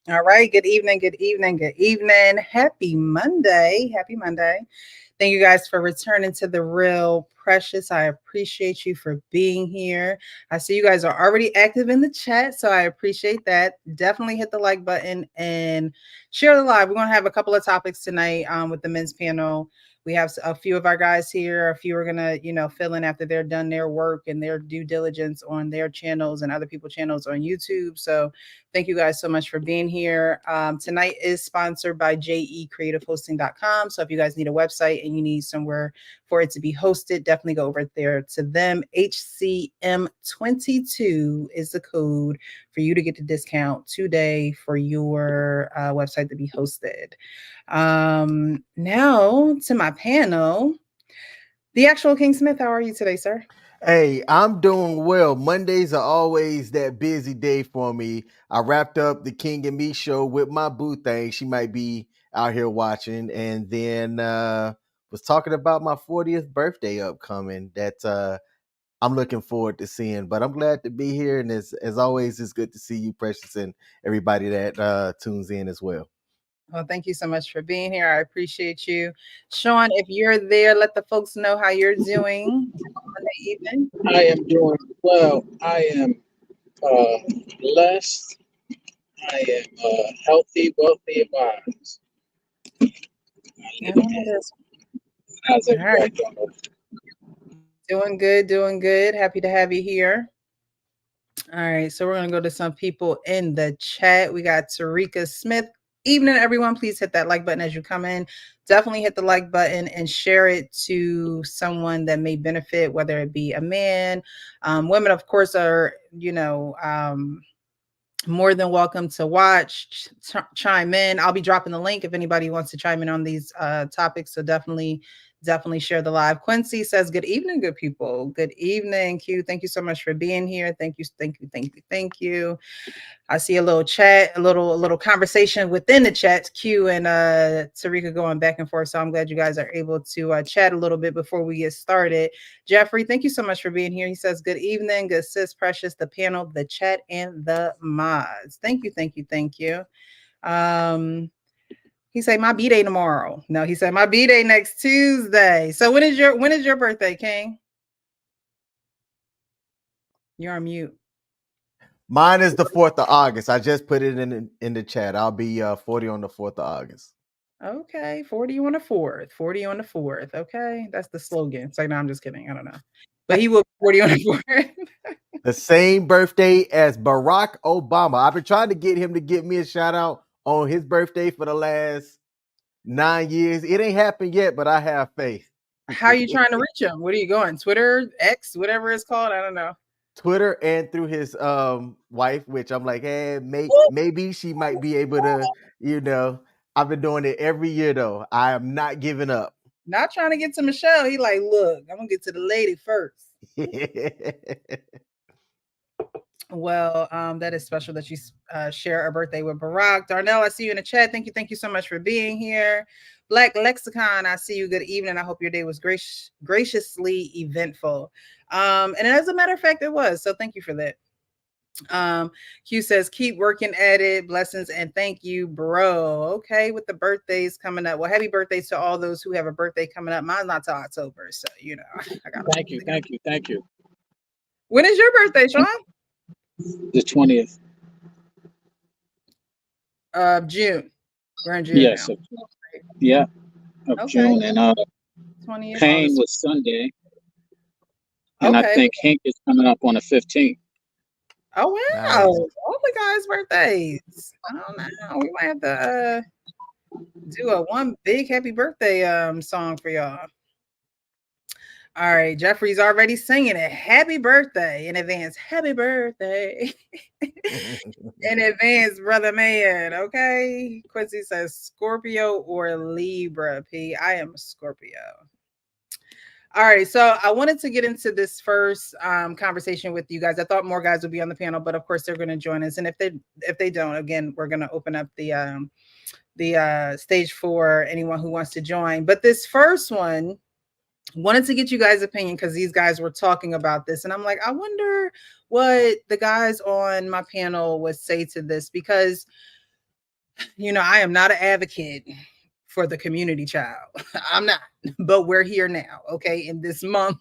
All right. Good evening. Good evening. Good evening. Happy Monday. Happy Monday. Thank you guys for returning to the Real Precious. I appreciate you for being here. I see you guys are already active in the chat, so I appreciate that. Definitely hit the like button and share the live. We're going to have a couple of topics tonight with the men's panel. We have a few of our guys here. A few are going to, fill in after they're done their work and their due diligence on their channels and other people's channels on YouTube. So thank you guys so much for being here. Tonight is sponsored by jecreativehosting.com. So if you guys need a website and you need somewhere for it to be hosted, definitely go over there to them. HCM22 is the code for you to get the discount today for your website to be hosted. Now to my panel, the actual King Smith. How are you today, sir? Hey, I'm doing well. Mondays are always that busy day for me. I wrapped up the King and Me show with my boo thing. She might be out here watching, and then was talking about my 40th birthday upcoming. That I'm looking forward to seeing. But I'm glad to be here, and as always, it's good to see you, Precious, and everybody that tunes in as well. Well, thank you so much for being here. I appreciate you. Sean, if you're there, let the folks know how you're doing on the evening. I am doing well. I am blessed. I am healthy, wealthy, and wise. How's All right. everybody doing? Doing good, doing good. Happy to have you here. All right, so we're going to go to some people in the chat. We got Tarika Smith. Evening, everyone. Please hit that like button as you come in. Definitely hit the like button and share it to someone that may benefit, whether it be a man. Women, of course, are, more than welcome to watch, chime in. I'll be dropping the link if anybody wants to chime in on these topics. So definitely share the live. Quincy says, good evening, good people. Good evening, Q. Thank you so much for being here. Thank you. I see a little chat, a little conversation within the chat, Q and Tarika going back and forth. So I'm glad you guys are able to chat a little bit before we get started. Jeffrey, thank you so much for being here. He says, good evening, good sis, Precious, the panel, the chat, and the mods. Thank you. He said my B-day tomorrow. No, he said my B-day next Tuesday. So when is your birthday, King? You're on mute. Mine is the 4th of August. I just put it in the chat. I'll be 40 on the 4th of August. Okay, 40 on the 4th. 40 on the 4th. Okay, that's the slogan. So no, I'm just kidding. I don't know. But he will be 40 on the 4th. The same birthday as Barack Obama. I've been trying to get him to give me a shout out on his birthday for the last 9 years. It ain't happened yet, but I have faith. How are you trying to reach him? What are you going? Twitter, X, whatever it's called? I don't know. Twitter and through his wife, which I'm like, hey, maybe she might be able to, I've been doing it every year though. I am not giving up. Not trying to get to Michelle. He like, look, I'm gonna get to the lady first. Well, that is special that you share a birthday with Barack. Darnell, I see you in the chat. Thank you so much for being here. Black Lexicon, I see you. Good evening. I hope your day was graciously eventful. And as a matter of fact, it was. So thank you for that. Q says, keep working at it. Blessings and thank you, bro. Okay, with the birthdays coming up. Well, happy birthdays to all those who have a birthday coming up. Mine's not till October, so I got thank you. When is your birthday, Sean? The 20th of June. We're in June. Yes. Of June. And 20th. Payne was Sunday. And I think Hank is coming up on the 15th. Oh wow! Nice. All the guys' birthdays. I don't know. We might have to do a one big happy birthday song for y'all. All right, Jeffrey's already singing it. Happy birthday in advance. Happy birthday in advance, brother man. Okay. Quincy says Scorpio or Libra. P. I am a Scorpio. All right, so I wanted to get into this first conversation with you guys. I thought more guys would be on the panel, but of course they're going to join us. And if they don't, again, we're going to open up the stage for anyone who wants to join. But this first one, wanted to get you guys' opinion because these guys were talking about this, and I'm like, I wonder what the guys on my panel would say to this, because you know, I am not an advocate for the community child. I'm not, but we're here now. Okay. In this month,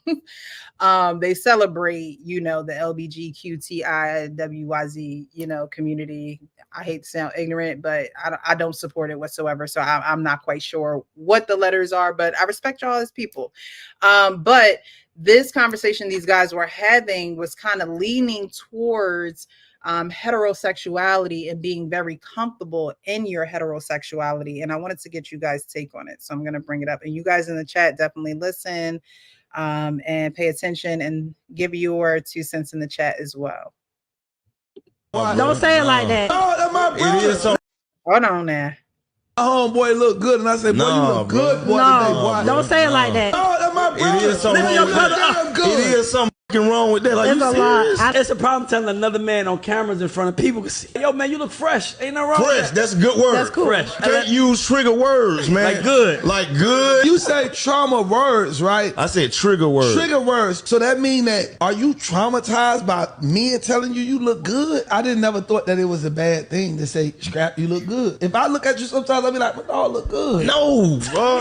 they celebrate, you know, the LBGQTIWYZ, you know, community. I hate to sound ignorant, but I don't support it whatsoever. So I'm not quite sure what the letters are, but I respect y'all as people. But this conversation these guys were having was kind of leaning towards heterosexuality and being very comfortable in your heterosexuality. And I wanted to get you guys' take on it. So I'm going to bring it up. And you guys in the chat definitely listen and pay attention and give your 2 cents in the chat as well. Don't say it like that. Oh, that's my brother. It is so. Hold on there. My homeboy look good, and I say, boy, you look good, boy, today, boy. Don't say it like that. Oh, that's my brother. It is something wrong with that. It is something wrong with that. Like, It's you a serious? lot. It's a problem telling another man on cameras in front of people can see. Yo, man, you look fresh. Ain't no wrong Fresh, with that. that's a good word. That's cool. Fresh. Can't use trigger words, man. Like good. Like good. You say trauma words, right? I said trigger word. Trigger words. So that mean that, are you traumatized by men telling you look good? I didn't never thought that it was a bad thing to say, Scrap, you look good. If I look at you sometimes, I'll be like, McDawg look good. No, bro.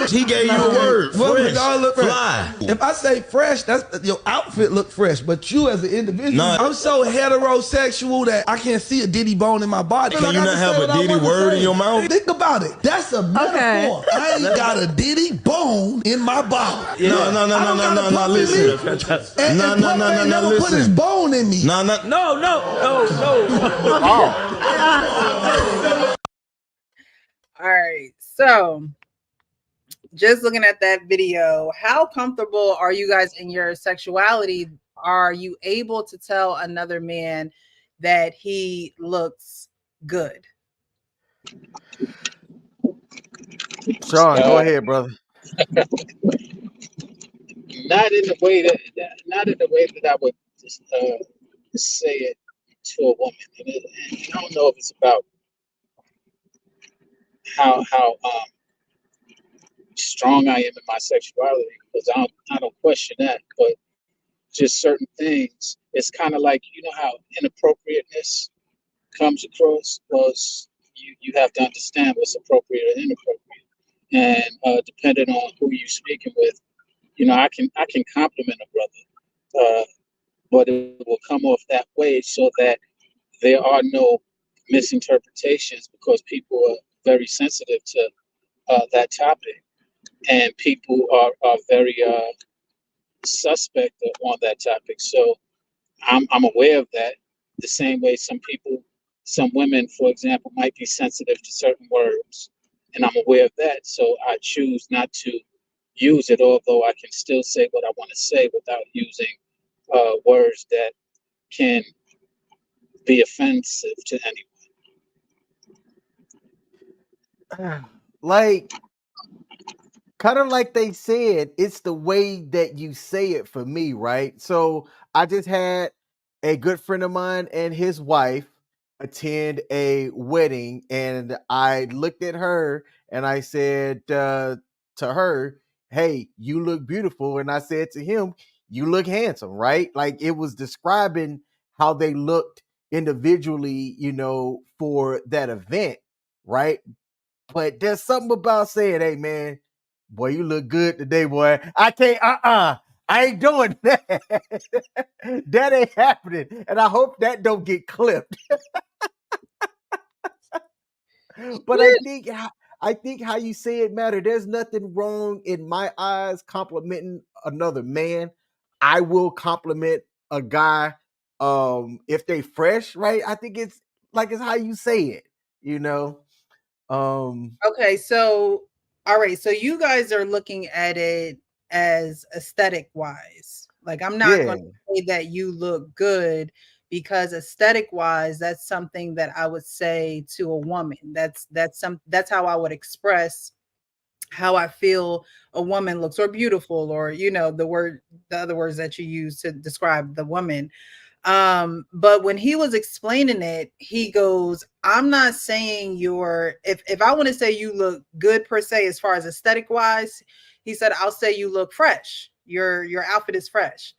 He gave you a word. Well, Fresh. McDawg look fresh. Fly. If I say fresh, that's your outfit look fresh, but you as an individual, Nah. I'm so heterosexual that I can't see a Diddy bone in my body. Can Like, you I not can have say a what I Diddy wanna word say. in your mouth? Think about it. That's a metaphor. I ain't got a Diddy bone in my body. No, listen. And No, Puff ain't never put his listen. bone in me. No. All right. So just looking at that video, how comfortable are you guys in your sexuality? Are you able to tell another man that he looks good? Sean, go ahead, brother. Not in the way that I would just, say it to a woman. And I don't know if it's about how strong I am in my sexuality, because I don't question that, but just certain things. It's kind of like, you know how inappropriateness comes across, because you have to understand what's appropriate and inappropriate, and depending on who you're speaking with, you know, I can compliment a brother, but it will come off that way so that there are no misinterpretations, because people are very sensitive to that topic, and people are very suspect on that topic. So I'm aware of that. The same way some women, for example, might be sensitive to certain words, and I'm aware of that. So I choose not to use it, although I can still say what I want to say without using words that can be offensive to anyone. Like, kind of like they said, it's the way that you say it for me, right? So I just had a good friend of mine and his wife attend a wedding, and I looked at her and I said to her, "Hey, you look beautiful," and I said to him, "You look handsome," right? Like, it was describing how they looked individually, you know, for that event, right? But there's something about saying, "Hey, man, boy, you look good today, boy." I can't, I ain't doing that. That ain't happening. And I hope that don't get clipped. But I think how you say it matter. There's nothing wrong in my eyes complimenting another man. I will compliment a guy if they fresh, right? I think it's how you say it, you know. Okay, so all right, so you guys are looking at it as aesthetic wise. Like, I'm not going to say that you look good, because aesthetic wise, that's something that I would say to a woman. That's how I would express how I feel a woman looks, or beautiful, or, you know, the other words that you use to describe the woman. But when he was explaining it, he goes, I'm not saying if I want to say you look good per se, as far as aesthetic wise, he said, I'll say you look fresh. Your outfit is fresh.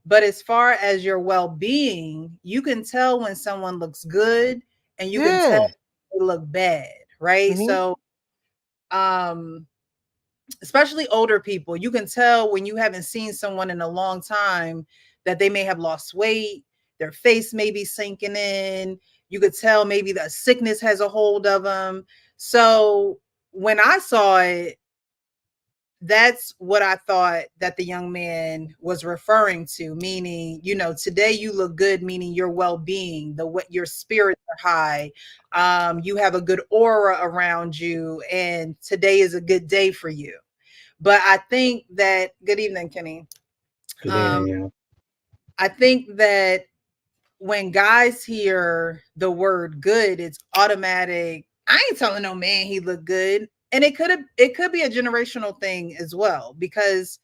But as far as your well-being, you can tell when someone looks good, and you can tell they look bad, right? Mhm. So, especially older people, you can tell when you haven't seen someone in a long time that they may have lost weight, their face may be sinking in. You could tell maybe the sickness has a hold of them. So when I saw it, that's what I thought that the young man was referring to, meaning, today you look good, meaning your well-being, your spirits are high, you have a good aura around you, and today is a good day for you. But I think that, good evening, Kenny. Good evening, yeah. I think that when guys hear the word good, it's automatic. I ain't telling no man he look good. And it could be a generational thing as well, because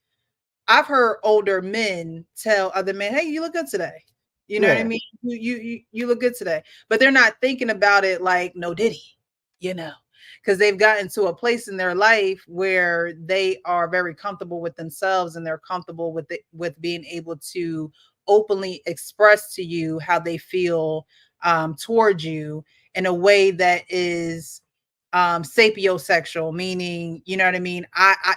I've heard older men tell other men, "Hey, you look good today." You know what I Yeah. mean? You look good today. But they're not thinking about it like, no diddy, because they've gotten to a place in their life where they are very comfortable with themselves, and they're comfortable with being able to openly express to you how they feel towards you in a way that is sapiosexual, meaning, you know what I mean?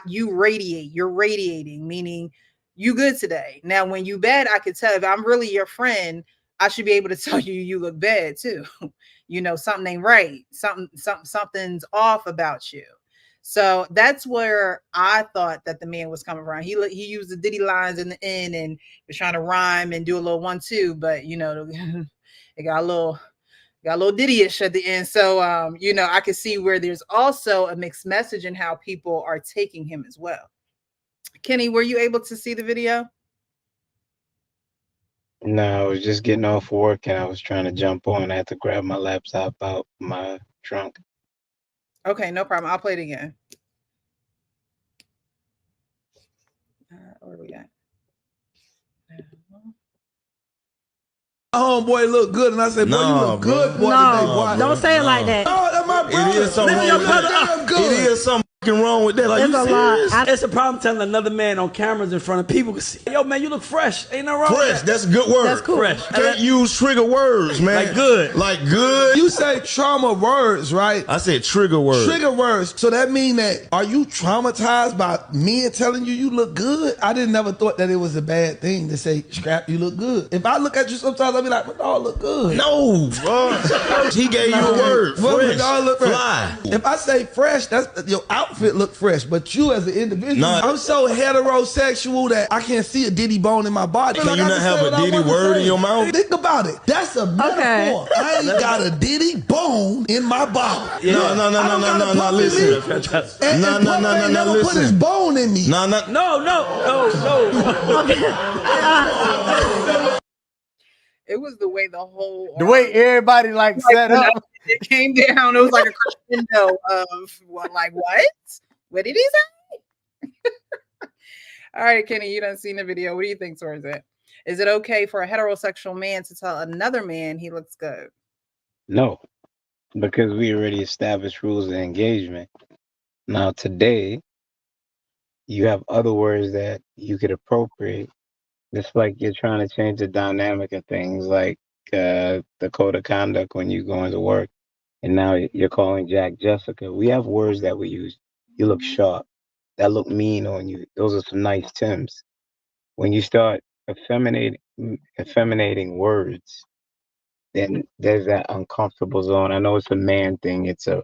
You radiate, you're radiating, meaning you good today. Now, when you bad, I could tell. If I'm really your friend, I should be able to tell you look bad too. Something ain't right. Something's off about you. So that's where I thought that the man was coming from. He used the Diddy lines in the end and was trying to rhyme and do a little 1-2, but it got a little Diddy-ish at the end. So I can see where there's also a mixed message in how people are taking him as well. Kenny, were you able to see the video? No, I was just getting off work and I was trying to jump on. I had to grab my laptop out my trunk. Okay, no problem. I'll play it again. Where are we at? Homeboy look good, and I said, boy, you Nah, look good, boy, No, today, boy. don't say it like that. Oh, that's my brother. It is something Man, wrong you with look that. damn good. It is something fucking wrong with that. Like, It's you a lot. serious? It's a problem telling another man on cameras in front of people. Yo, man, you look fresh. Ain't no wrong Fresh, with that. that's a good word. That's cool. Fresh. Can't use trigger words, man. Like good. Like good. You say trauma words, right? I said trigger words. Trigger words. So that mean that, are you traumatized by men telling you look good? I didn't never thought that it was a bad thing to say, Scrap, you look good. If I look at you sometimes, I'll be like, my dog look good. No, bro. He gave you a word. Well, Fresh. dog look fresh. Fly. If I say fresh, that's your outfit look fresh, but you as an individual, Nah. I'm so heterosexual that I can't see a Diddy bone in my body. Can Like, you I not say have a what I Diddy want to word say. in your mouth? Think about it. That's a metaphor. I ain't got a Diddy bone in my body. No, I don't got a pump in listen. me. And No, Pump ain't never put listen. his bone in me. No. It was the way the whole The way everybody set up. it came down. It was like a crescendo of what? What did he say? All right, Kenny, you done seen the video. What do you think towards it? Is it okay for a heterosexual man to tell another man he looks good? No, because we already established rules of engagement. Now today, you have other words that you could appropriate. Just like you're trying to change the dynamic of things, like the code of conduct when you go into work, and now you're calling Jack Jessica. We have words that we use. You look sharp. That look mean on you. Those are some nice Tims. When you start effeminating words, then there's that uncomfortable zone. I know it's a man thing. It's a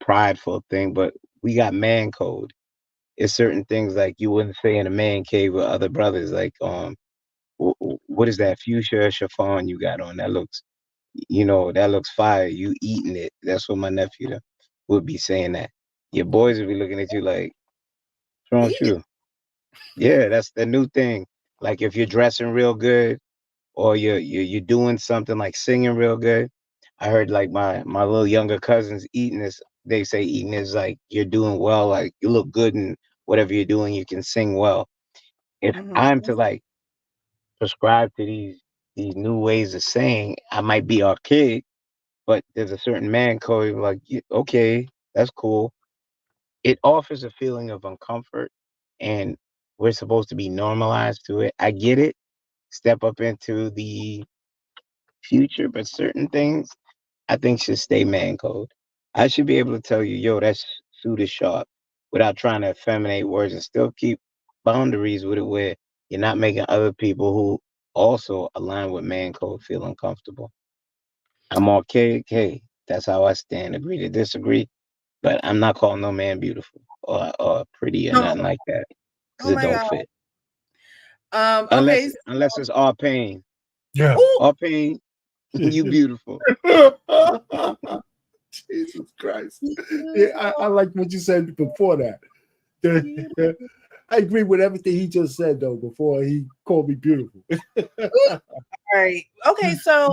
prideful thing, but we got man code. It's certain things like you wouldn't say in a man cave with other brothers. Like what is that fuchsia chiffon you got on? That looks, that looks fire. You eating it? That's what my nephew would be saying. That your boys would be looking at you like, what's wrong with you? Yeah, that's the new thing. Like if you're dressing real good, or you're doing something like singing real good. I heard like my little younger cousins eating this. They say eating is like you're doing well, like you look good in whatever you're doing. You can sing well. If I'm to like prescribe to these new ways of saying, I might be archaic, but there's a certain man code. Like, okay, that's cool. It offers a feeling of uncomfort, and we're supposed to be normalized to it. I get it. Step up into the future, but certain things I think should stay man code. I should be able to tell you, yo, that suit is sharp, without trying to effeminate words and still keep boundaries with it, where you're not making other people who also align with man code feel uncomfortable. I'm archaic. Hey, that's how I stand. Agree to disagree, but I'm not calling no man beautiful or pretty or Oh, nothing like that because oh it my don't God. fit. Okay. Unless it's all pain. Yeah. Ooh, All pain, you beautiful. Jesus Christ. Yeah, I like what you said before that. I agree with everything he just said, though, before he called me beautiful. all right. Okay, so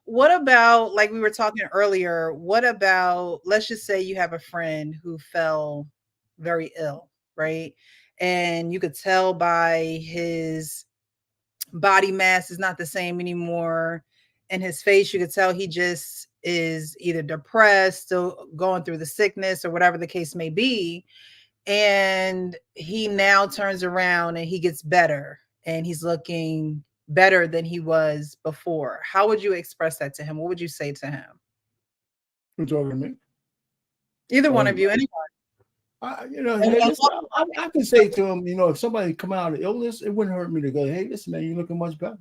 what about, like we were talking earlier, what about, let's just say you have a friend who fell very ill, right? And you could tell by his body mass is not the same anymore. And his face, you could tell he just is either depressed, still going through the sickness or whatever the case may be. And he now turns around and he gets better and he's looking better than he was before. How would you express that to him? What would you say to him? Who's talking to me? Either one of you, anyone. Hey, listen, I can say to him, if somebody come out of illness, it wouldn't hurt me to go, hey, listen, man, you're looking much better.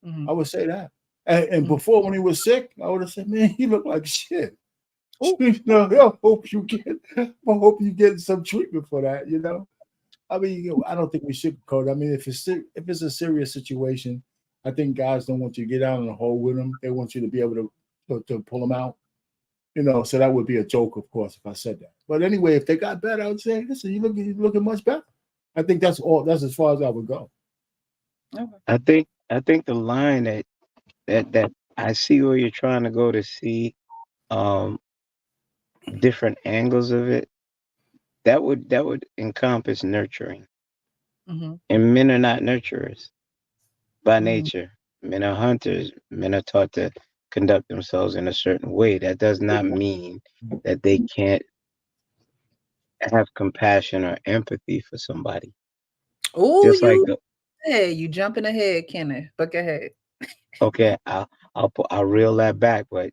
Mhm. I would say that. And before, when he was sick, I would have said, man, he looked like shit. I hope you get some treatment for that. I mean, I don't think we sugarcoat it. I mean, if it's a serious situation, I think guys don't want you to get out in the hole with them. They want you to be able to pull them out. So that would be a joke, of course, if I said that. But anyway, if they got better, I would say, listen, you're looking much better. I think that's all. That's as far as I would go. Okay. I think the line that I see where you're trying to go to see different angles of it, that would encompass nurturing. Mm-hmm. And men are not nurturers by Mhm. nature. Men are hunters. Men are taught to conduct themselves in a certain way. That does not mean that they can't have compassion or empathy for somebody. Oh, Just like you jumping ahead, Kenneth. But go ahead. okay, I'll reel that back, but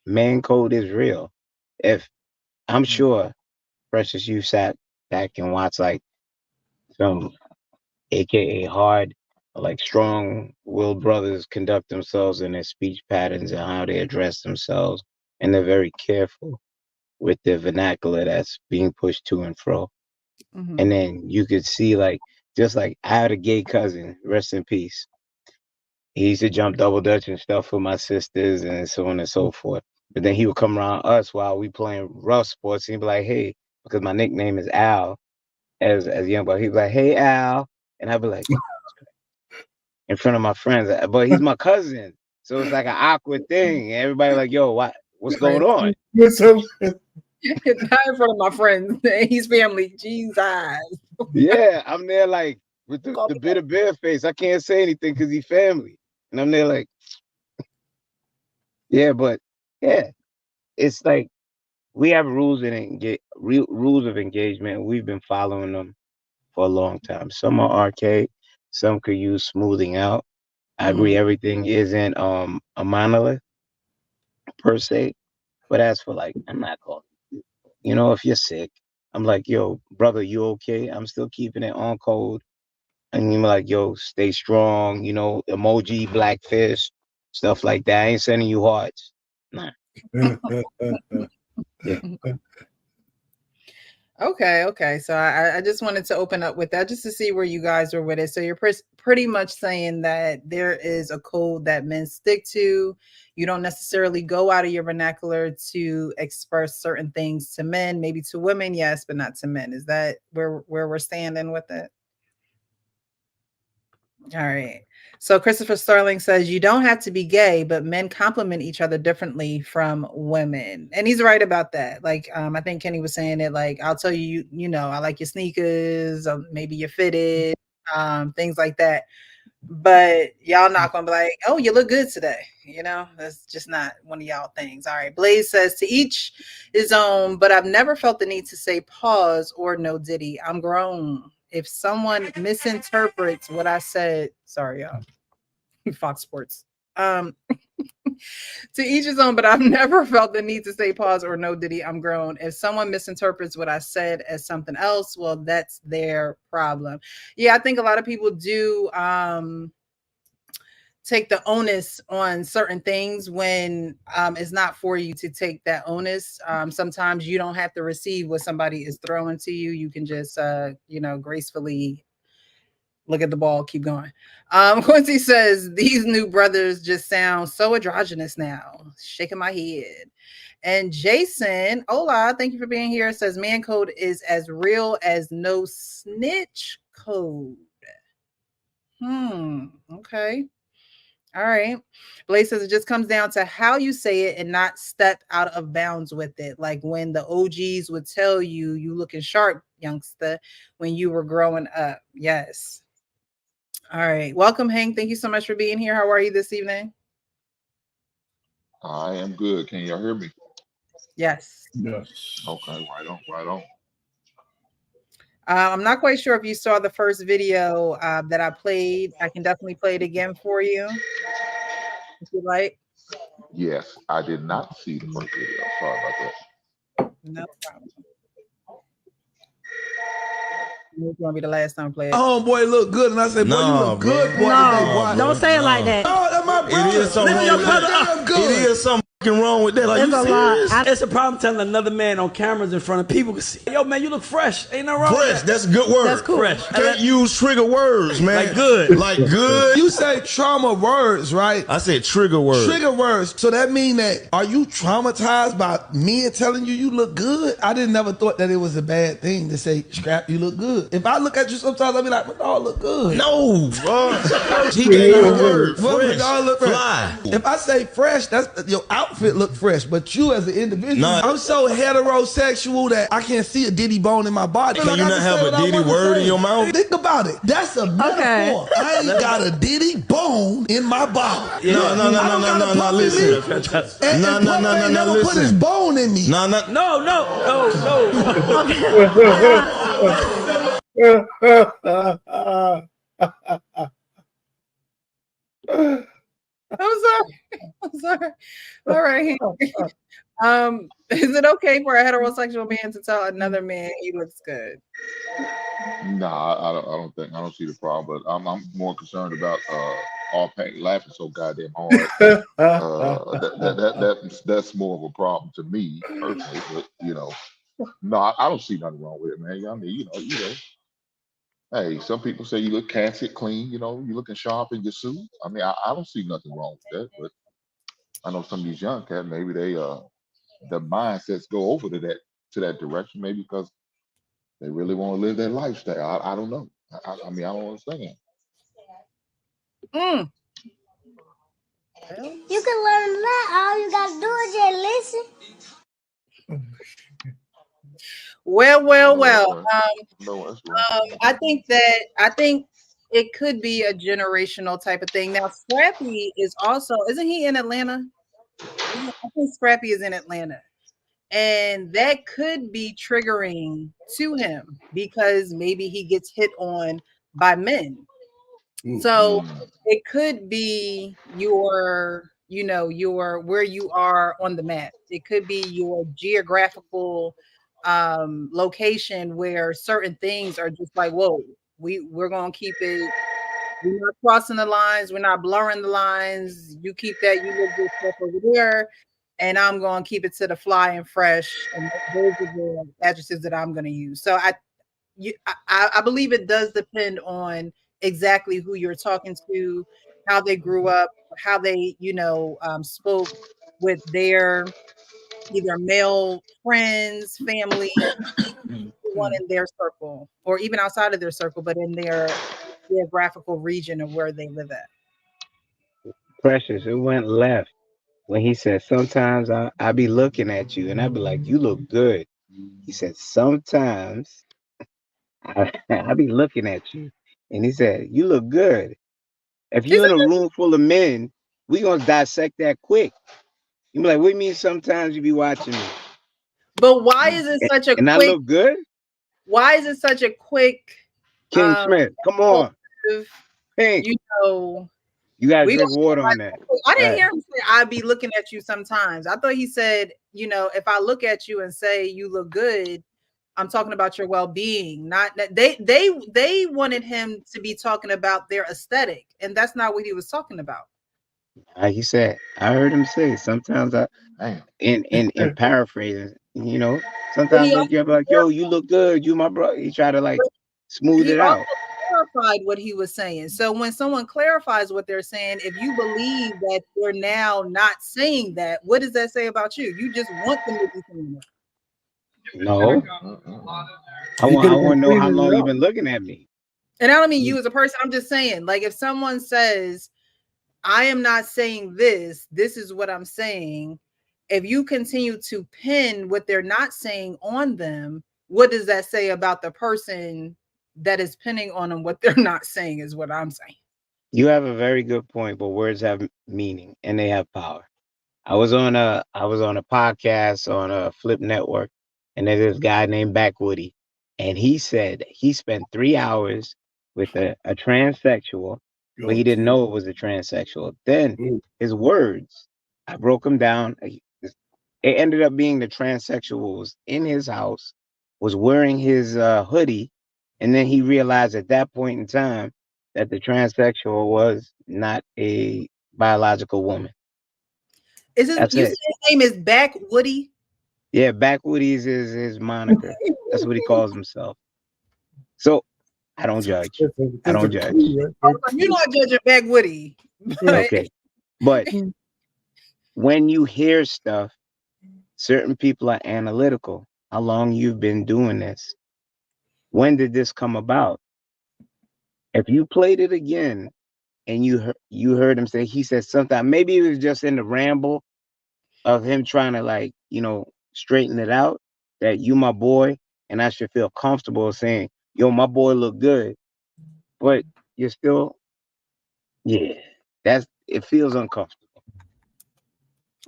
man code is real. If I'm sure, Precious, you sat back and watched like some AKA hard, like strong-willed brothers conduct themselves in their speech patterns and how they address themselves, and they're very careful with the vernacular that's being pushed to and fro. Mhm. And then you could see, like, just like I had a gay cousin, rest in peace. He used to jump double dutch and stuff for my sisters and so on and so forth. But then he would come around us while we playing rough sports and he'd be like, hey, because my nickname is Al as a young boy. He'd be like, hey, Al. And I'd be like, in front of my friends, but he's my cousin. So it's like an awkward thing. Everybody like, yo, what's going on? Not in front of my friends. He's family. Jesus. Yeah, I'm there like with the bitter bear face. I can't say anything because he's family. And I'm there like, yeah, but yeah, it's like we have rules rules of engagement. We've been following them for a long time. Some are archaic, some could use smoothing out. I agree, everything isn't a monolith per se. But as for like, I'm not calling you. If you're sick, I'm like, yo, brother, you okay? I'm still keeping it on code. And you're like, yo, stay strong, emoji, blackfish, stuff like that. I ain't sending you hearts. Nah. Yeah. Okay. So I just wanted to open up with that just to see where you guys are with it. So you're pretty much saying that there is a code that men stick to. You don't necessarily go out of your vernacular to express certain things to men, maybe to women, yes, but not to men. Is that where we're standing with it? All right. So Christopher Sterling says you don't have to be gay, but men compliment each other differently from women. And he's right about that. Like, I think Kenny was saying it, like, I'll tell you, I like your sneakers, maybe you're fitted, things like that. But y'all not gonna be like, oh, you look good today. That's just not one of y'all things. All right. Blaze says to each his own, but I've never felt the need to say pause or no diddy. I'm grown. If someone misinterprets what I said, sorry, y'all. Fox Sports To each his own, but I've never felt the need to say pause or no, Diddy, I'm grown. If someone misinterprets what I said as something else, well, that's their problem. Yeah, I think a lot of people do take the onus on certain things when it's not for you to take that onus. Sometimes you don't have to receive what somebody is throwing to you. You can just, gracefully look at the ball, keep going. Quincy says, these new brothers just sound so androgynous now. Shaking my head. And Jason, hola, thank you for being here, says, man code is as real as no snitch code. Okay. All right. Blaze says it just comes down to how you say it and not step out of bounds with it. Like when the OGs would tell you, you looking sharp, youngster, when you were growing up. Yes. All right. Welcome, Hank. Thank you so much for being here. How are you this evening? I am good. Can y'all hear me? Yes. Yes. Okay, right on, right on. I'm not quite sure if you saw the first video that I played. I can definitely play it again for you if you like. Yes, I did not see the first video. Sorry about that. No problem. It's gonna be the last time I play it. Homeboy look good, and I said, boy, you look good, boy. No, don't say it like that. Oh, that's my brother. It is something Lift wrong your with brother that. up good. It is something wrong with that. Like, It's you a serious? lot. It's a problem telling another man on cameras in front of people. Yo, man, you look fresh. Ain't no wrong with Fresh, that. that's a good word. That's cool. Fresh. Can't use trigger words, man. Like good. Like good. You say trauma words, right? I said trigger words. Trigger words. So that mean that, are you traumatized by men telling you look good? I didn't never thought that it was a bad thing to say, Scrap, you look good. If I look at you sometimes, I'll be like, oh, look good. No, bro. He gave you a word. Well, Fresh. y'all look fresh. Fly. If I say fresh, that's your outfit look fresh, but you as an individual, Nah. I'm so heterosexual that I can't see a Diddy bone in my body. Can you not can have say a what I Diddy wanna word say. in your mouth? Think about it. That's a metaphor. I ain't got a Diddy bone in my body. No, listen. And No, Puff ain't never put his listen. bone in me. No. I'm sorry. All right. Is it okay for a heterosexual man to tell another man he looks good? Nah, I don't see the problem. But I'm more concerned about all pain laughing so goddamn hard. That's more of a problem to me personally. But no, I don't see nothing wrong with it, man. I mean, hey, some people say you look casket clean. You looking sharp in your suit. I mean, I don't see nothing wrong with that. But I know some of these young cats, maybe their mindsets go over to that direction, maybe because they really want to live that lifestyle. I don't know. I mean, I don't understand. You can learn a lot. All you gotta do is just listen. Well. I think it could be a generational type of thing. Now, Scrappy is also, isn't he in Atlanta? I think Scrappy is in Atlanta. And that could be triggering to him because maybe he gets hit on by men. So it could be your where you are on the map. It could be your geographical location where certain things are just like, whoa, we're gonna keep it. We're not crossing the lines. We're not blurring the lines. You keep that. You look good stuff over there, and I'm gonna keep it to the fly and fresh. And those are the adjectives that I'm gonna use. So I believe it does depend on exactly who you're talking to, how they grew up, how they spoke with their either male friends, family, one in their circle, or even outside of their circle, but in their geographical region of where they live at. Precious, it went left when he said, sometimes I be looking at you and I be like, you look good. He said, sometimes I be looking at you. And he said, you look good. If you're in a room full of men, we gonna dissect that quick. You be like, what do you mean sometimes you be watching me? But why is it such a and quick? I look good? Why is it such a quick? King Smith, come on. Pink. You gotta We drink don't- water on that. I didn't Right. hear him say I'd be looking at you sometimes. I thought he said, you know, if I look at you and say you look good, I'm talking about your well-being. Not that they wanted him to be talking about their aesthetic, and that's not what he was talking about. Like you said, I heard him say sometimes Damn. in paraphrasing, you know, But sometimes he look you're like, yo, you look good, you my bro. He try to like smooth he it also out. clarified what he was saying. So when someone clarifies what they're saying, if you believe that they're now not saying that, what does that say about you? You just want them to be saying that. No, Mm-mm. I He want could have been to know how cleaning long it you've up. been looking at me. And I don't mean you as a person. I'm just saying, like, if someone says, I am not saying this, this is what I'm saying. If you continue to pin what they're not saying on them, what does that say about the person that is pinning on them what they're not saying is what I'm saying. You have a very good point, but words have meaning and they have power. I was on a podcast on a Flip Network, and there's this guy named Backwoody, and he said he spent 3 hours with a transsexual, but he didn't know it was a transsexual. Then his words, I broke them down. It ended up being the transsexual was in his house, was wearing his hoodie, and then he realized at that point in time that the transsexual was not a biological woman. Is his, That's you said it. his name is Backwoody? Yeah, Backwoodies is his moniker. That's what he calls himself. So I don't judge. I don't judge. You're not judging Backwoody. Okay. But when you hear stuff, certain people are analytical. How long you've been doing this? When did this come about? If you played it again and you heard him say, he said something, maybe it was just in the ramble of him trying to like, straighten it out, that you my boy and I should feel comfortable saying, yo, my boy look good. But you're still, yeah, it feels uncomfortable.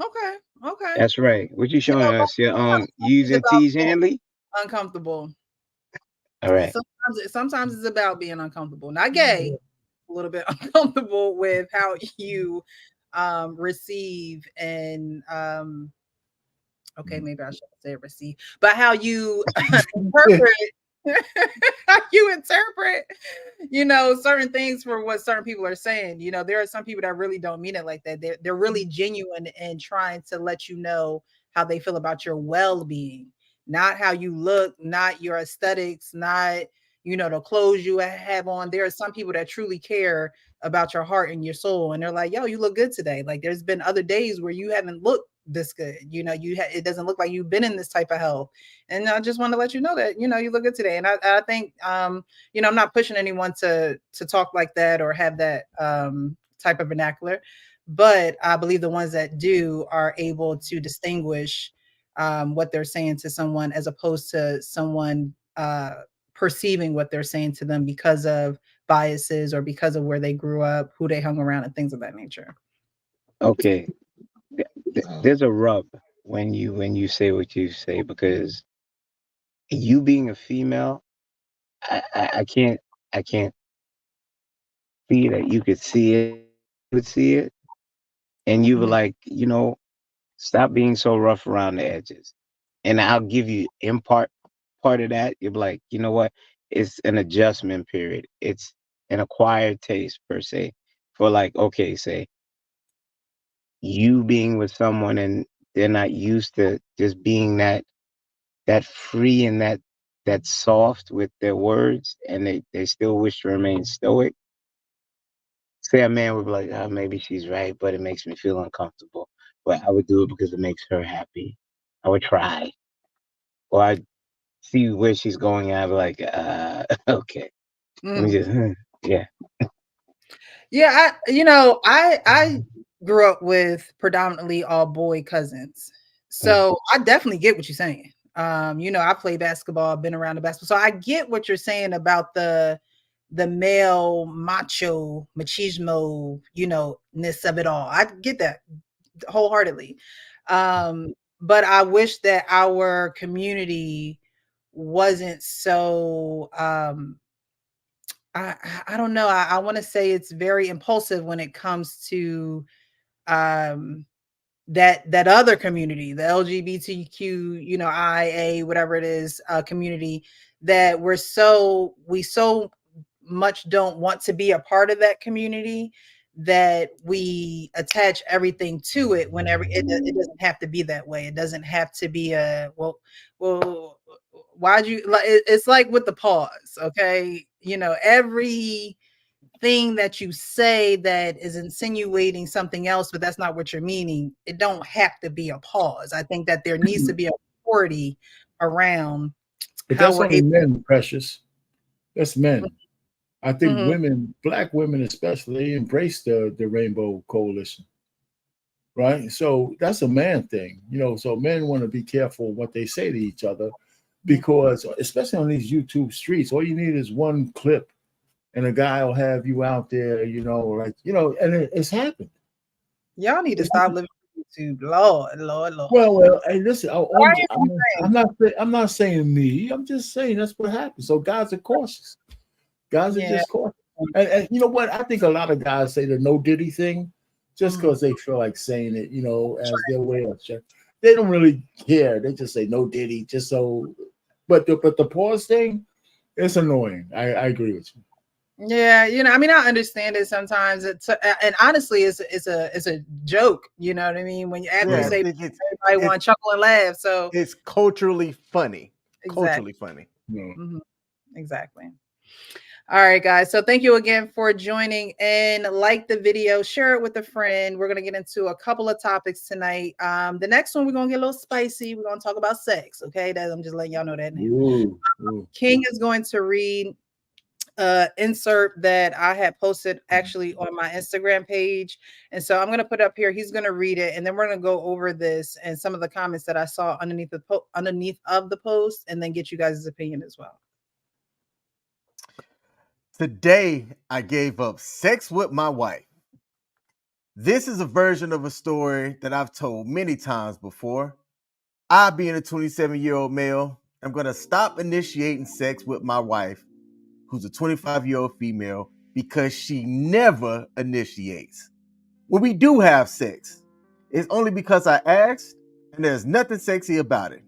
Okay. That's right. What you showing know, us? You're sometimes using it's about T's being Hanley? uncomfortable. All right. Sometimes it's about being uncomfortable. Not gay, a little bit uncomfortable with how you receive and okay, maybe I shouldn't say receive, but how you interpret how you interpret, certain things for what certain people are saying. There are some people that really don't mean it like that. They're really genuine and trying to let you know how they feel about your well-being, not how you look, not your aesthetics, not the clothes you have on. There are some people that truly care about your heart and your soul, and they're like, yo, you look good today. Like, there's been other days where you haven't looked this good. It doesn't look like you've been in this type of health, and I just want to let you know that you look good today. And I think I'm not pushing anyone to talk like that or have that type of vernacular, but I believe the ones that do are able to distinguish what they're saying to someone as opposed to someone perceiving what they're saying to them because of biases or because of where they grew up, who they hung around, and things of that nature. Okay. There's a rub when you say what you say, because you being a female, I can't see that you could see it, and you were like, stop being so rough around the edges. And I'll give you in part of that. You're like, you know what? It's an adjustment period. It's an acquired taste per se. For like, okay, say you being with someone and they're not used to just being that free and that soft with their words, and they still wish to remain stoic. Say a man would be like, oh, maybe she's right, but it makes me feel uncomfortable. But I would do it because it makes her happy. I would try. Or I'd see where she's going and I'd be like, okay. Let me just, yeah. Yeah, I grew up with predominantly all boy cousins. So I definitely get what you're saying. I play basketball, I've been around the basketball. So I get what you're saying about the male machismo, ness of it all. I get that wholeheartedly. But I wish that our community wasn't so I don't know. I want to say it's very impulsive when it comes to that other community, the LGBTQ, IA, whatever it is, community, that we so much don't want to be a part of that community that we attach everything to it whenever it doesn't have to be that way. It doesn't have to be well, why'd you like it's like with the pause, okay? Every thing that you say that is insinuating something else, but that's not what you're meaning, it don't have to be a pause. I think that there needs to be a authority around But how that's we're only able. men, Precious. That's men. I think Mhm. women, black women especially, they embrace the Rainbow Coalition, right? So that's a man thing, So men want to be careful what they say to each other, because especially on these YouTube streets, all you need is one clip, and a guy will have you out there, and it's happened. Y'all need to stop living on YouTube. Lord. Well, hey, listen, Why are you I'm not saying me. I'm just saying that's what happens. So guys are cautious. Guys are Yeah. just cautious. And you know what? I think a lot of guys say the no Diddy thing just because they feel like saying it, as their way of check. They don't really care. They just say no Diddy, just so. But the pause thing, it's annoying. I agree with you. Yeah, I mean, I understand it sometimes. And honestly, it's a joke. You know what I mean? When you after you Yeah, say, everybody want to chuckle and laugh. So it's culturally funny. Exactly. Culturally funny. Mhm. Exactly. All right, guys. So thank you again for joining in. Like the video, share it with a friend. We're gonna get into a couple of topics tonight. The next one we're gonna get a little spicy. We're gonna talk about sex. Okay, I'm just letting y'all know that now. Ooh. King is going to read insert that I had posted actually on my Instagram page. And so I'm going to put up here. He's going to read it, and then we're going to go over this and some of the comments that I saw underneath of the post, and then get you guys' opinion as well. Today, I gave up sex with my wife. This is a version of a story that I've told many times before. I, being a 27-year-old male, am going to stop initiating sex with my wife, who's a 25-year-old female, because she never initiates. When we do have sex, it's only because I asked, and there's nothing sexy about it.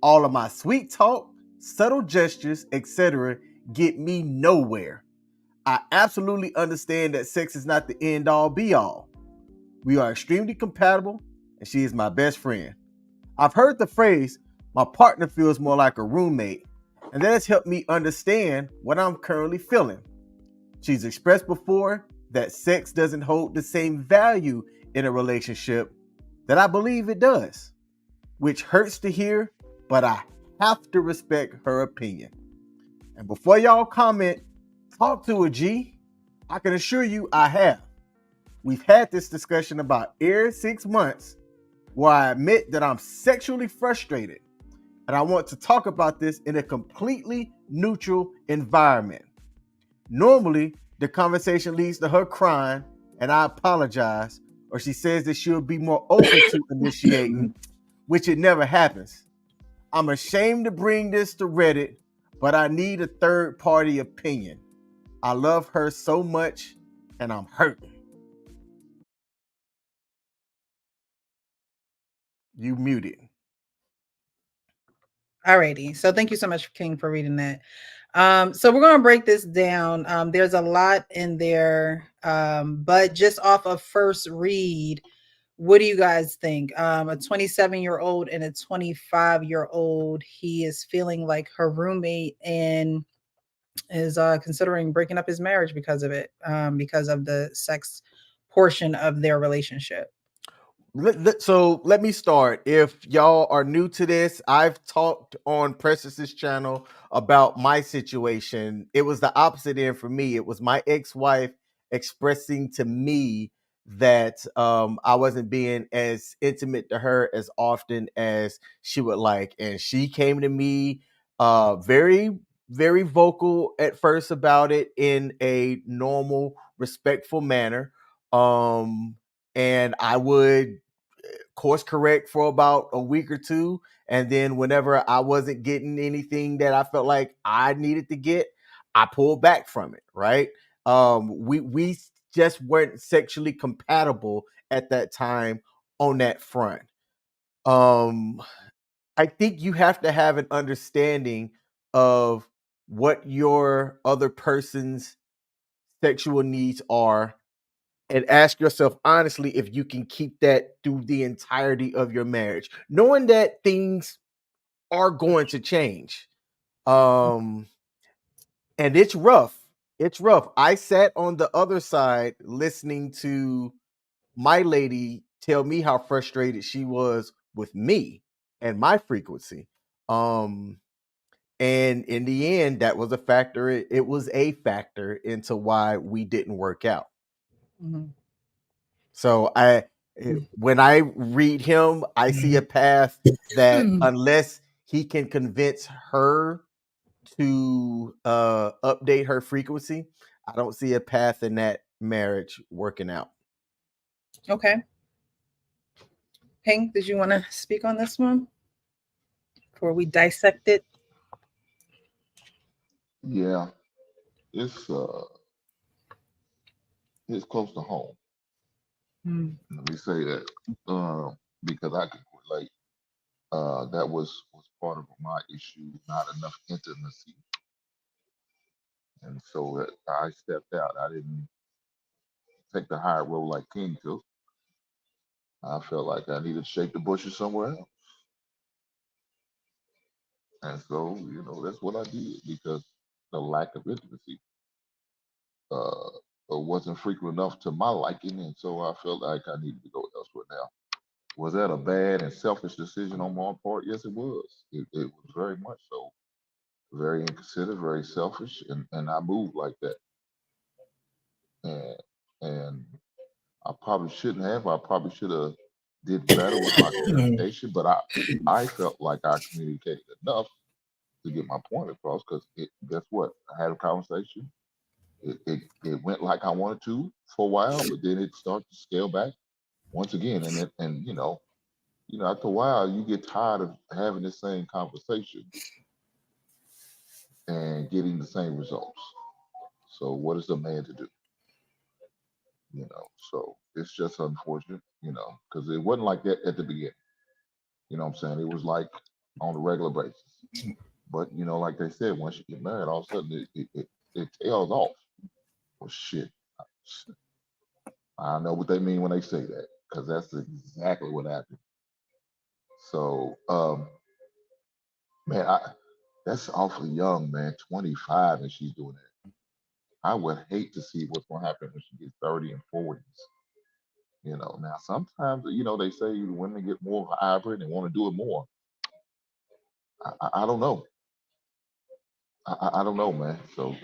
All of my sweet talk, subtle gestures, etc. get me nowhere. I absolutely understand that sex is not the end all be all. We are extremely compatible, and she is my best friend. I've heard the phrase, my partner feels more like a roommate, and that has helped me understand what I'm currently feeling. She's expressed before that sex doesn't hold the same value in a relationship that I believe it does, which hurts to hear, but I have to respect her opinion. And before y'all comment, talk to a G. I can assure you I have. We've had this discussion about every 6 months where I admit that I'm sexually frustrated, and I want to talk about this in a completely neutral environment. Normally, the conversation leads to her crying, and I apologize, or she says that she'll be more open to initiating, which it never happens. I'm ashamed to bring this to Reddit, but I need a third-party opinion. I love her so much, and I'm hurting. You muted. Alrighty. So thank you so much, King, for reading that. So we're going to break this down. There's a lot in there, but just off of first read, what do you guys think? A 27-year-old and a 25-year-old, he is feeling like her roommate and is considering breaking up his marriage because of it, because of the sex portion of their relationship. So let me start. If y'all are new to this, I've talked on Precious's channel about my situation. It was the opposite end for me. It was my ex-wife expressing to me that I wasn't being as intimate to her as often as she would like. And she came to me very, very vocal at first about it in a normal, respectful manner. And I would course correct for about a week or two. And then whenever I wasn't getting anything that I felt like I needed to get, I pulled back from it, right? We just weren't sexually compatible at that time on that front. I think you have to have an understanding of what your other person's sexual needs are and ask yourself honestly if you can keep that through the entirety of your marriage, knowing that things are going to change. And it's rough. It's rough. I sat on the other side listening to my lady tell me how frustrated she was with me and my frequency. And in the end, that was a factor. It was a factor into why we didn't work out. Mhm. So when I read him, I see a path that unless he can convince her to update her frequency, I don't see a path in that marriage working out. Okay. Pink, did you want to speak on this one before we dissect it? Yeah, it's close to home. Let me say that because I can relate. That was part of my issue, not enough intimacy, and so I stepped out. I didn't take the high road like King took. I felt like I needed to shake the bushes somewhere else, and so that's what I did because the lack of intimacy wasn't frequent enough to my liking, and so I felt like I needed to go elsewhere. Now, was that a bad and selfish decision on my part? Yes, it was. It was very much so. Very inconsiderate, very selfish, and I moved like that. And I probably shouldn't have. I probably should have did better with my communication, but I felt like I communicated enough to get my point across because guess what? I had a conversation. It went like I wanted to for a while, but then it started to scale back once again. And after a while you get tired of having the same conversation and getting the same results. So what is a man to do? So it's just unfortunate, because it wasn't like that at the beginning. You know what I'm saying? It was like on a regular basis. But like they said, once you get married, all of a sudden it tails off. Well, shit. I know what they mean when they say that, because that's exactly what happened. So, man, that's awfully young, man. 25, and she's doing that. I would hate to see what's going to happen when she gets 30 and 40s. Now sometimes, they say women get more hybrid and want to do it more. I don't know. I don't know, man. So,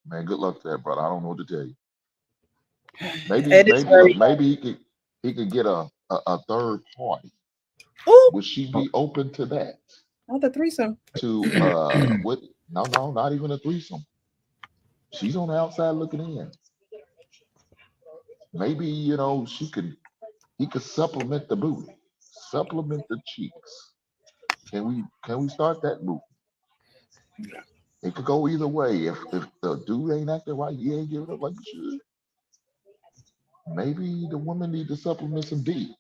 man, good luck to that brother. I don't know what to tell you. Maybe he could get a third party. Ooh. Would she be open to that? Oh, the threesome. To what? No, not even a threesome. She's on the outside looking in. Maybe he could supplement the booty, supplement the cheeks. Can we start that movement? It could go either way. If the dude ain't acting right, he ain't giving up like he should. Maybe the woman need to supplement some D.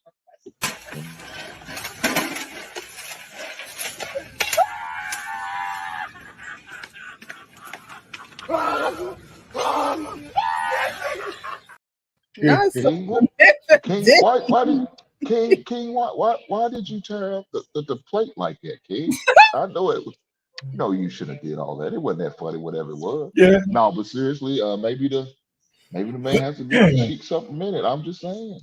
Why did you tear up the plate like that, King? I know it was. No, you shouldn't have did all that. It wasn't that funny, whatever it was. Yeah. No, but seriously, maybe the man has to get the cheek supplemented. I'm just saying.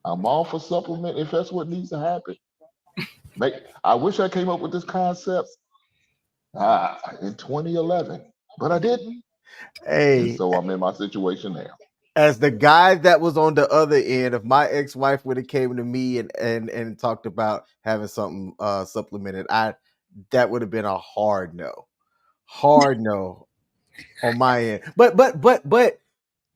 I'm all for supplement if that's what needs to happen. I wish I came up with this concept in 2011, but I didn't. Hey, and so I'm in my situation now. As the guy that was on the other end, if my ex-wife would have came to me and talked about having something supplemented, that would have been a hard no on my end. But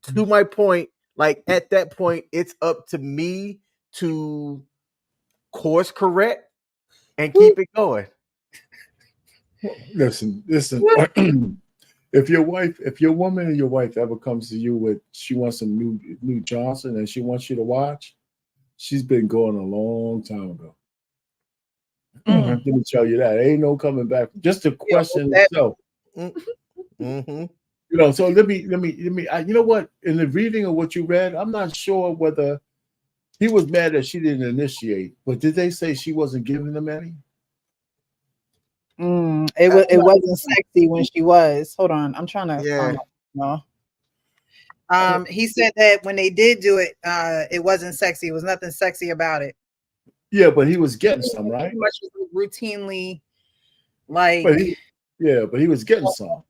to my point, like at that point, it's up to me to course correct and keep it going. Listen. If your woman and your wife ever comes to you with she wants some new Johnson and she wants you to watch, she's been going a long time ago. Let me tell you that. Ain't no coming back. Just the question itself. Mm-hmm. You know, so let me you know what? In the reading of what you read, I'm not sure whether he was mad that she didn't initiate, but did they say she wasn't giving them any? It wasn't sexy when she was. Hold on, I'm trying to find out. No. He said that when they did do it, it wasn't sexy. It was nothing sexy about it. Yeah, but he was getting some, right? Pretty much routinely, like. But he was getting some.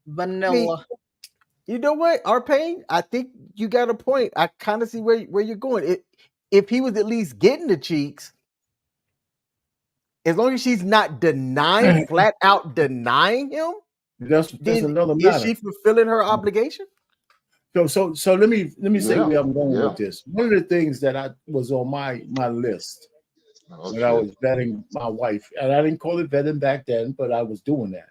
Vanilla. You know what, R-Pain? I think you got a point. I kind of see where you're going. If he was at least getting the cheeks, as long as she's not flat out denying him, that's another matter. Is she fulfilling her obligation? So let me say where I'm going with this. One of the things that was on my list when I was vetting my wife, and I didn't call it vetting back then, but I was doing that,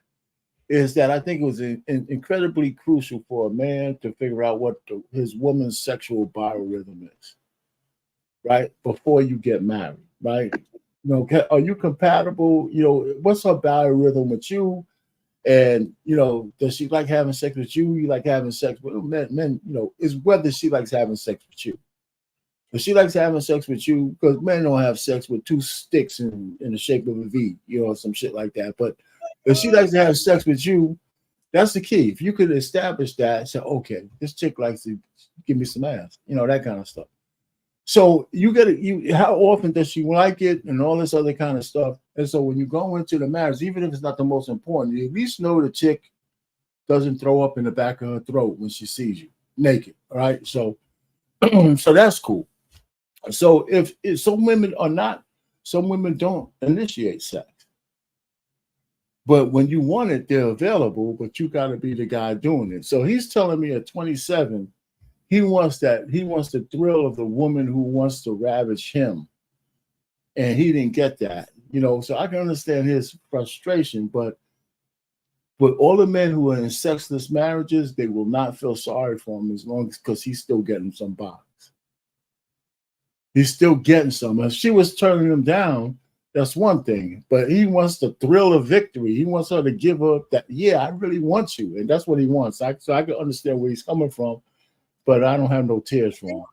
is that I think it was incredibly crucial for a man to figure out what his woman's sexual biorhythm is, right? Before you get married, right? You know, are you compatible? You know, what's her biorhythm with you? And, you know, does she like having sex with you? You like having sex with men, you know, is whether she likes having sex with you. If she likes having sex with you, because men don't have sex with two sticks in the shape of a V, you know, some shit like that. But if she likes to have sex with you, that's the key. If you could establish that, say, okay, this chick likes to give me some ass, you know, that kind of stuff. So how often does she like it and all this other kind of stuff? And so when you go into the marriage, even if it's not the most important, you at least know the chick doesn't throw up in the back of her throat when she sees you naked. All right. So so that's cool. So if some women don't initiate sex. But when you want it, they're available, but you got to be the guy doing it. So he's telling me at 27, he wants the thrill of the woman who wants to ravage him. And he didn't get that, you know, so I can understand his frustration, but all the men who are in sexless marriages, they will not feel sorry for him because he's still getting some box. He's still getting some. If she was turning him down, that's one thing, but he wants the thrill of victory. He wants her to give her that, yeah, I really want you. And that's what he wants. So I can understand where he's coming from, but I don't have no tears for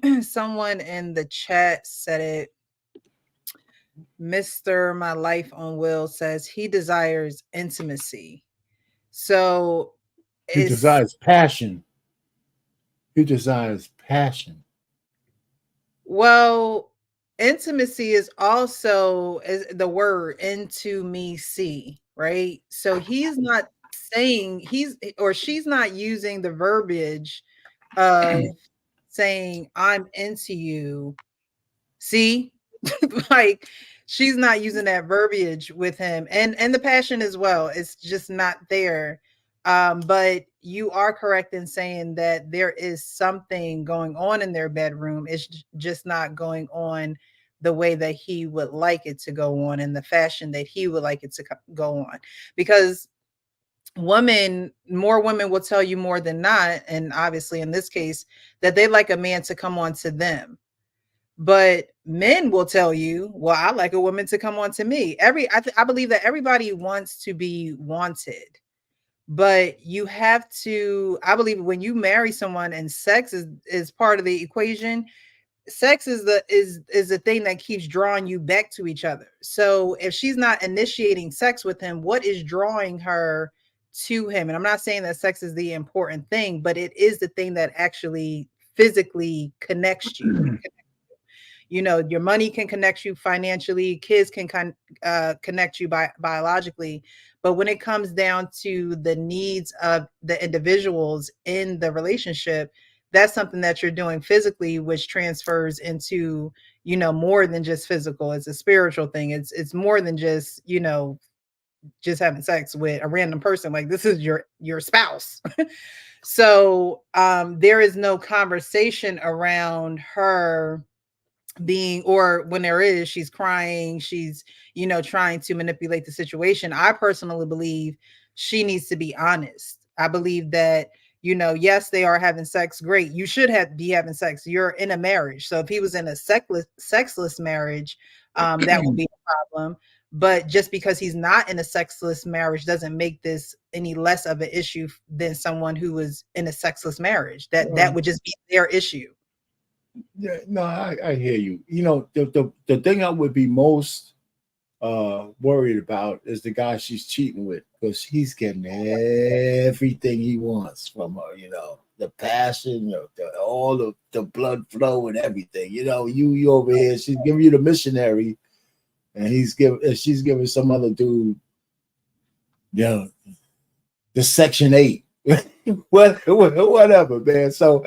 him. Someone in the chat said it. Mr. My Life on Will says he desires intimacy. So he desires passion. He desires passion. Well, intimacy is also the word into me see, right? So he's not saying she's not using the verbiage of saying I'm into you. See, like she's not using that verbiage with him, and the passion as well. It's just not there. But you are correct in saying that there is something going on in their bedroom. It's just not going on the way that he would like it to go on, in the fashion that he would like it to go on. Because more women will tell you more than not, and obviously in this case, that they like a man to come on to them. But men will tell you, well, I like a woman to come on to me. I believe that everybody wants to be wanted, but you have to, I believe when you marry someone and sex is part of the equation, sex is the thing that keeps drawing you back to each other. So if she's not initiating sex with him, what is drawing her to him? And I'm not saying that sex is the important thing, but it is the thing that actually physically connects you. You know, your money can connect you financially, kids can connect you biologically. But when it comes down to the needs of the individuals in the relationship, that's something that you're doing physically, which transfers into, you know, more than just physical. It's a spiritual thing. It's more than just, you know, just having sex with a random person. Like, this is your spouse. So there is no conversation around her being, or when there is, she's crying, she's, you know, trying to manipulate the situation. I personally believe she needs to be honest. I believe that, you know, yes, they are having sex, great, you should be having sex, you're in a marriage. So if he was in a sexless marriage, that would be a problem. But just because he's not in a sexless marriage doesn't make this any less of an issue than someone who was in a sexless marriage. That would just be their issue. Yeah, no, I hear you. You know, the thing I would be most worried about is the guy she's cheating with, because he's getting everything he wants from her. You know, the passion, all the blood flow and everything. You know, you over here, she's giving you the missionary, and she's giving some other dude, you know, the Section 8, whatever, man. So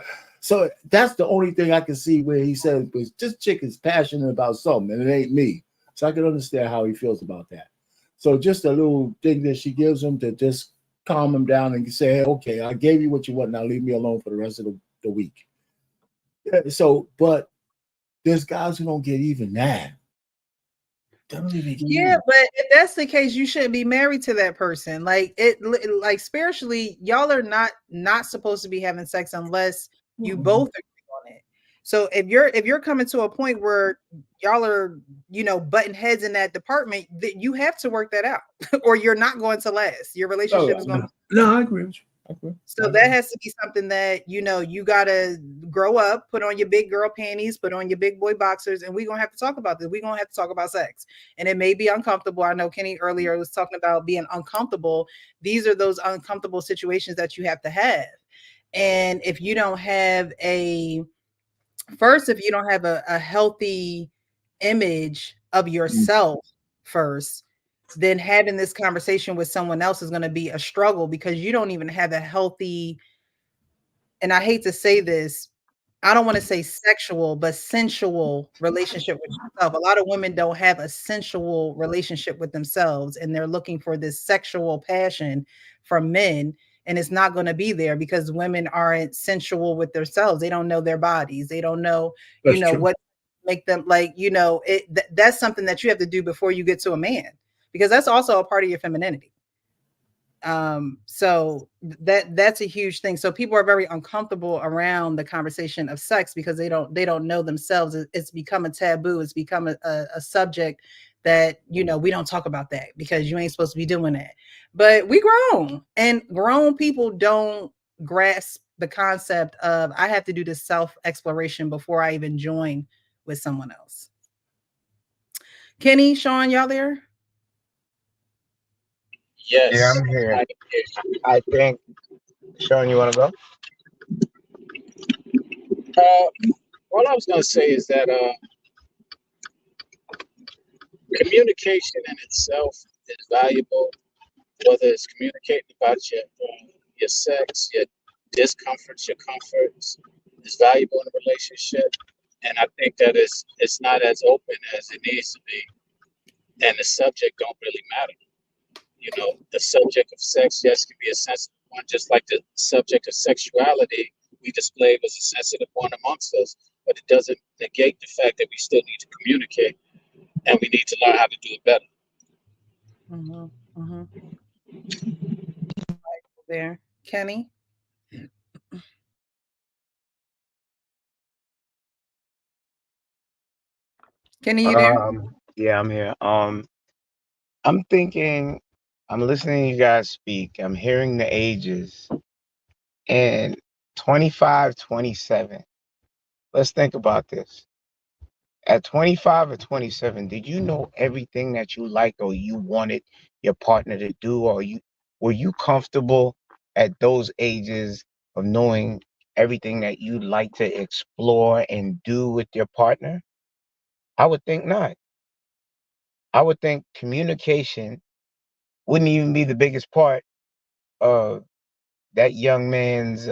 that's the only thing I can see where he said, "Was this chick is passionate about something, and it ain't me." So I can understand how he feels about that. So just a little thing that she gives him to just calm him down and say, "Hey, okay, I gave you what you want. Now leave me alone for the rest of the week." Yeah, so, but there's guys who don't get even that. Yeah, but if that's the case, you shouldn't be married to that person. Like like spiritually, y'all are not supposed to be having sex unless you both agree on it. So if you're coming to a point where y'all are, you know, butting heads in that department, that you have to work that out, or you're not going to last. Your relationship is going to. No, I agree with you. So that has to be something that, you know, you gotta grow up, put on your big girl panties, put on your big boy boxers, and we're gonna have to talk about this. We're gonna have to talk about sex. And it may be uncomfortable. I know Kenny earlier was talking about being uncomfortable. These are those uncomfortable situations that you have to have. And if you don't have a healthy image of yourself first, then having this conversation with someone else is going to be a struggle, because you don't even have a healthy, and I hate to say this, I don't want to say sexual, but sensual relationship with yourself. A lot of women don't have a sensual relationship with themselves, and they're looking for this sexual passion from men, and it's not going to be there because women aren't sensual with themselves. They don't know their bodies. They don't know, That's you know, true. what make them, like, you know, that's something that you have to do before you get to a man, because that's also a part of your femininity. So that's a huge thing. So people are very uncomfortable around the conversation of sex because they don't know themselves. It's become a taboo. It's become a subject that, you know, we don't talk about that because you ain't supposed to be doing that. But we grown, and grown people don't grasp the concept of, I have to do this self-exploration before I even join with someone else. Kenny, Sean, y'all there? Yes. Yeah, I'm here. I think, Sean, you want to go? All I was going to say is that communication in itself is valuable, whether it's communicating about your sex, your discomforts, your comforts, is valuable in a relationship. And I think that it's not as open as it needs to be. And the subject don't really matter. You know, the subject of sex, yes, can be a sensitive one, just like the subject of sexuality we display was a sensitive one amongst us, but it doesn't negate the fact that we still need to communicate, and we need to learn how to do it better. There, Kenny. Kenny, you there? Yeah, I'm here. I'm thinking, I'm listening to you guys speak. I'm hearing the ages, and 25, 27. Let's think about this. At 25 or 27, did you know everything that you liked or you wanted your partner to do, or were you comfortable at those ages of knowing everything that you'd like to explore and do with your partner? I would think not. I would think communication wouldn't even be the biggest part of that young man's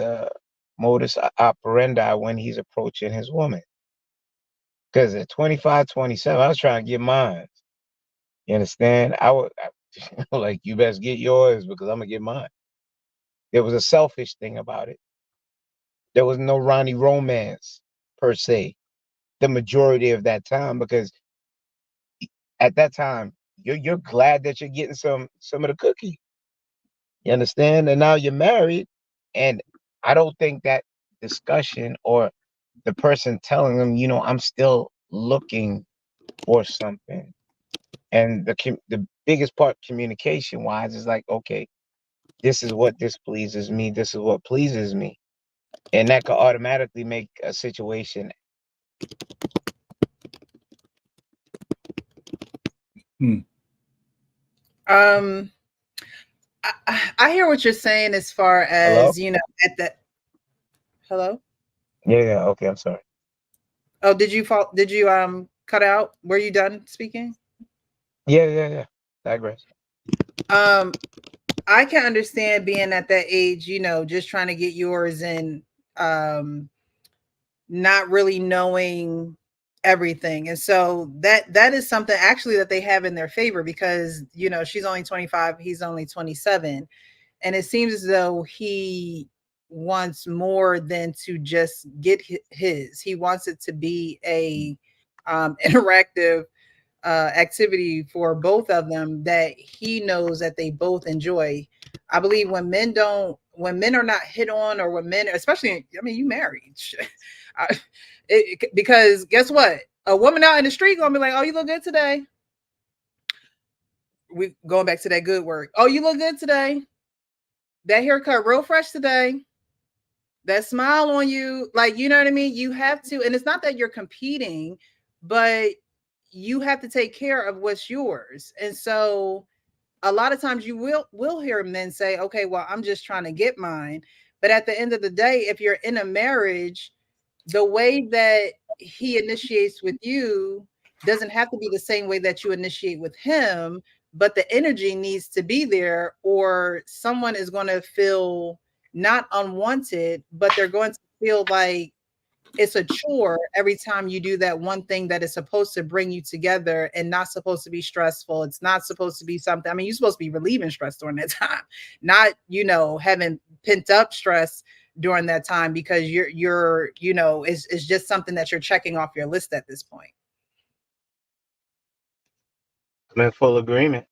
modus operandi when he's approaching his woman. Because at 25, 27, I was trying to get mine. You understand? Like, you best get yours because I'm going to get mine. There was a selfish thing about it. There was no Ronnie romance per se. the majority of that time, because at that time you're glad that you're getting some of the cookie. You understand? And now you're married, and I don't think that discussion or the person telling them, I'm still looking for something. And the biggest part communication wise is like, okay, this is what displeases me, this is what pleases me. And that could automatically make a situation. I hear what you're saying as far as, at the hello? Yeah, okay, I'm sorry. Oh, did you cut out? Were you done speaking? Yeah. Digress. I can understand being at that age, just trying to get yours and not really knowing everything. And so that is something actually that they have in their favor, because she's only 25, he's only 27, and it seems as though he wants more than to just get his. He wants it to be a interactive activity for both of them that he knows that they both enjoy. I believe when men are not hit on, or when men, especially, you married, because guess what? A woman out in the street gonna be like, "Oh, you look good today." We going back to that good work. "Oh, you look good today. That haircut real fresh today. That smile on you." Like, you know what I mean? You have to, and it's not that you're competing, but you have to take care of what's yours. And so a lot of times you will hear men say, "Okay, well, I'm just trying to get mine." But at the end of the day, if you're in a marriage, the way that he initiates with you doesn't have to be the same way that you initiate with him, but the energy needs to be there, or someone is going to feel not unwanted, but they're going to feel like it's a chore every time you do that one thing that is supposed to bring you together and not supposed to be stressful. It's not supposed to be something. You're supposed to be relieving stress during that time, not, having pent up stress during that time, because you're it's just something that you're checking off your list at this point. I'm in full agreement.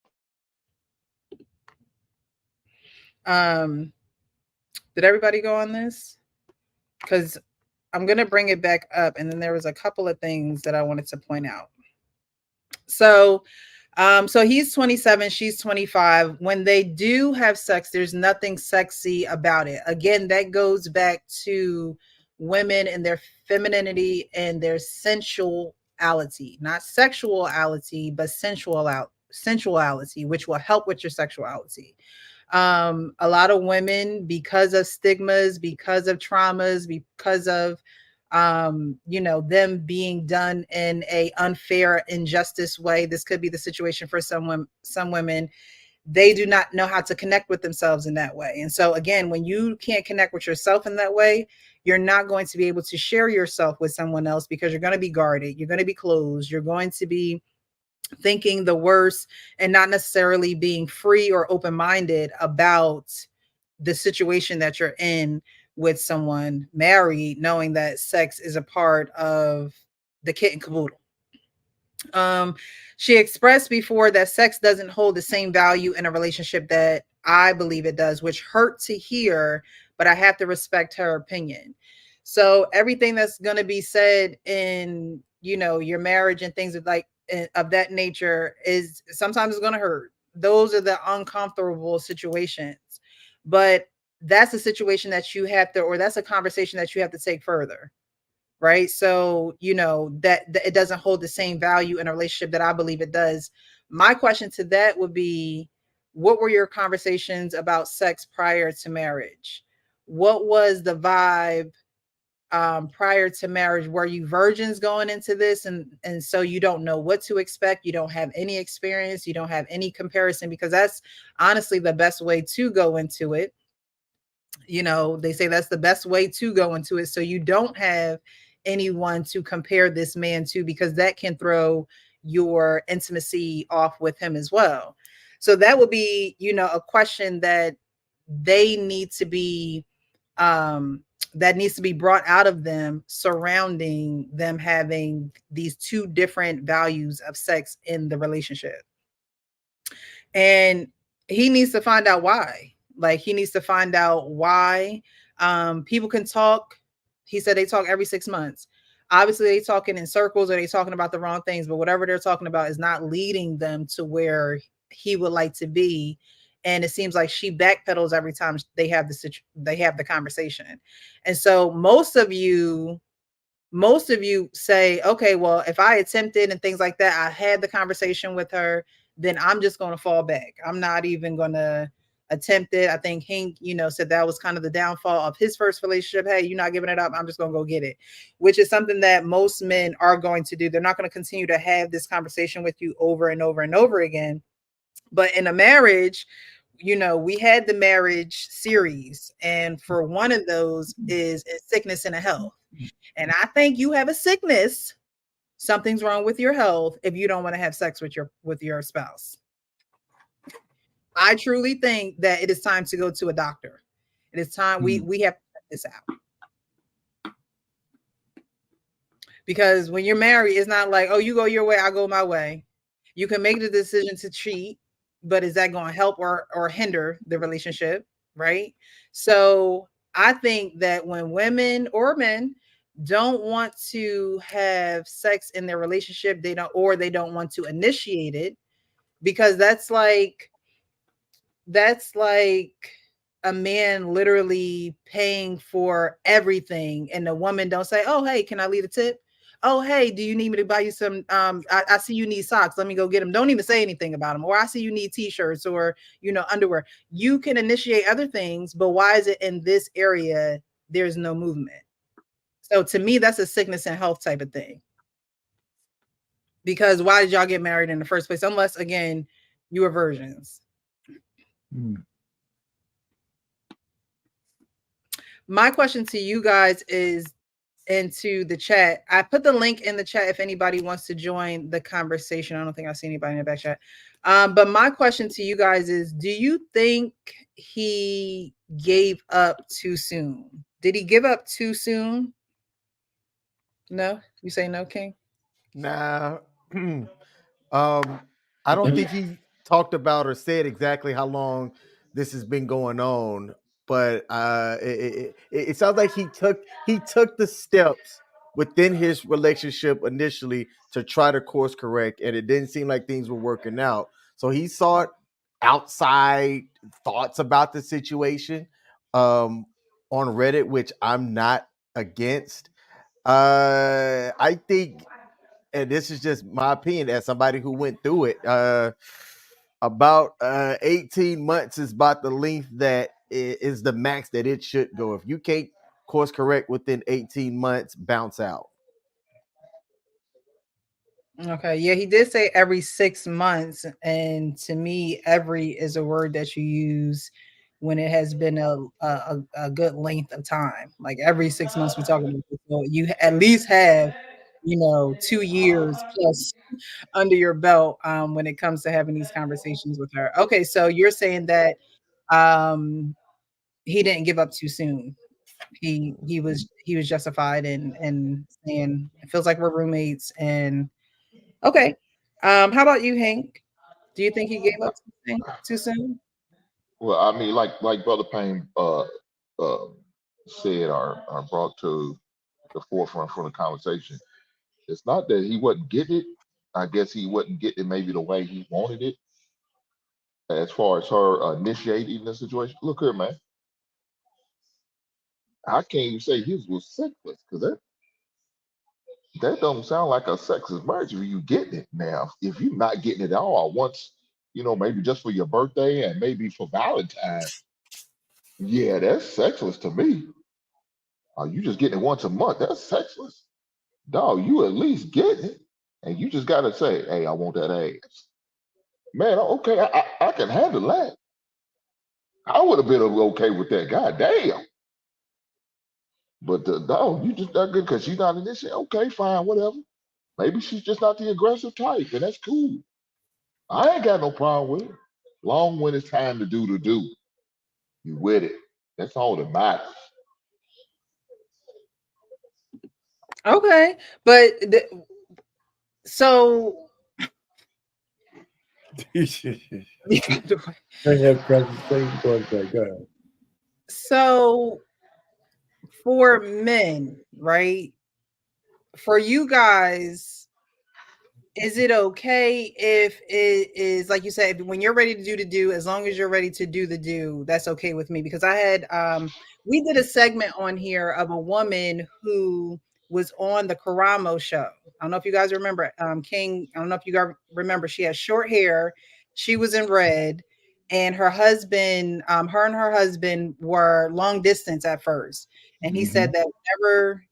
Did everybody go on this? Because I'm going to bring it back up, and then there was a couple of things that I wanted to point out. So he's 27, she's 25. When they do have sex, there's nothing sexy about it. Again, that goes back to women and their femininity and their sensuality, not sexuality, but sensuality, which will help with your sexuality. A lot of women, because of stigmas, because of traumas, because of them being done in a unfair, injustice way. This could be the situation for some women. They do not know how to connect with themselves in that way. And so again, when you can't connect with yourself in that way, you're not going to be able to share yourself with someone else, because you're going to be guarded, you're going to be closed, you're going to be thinking the worst, and not necessarily being free or open-minded about the situation that you're in with someone married, knowing that sex is a part of the kit and caboodle. She expressed before that sex doesn't hold the same value in a relationship that I believe it does, which hurt to hear, but I have to respect her opinion. So everything that's going to be said in, your marriage and things of that nature is sometimes going to hurt. Those are the uncomfortable situations, but that's a situation that you have to, or that's a conversation that you have to take further. Right. So, that it doesn't hold the same value in a relationship that I believe it does. My question to that would be, what were your conversations about sex prior to marriage? What was the vibe prior to marriage? Were you virgins going into this? And so you don't know what to expect. You don't have any experience. You don't have any comparison, because that's honestly the best way to go into it. They say that's the best way to go into it. So you don't have anyone to compare this man to, because that can throw your intimacy off with him as well. So that would be, a question that they need to be that needs to be brought out of them surrounding them having these two different values of sex in the relationship. And he needs to find out why. Like, he needs to find out why. People can talk. He said they talk every 6 months. Obviously, they talking in circles, or they talking about the wrong things, but whatever they're talking about is not leading them to where he would like to be. And it seems like she backpedals every time they have the conversation. And so most of you say, okay, well, if I attempted and things like that, I had the conversation with her, then I'm just going to fall back. I'm not even going to attempt it. I think Hank, said that was kind of the downfall of his first relationship. Hey, you're not giving it up. I'm just going to go get it, which is something that most men are going to do. They're not going to continue to have this conversation with you over and over and over again. But in a marriage, we had the marriage series, and for one of those is a sickness and a health. And I think you have a sickness. Something's wrong with your health if you don't want to have sex with your spouse. I truly think that it is time to go to a doctor. It is time we have to check this out. Because when you're married, it's not like, oh, you go your way, I go my way. You can make the decision to cheat, but is that going to help or hinder the relationship, right? So I think that when women or men don't want to have sex in their relationship, they don't want to initiate it, because that's like a man literally paying for everything, and the woman don't say, oh, hey, can I leave a tip? Oh, hey, do you need me to buy you some? I see you need socks. Let me go get them. Don't even say anything about them. Or I see you need t-shirts or, underwear. You can initiate other things, but why is it in this area there's no movement? So to me, that's a sickness and health type of thing. Because why did y'all get married in the first place? Unless, again, you were virgins. My question to you guys is, into the chat. I put the link in the chat if anybody wants to join the conversation. I don't think I see anybody in the back chat. But my question to you guys is, do you think he gave up too soon? Did he give up too soon? No? You say no, King? Nah. I don't think he talked about or said exactly how long this has been going on, but it sounds like he took the steps within his relationship initially to try to course correct, and it didn't seem like things were working out. So he sought outside thoughts about the situation on Reddit, which I'm not against. I think, and this is just my opinion as somebody who went through it, about 18 months is about the length that is the max that it should go. If you can't course correct within 18 months, bounce out. Okay, yeah, he did say every 6 months, and to me, every is a word that you use when it has been a good length of time. Like every 6 months, we're talking about, so you at least have 2 years plus under your belt when it comes to having these conversations with her. Okay, so you're saying that he didn't give up too soon. He was justified in saying it feels like we're roommates. And okay, how about you, Hank? Do you think he gave up too soon? Well, I mean, like Brother Payne said or brought to the forefront for the conversation. It's not that he wasn't getting it. I guess he wasn't getting it maybe the way he wanted it. As far as her initiating the situation, look here, man. I can't even say his was sexless, because that don't sound like a sexless marriage if you getting it. Now, if you're not getting it at all once, maybe just for your birthday and maybe for Valentine's, yeah, that's sexless to me. You just getting it once a month, that's sexless. Dog, you at least getting it. And you just gotta say, hey, I want that ass. Man, okay, I can handle that. I would have been okay with that. God damn. But dog, you just not good because she's not in this shit. Okay, fine, whatever. Maybe she's just not the aggressive type, and that's cool. I ain't got no problem with it. Long when it's time to do, you with it. That's all that matters. Okay, but so so for men, right? For you guys, is it okay if it is like you said, when you're ready to do the do, as long as you're ready to do the do, that's okay with me? Because I had we did a segment on here of a woman who was on the Karamo show. I don't know if you guys remember King. I don't know if you guys remember. She had short hair. She was in red, and her husband, her and her husband were long distance at first. And he said that whenever,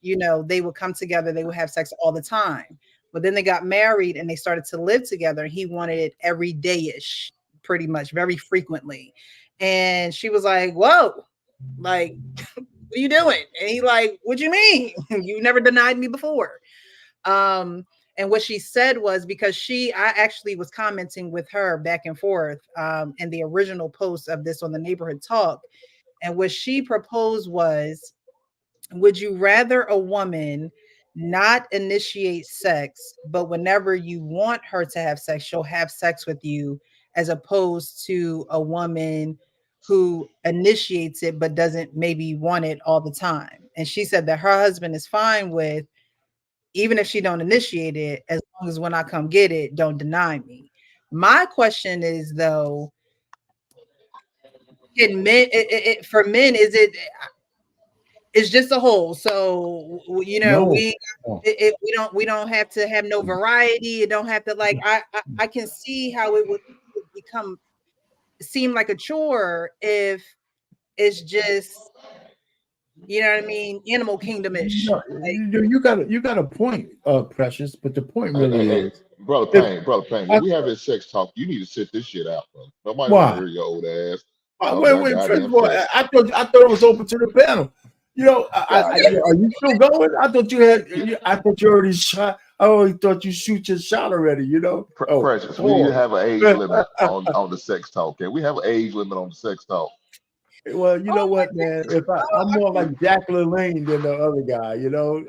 they would come together, they would have sex all the time. But then they got married and they started to live together. He wanted it every day-ish, pretty much, very frequently. And she was like, whoa, like, what are you doing? And he like, what do you mean? You never denied me before. And what she said was, because I actually was commenting with her back and forth in the original post of this on the Neighborhood Talk. And what she proposed was, would you rather a woman not initiate sex, but whenever you want her to have sex, she'll have sex with you, as opposed to a woman who initiates it but doesn't maybe want it all the time? And she said that her husband is fine with, even if she don't initiate it, as long as when I come get it, don't deny me. My question is, though, can men, for men, it's just a hole. So No. we don't have to have no variety. It don't have to, like, I can see how it would seem like a chore if it's just, you know what I mean, Animal Kingdom-ish. You got a point, Precious, but the point really is, Brother Payne, when we have this sex talk, you need to sit this shit out, bro. Nobody want to hear your old ass. Wait, first of all, I thought it was open to the panel. Are you still going? I thought you already shot. I already thought you shoot your shot already. Precious, we need to have an age limit on the sex talk. Can we have an age limit on the sex talk? Well, you know what, man? If I'm more like Jack LaLanne than the other guy,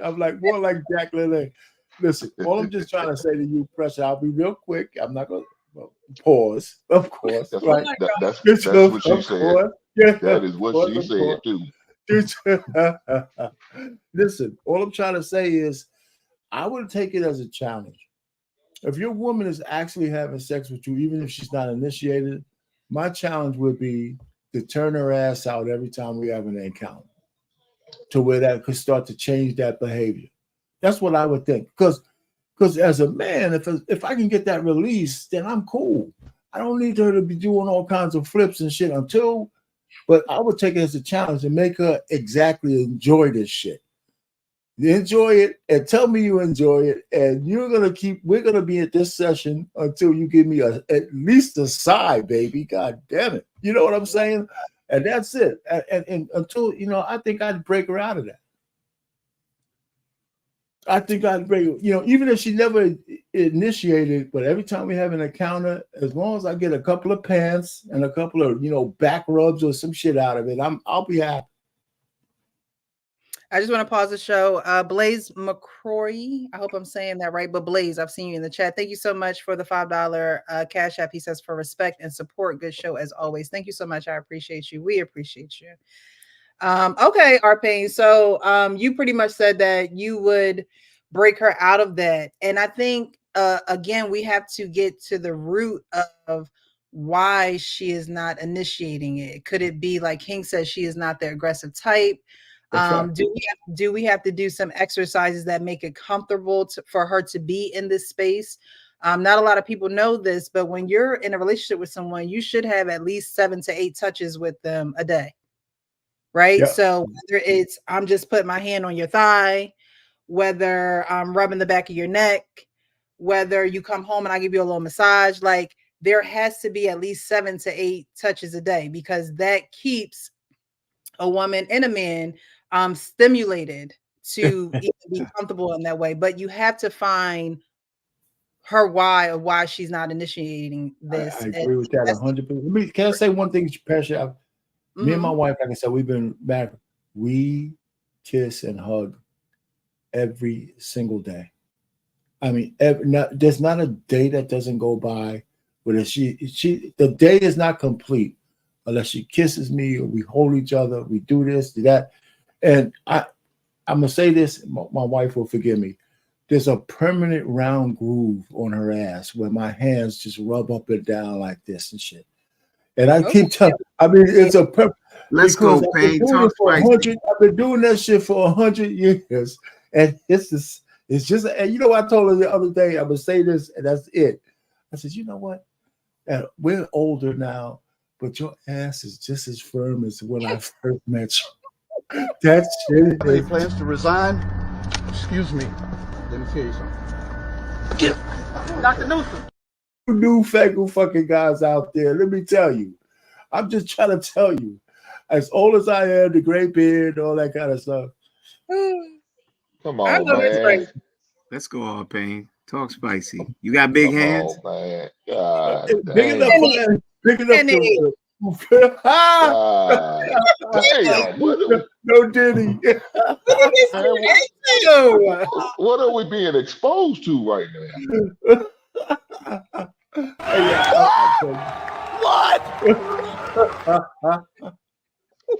I'm like more like Jack LaLanne. Listen, all I'm just trying to say to you, Pressure, I'll be real quick. I'm not gonna pause, of course. That's right? That's what she said. Yeah, that is what she said too. Listen, all I'm trying to say is, I would take it as a challenge. If your woman is actually having sex with you, even if she's not initiated, my challenge would be to turn her ass out every time we have an encounter, to where that could start to change that behavior. That's what I would think. Because as a man, if I can get that release, then I'm cool. I don't need her to be doing all kinds of flips and shit but I would take it as a challenge and make her exactly enjoy this shit. You enjoy it and tell me you enjoy it, and we're gonna be at this session until you give me at least a sigh, baby. God damn it. You know what I'm saying? And that's it. And until, I think I'd break her out of that. I think I'd break, even if she never initiated, but every time we have an encounter, as long as I get a couple of pants and a couple of, back rubs or some shit out of it, I'll be happy. I just want to pause the show. Blaze McCrory, I hope I'm saying that right, but Blaze, I've seen you in the chat. Thank you so much for the $5 Cash App. He says, for respect and support. Good show as always. Thank you so much. I appreciate you. We appreciate you. Okay, Arpain. So you pretty much said that you would break her out of that. And I think, again, we have to get to the root of why she is not initiating it. Could it be, like King says, she is not the aggressive type? Right. Do we have to do some exercises that make it comfortable for her to be in this space? Not a lot of people know this, but when you're in a relationship with someone, you should have at least 7 to 8 touches with them a day. Right. Yep. So whether it's, I'm just putting my hand on your thigh, whether I'm rubbing the back of your neck, whether you come home and I give you a little massage, like there has to be at least 7 to 8 touches a day, because that keeps a woman and a man stimulated to even be comfortable in that way. But you have to find her why she's not initiating this. I agree with that 100%. Can I say one thing, Pressure? Me and my wife, like I said, we've been married. We kiss and hug every single day. I mean, there's not a day that doesn't go by where the day is not complete unless she kisses me or we hold each other, we do this, do that. And I'm gonna say this, my wife will forgive me. There's a permanent round groove on her ass where my hands just rub up and down like this and shit. And I keep telling, I mean, it's a Let's go, Payne. Talk spicy. I've been doing that shit for 100 years, and it's just. And you know, I told her the other day, I'm gonna say this, and that's it. I said, you know what? We're older now, but your ass is just as firm as when I first met you. That shit. Any plans to resign? Excuse me. Let me tell you something. Get Dr. Newsom. Newfangled fucking guys out there. Let me tell you. I'm just trying to tell you. As old as I am, the gray beard, all that kind of stuff. Come on, man. Let's go on, Payne. Talk spicy. You got big hands? Come on, man. God, big enough for that. Big enough to... damn. No Diddy. What are we being exposed to right now?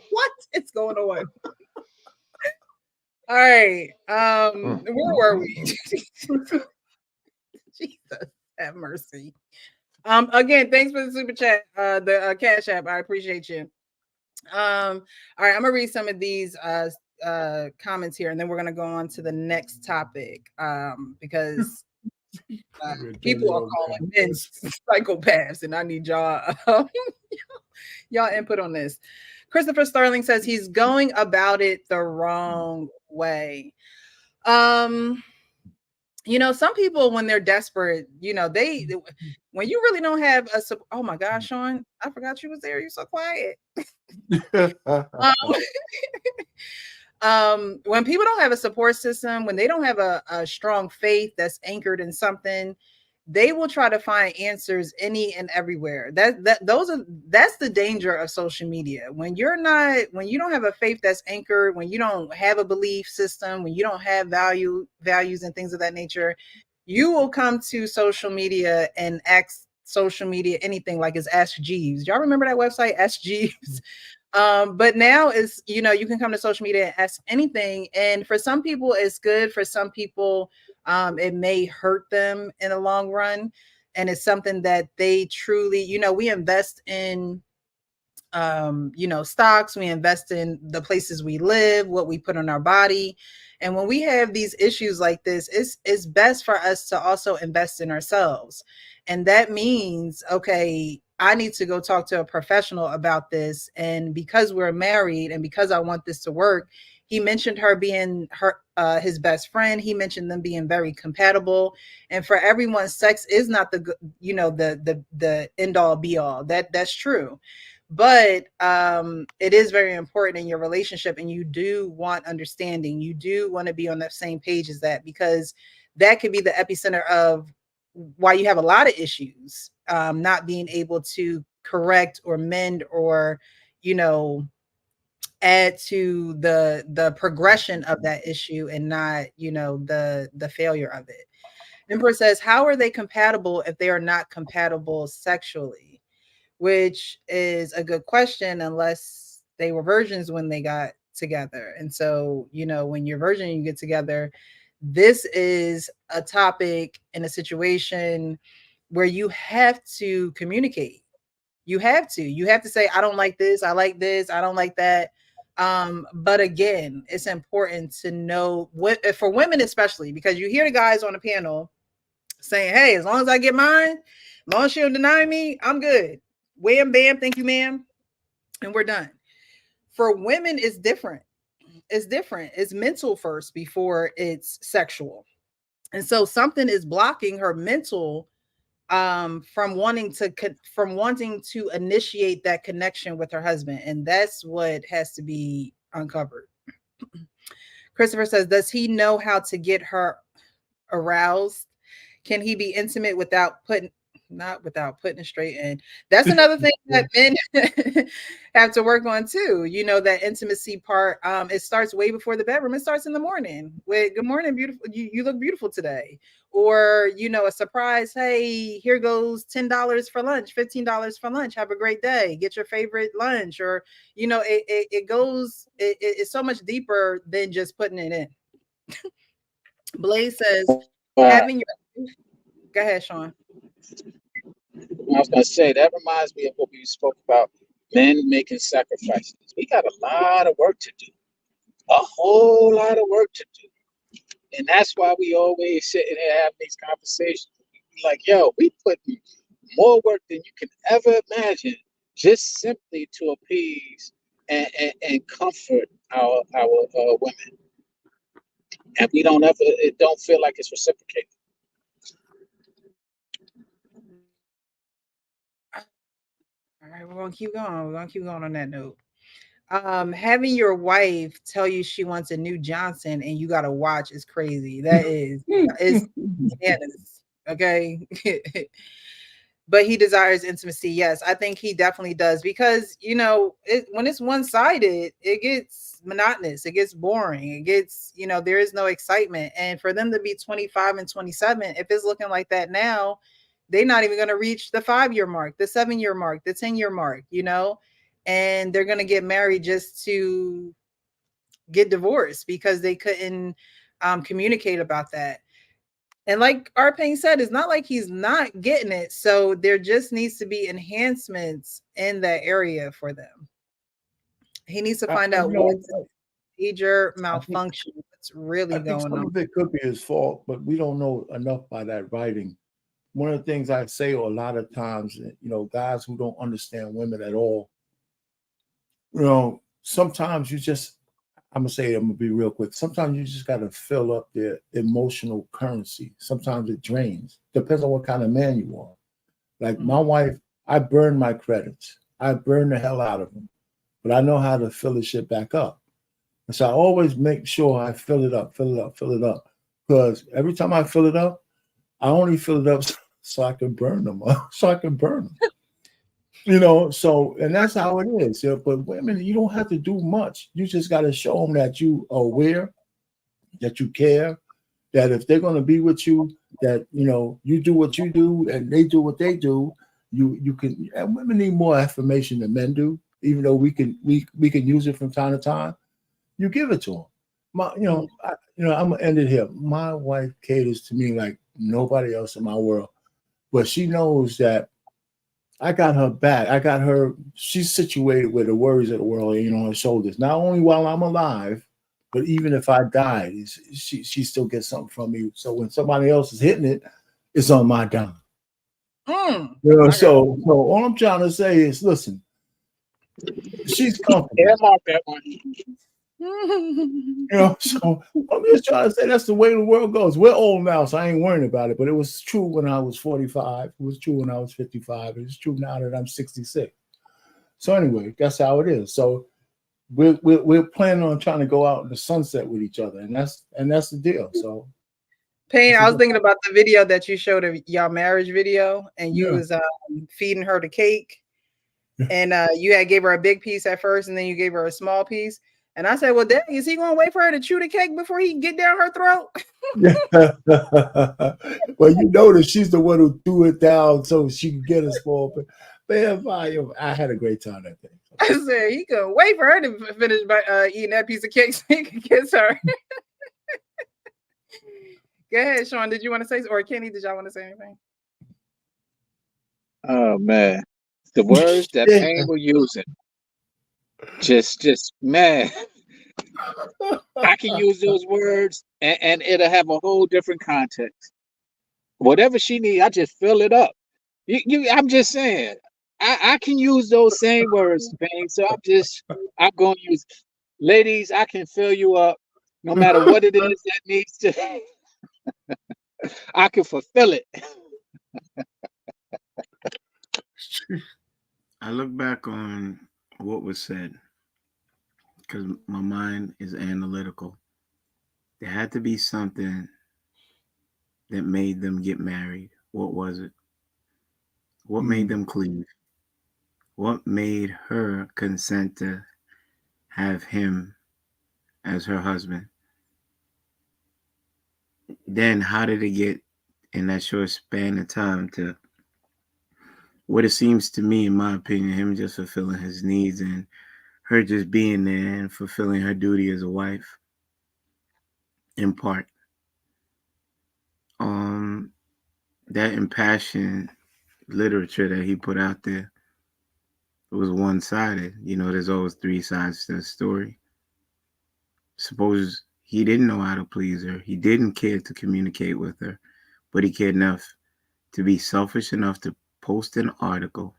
What is going on? All right. Where were we? Jesus, have mercy. Again, thanks for the super chat, the Cash App. I appreciate you. All right, I'm gonna read some of these comments here, and then we're gonna go on to the next topic. Because people are calling men psychopaths, and I need y'all y'all input on this. Christopher Sterling says he's going about it the wrong way. You know, some people, when they're desperate, you know, they when you really don't have a oh my gosh, Sean, I forgot you was there. You're so quiet. When people don't have a support system, when they don't have a strong faith that's anchored in something, they will try to find answers any and everywhere. That's the danger of social media. When you don't have a faith that's anchored, when you don't have a belief system, when you don't have values and things of that nature, you will come to social media and ask social media anything, like it's Ask Jeeves. Y'all remember that website, Ask Jeeves? But now it's, you know, you can come to social media and ask anything. And for some people, it's good. For some people, it may hurt them in the long run. And it's something that they truly, you know, we invest in, you know, stocks, we invest in the places we live, what we put on our body. And when we have these issues like this, it's best for us to also invest in ourselves. And that means, okay, I need to go talk to a professional about this. And because we're married and because I want this to work, he mentioned her being his best friend. He mentioned them being very compatible. And for everyone, sex is not the, you know, the end all be all. That's true. But it is very important in your relationship, and you do want understanding. You do want to be on the same page as that, because that could be the epicenter of why you have a lot of issues, not being able to correct or mend or, you know, add to the progression of that issue, and not, you know, the failure of it. Emperor says, how are they compatible if they are not compatible sexually? Which is a good question, unless they were virgins when they got together. And so, you know, when you're virgin and you get together, this is a topic in a situation where you have to communicate. You have to say, I don't like this. I like this. I don't like that. But again, it's important to know what, for women, especially, because you hear the guys on the panel saying, hey, as long as I get mine, as long as she don't deny me, I'm good. Wham, bam, thank you, ma'am. And we're done. For women, it's different. It's different. It's mental first before it's sexual. And so something is blocking her mental from wanting to initiate that connection with her husband. And that's what has to be uncovered. Christopher says, does he know how to get her aroused? Can he be intimate without not without putting it straight in. That's another thing that men have to work on too. You know, that intimacy part. It starts way before the bedroom. It starts in the morning with "Good morning, beautiful. You look beautiful today," or you know, a surprise. Hey, here goes $10 for lunch, $15 for lunch. Have a great day. Get your favorite lunch, or you know, it goes. It's so much deeper than just putting it in. Blaze says, having your. Go ahead, Sean. I was gonna say that reminds me of what we spoke about, men making sacrifices. We got a lot of work to do, a whole lot of work to do, and that's why we always sit and have these conversations. Like, yo, we put more work than you can ever imagine, just simply to appease and comfort our women, and we don't ever. It don't feel like it's reciprocated. All right, we're gonna keep going. We're gonna keep going on that note. Having your wife tell you she wants a new Johnson and you gotta watch is crazy. That is bananas. Okay. But he desires intimacy. Yes, I think he definitely does, because you know, when it's one-sided, it gets monotonous, it gets boring, it gets, you know, there is no excitement. And for them to be 25 and 27, if it's looking like that now, they're not even going to reach the 5-year mark, the 7-year mark, the 10-year mark, you know, and they're going to get married just to get divorced because they couldn't communicate about that. And like Arpane said, it's not like he's not getting it. So there just needs to be enhancements in that area for them. He needs to find out what's major malfunction, what's really going some on. of it could be his fault, but we don't know enough by that writing. One of the things I say a lot of times, you know, guys who don't understand women at all, you know, sometimes you just, I'm gonna be real quick. Sometimes you just gotta fill up their emotional currency. Sometimes it drains. Depends on what kind of man you are. Like my wife, I burn my credits. I burn the hell out of them, but I know how to fill the shit back up. And so I always make sure I fill it up. Because every time I fill it up, I only fill it up so I can burn them. You know, so, and that's how it is. But women, you don't have to do much. You just got to show them that you are aware, that you care, that if they're going to be with you, that, you know, you do what you do and they do what they do. You can, and women need more affirmation than men do, even though we can use it from time to time. You give it to them. I'm gonna end it here. My wife caters to me like nobody else in my world, but she knows that I got her back. I got her. She's situated where the worries of the world ain't on her shoulders. Not only while I'm alive, but even if I died, she still gets something from me. So when somebody else is hitting it, it's on my dime. You know, so all I'm trying to say is, listen, she's comfortable. Earmark that one. You know, so I'm just trying to say that's the way the world goes. We're old now, so I ain't worrying about it. But it was true when I was 45. It was true when I was 55. It's true now that I'm 66. So anyway, that's how it is. So we're planning on trying to go out in the sunset with each other, and that's the deal. So, Payne, I was thinking about the video that you showed of y'all marriage video, and you was feeding her the cake, and you had gave her a big piece at first, and then you gave her a small piece. And I said, well, Daddy, is he going to wait for her to chew the cake before he can get down her throat? Well, you notice she's the one who threw it down so she could get a small. Man, I had a great time that day. I said, he couldn't wait for her to finish by eating that piece of cake so he could kiss her. Go ahead, Sean. Did you want to say, or Kenny, did y'all want to say anything? Oh, man. The words that Payne was using. Just man, I can use those words and it'll have a whole different context. Whatever she needs, I just fill it up. I'm just saying, I can use those same words, Payne. So I'm going to use, ladies, I can fill you up no matter what it is that needs to. I can fulfill it. I look back on what was said because my mind is analytical. There had to be something that made them get married. What was it? What made them cleave? What made her consent to have him as her husband? Then how did it get in that short span of time to what it seems to me, in my opinion, him just fulfilling his needs and her just being there and fulfilling her duty as a wife in part. That impassioned literature that he put out there was one-sided. You know, there's always three sides to the story. Suppose he didn't know how to please her. He didn't care to communicate with her, but he cared enough to be selfish enough to post an article,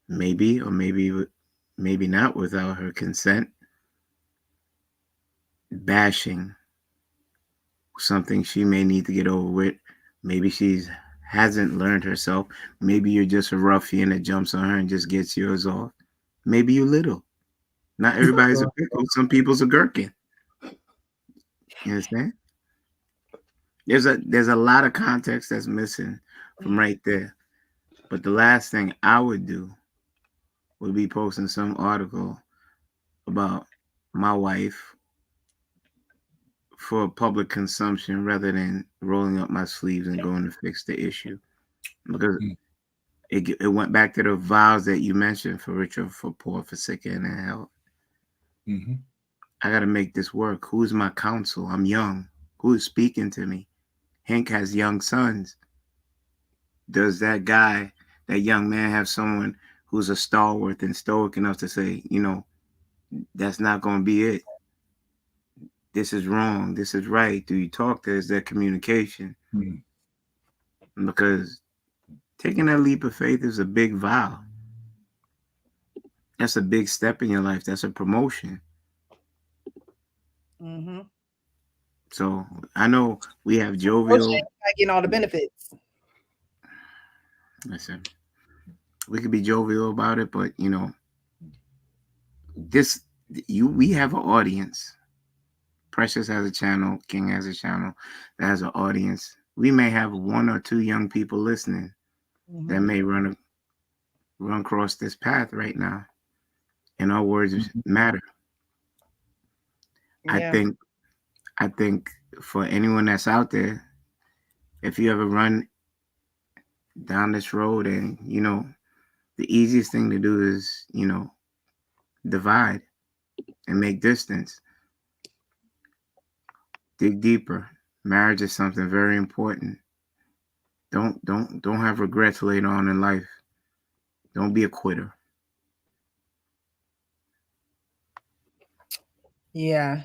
maybe or maybe not without her consent, bashing something she may need to get over with. Maybe she hasn't learned herself. Maybe you're just a ruffian that jumps on her and just gets yours off. Maybe you're little. Not everybody's a pickle. Some people's a gherkin. You understand? There's a lot of context that's missing from right there. But the last thing I would do would be posting some article about my wife for public consumption rather than rolling up my sleeves and going to fix the issue. Because it went back to the vows that you mentioned, for richer, for poor, for sick, and in health. I got to make this work. Who's my counsel? I'm young. Who is speaking to me? Hank has young sons. Does that young man have someone who's a stalwart and stoic enough to say, you know, that's not going to be it? This is wrong. This is right. Do you talk to? Is there communication? Because taking that leap of faith is a big vow. That's a big step in your life. That's a promotion. So I know we have jovial. Getting all the benefits. Listen, we could be jovial about it, but you know, we have an audience. Precious has a channel, King has a channel that has an audience. We may have one or two young people listening that may run across this path right now, and our words matter. Yeah. I think for anyone that's out there, if you ever run down this road and, you know, the easiest thing to do is, you know, divide and make distance. Dig deeper. Marriage is something very important. Don't have regrets later on in life. Don't be a quitter. Yeah.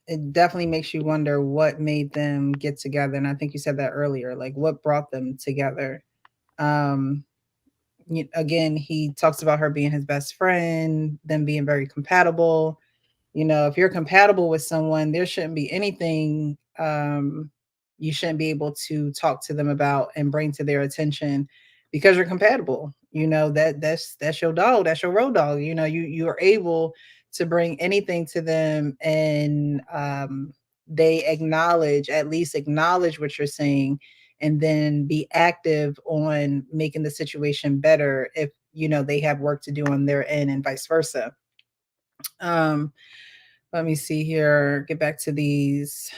It definitely makes you wonder what made them get together. And I think you said that earlier, like what brought them together. Again, he talks about her being his best friend, them being very compatible. You know, if you're compatible with someone, there shouldn't be anything you shouldn't be able to talk to them about and bring to their attention because you're compatible. You know, that's your dog, that's your road dog. You know, you are able to bring anything to them, and they at least acknowledge what you're saying, and then be active on making the situation better if, you know, they have work to do on their end and vice versa. Let me see here. Get back to these.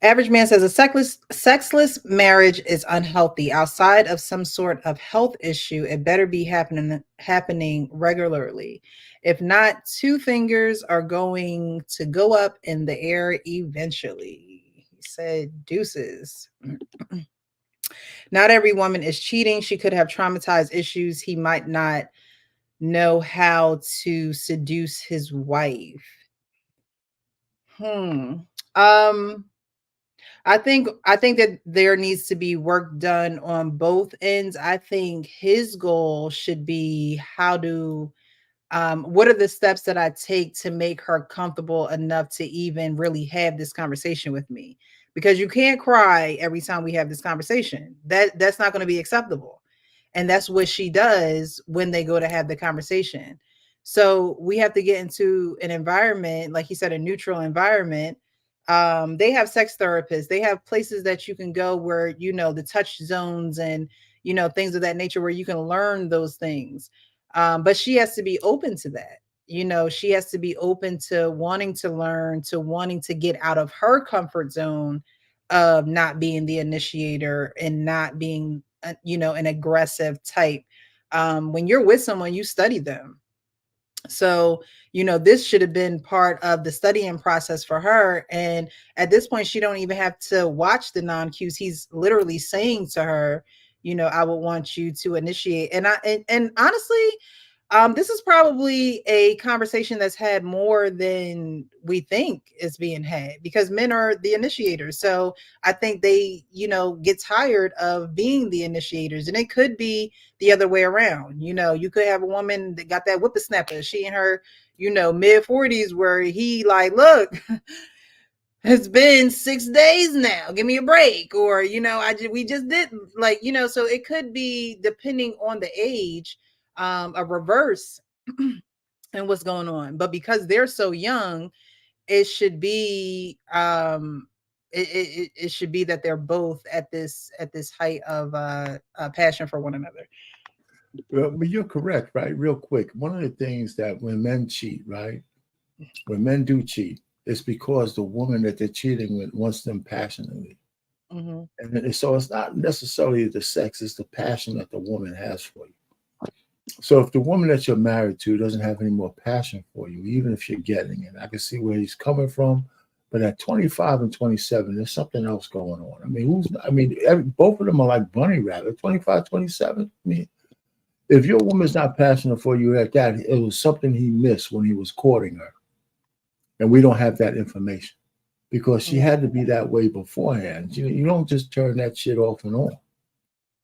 Average man says a sexless marriage is unhealthy. Outside of some sort of health issue, it better be happening regularly. If not, two fingers are going to go up in the air eventually. He said, deuces. Not every woman is cheating. She could have traumatized issues. He might not know how to seduce his wife. I think that there needs to be work done on both ends. I think his goal should be what are the steps that I take to make her comfortable enough to even really have this conversation with me? Because you can't cry every time we have this conversation. That's not going to be acceptable. And that's what she does when they go to have the conversation. So we have to get into an environment, like he said, a neutral environment, They have sex therapists. They have places that you can go where, you know, the touch zones and, you know, things of that nature where you can learn those things. But she has to be open to that. You know, she has to be open to wanting to learn, to wanting to get out of her comfort zone of not being the initiator and not being, you know, an aggressive type. When you're with someone, you study them. So, you know, this should have been part of the studying process for her. And at this point, she don't even have to watch the non-cues. He's literally saying to her, you know, I would want you to initiate. And honestly, this is probably a conversation that's had more than we think is being had because men are the initiators. So I think they, you know, get tired of being the initiators, and it could be the other way around. You know, you could have a woman that got that whippersnapper. She in her, you know, mid-40s where he like, look, it's been 6 days now. Give me a break. Or, you know, we just didn't, like, you know, so it could be depending on the age, a reverse and what's going on. But because they're so young, it should be it should be that they're both at this height of passion for one another. Well, but you're correct, right? Real quick. One of the things that when men cheat, right? When men do cheat, it's because the woman that they're cheating with wants them passionately. Mm-hmm. And so it's not necessarily the sex, it's the passion that the woman has for you. So if the woman that you're married to doesn't have any more passion for you, even if you're getting it, I can see where he's coming from. But at 25 and 27, there's something else going on. I mean, both of them are like bunny rabbit, 25, 27. I mean, if your woman's not passionate for you like that, it was something he missed when he was courting her. And we don't have that information because she had to be that way beforehand. You don't just turn that shit off and on.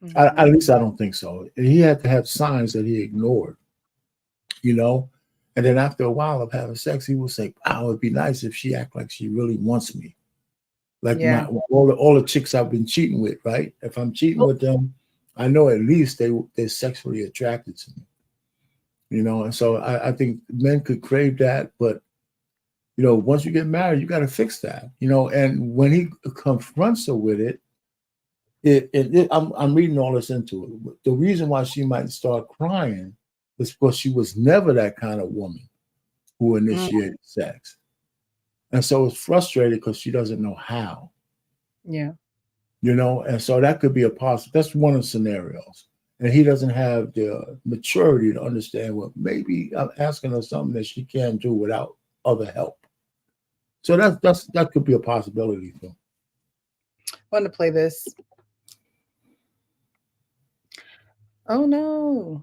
Mm-hmm. At least I don't think so. He had to have signs that he ignored, you know? And then after a while of having sex, he would say, wow, it'd be nice if she act like she really wants me. Like all the chicks I've been cheating with, right? If I'm cheating with them, I know at least they're sexually attracted to me, you know? And so I think men could crave that, but you know, once you get married, you got to fix that, you know. And when he confronts her with it, I'm reading all this into it. The reason why she might start crying is because she was never that kind of woman who initiated sex, and so it's frustrated because she doesn't know how. Yeah, you know, and so that could be a possible. That's one of the scenarios, and he doesn't have the maturity to understand. Well, maybe I'm asking her something that she can't do without other help. So that could be a possibility too. I want to play this. Oh no.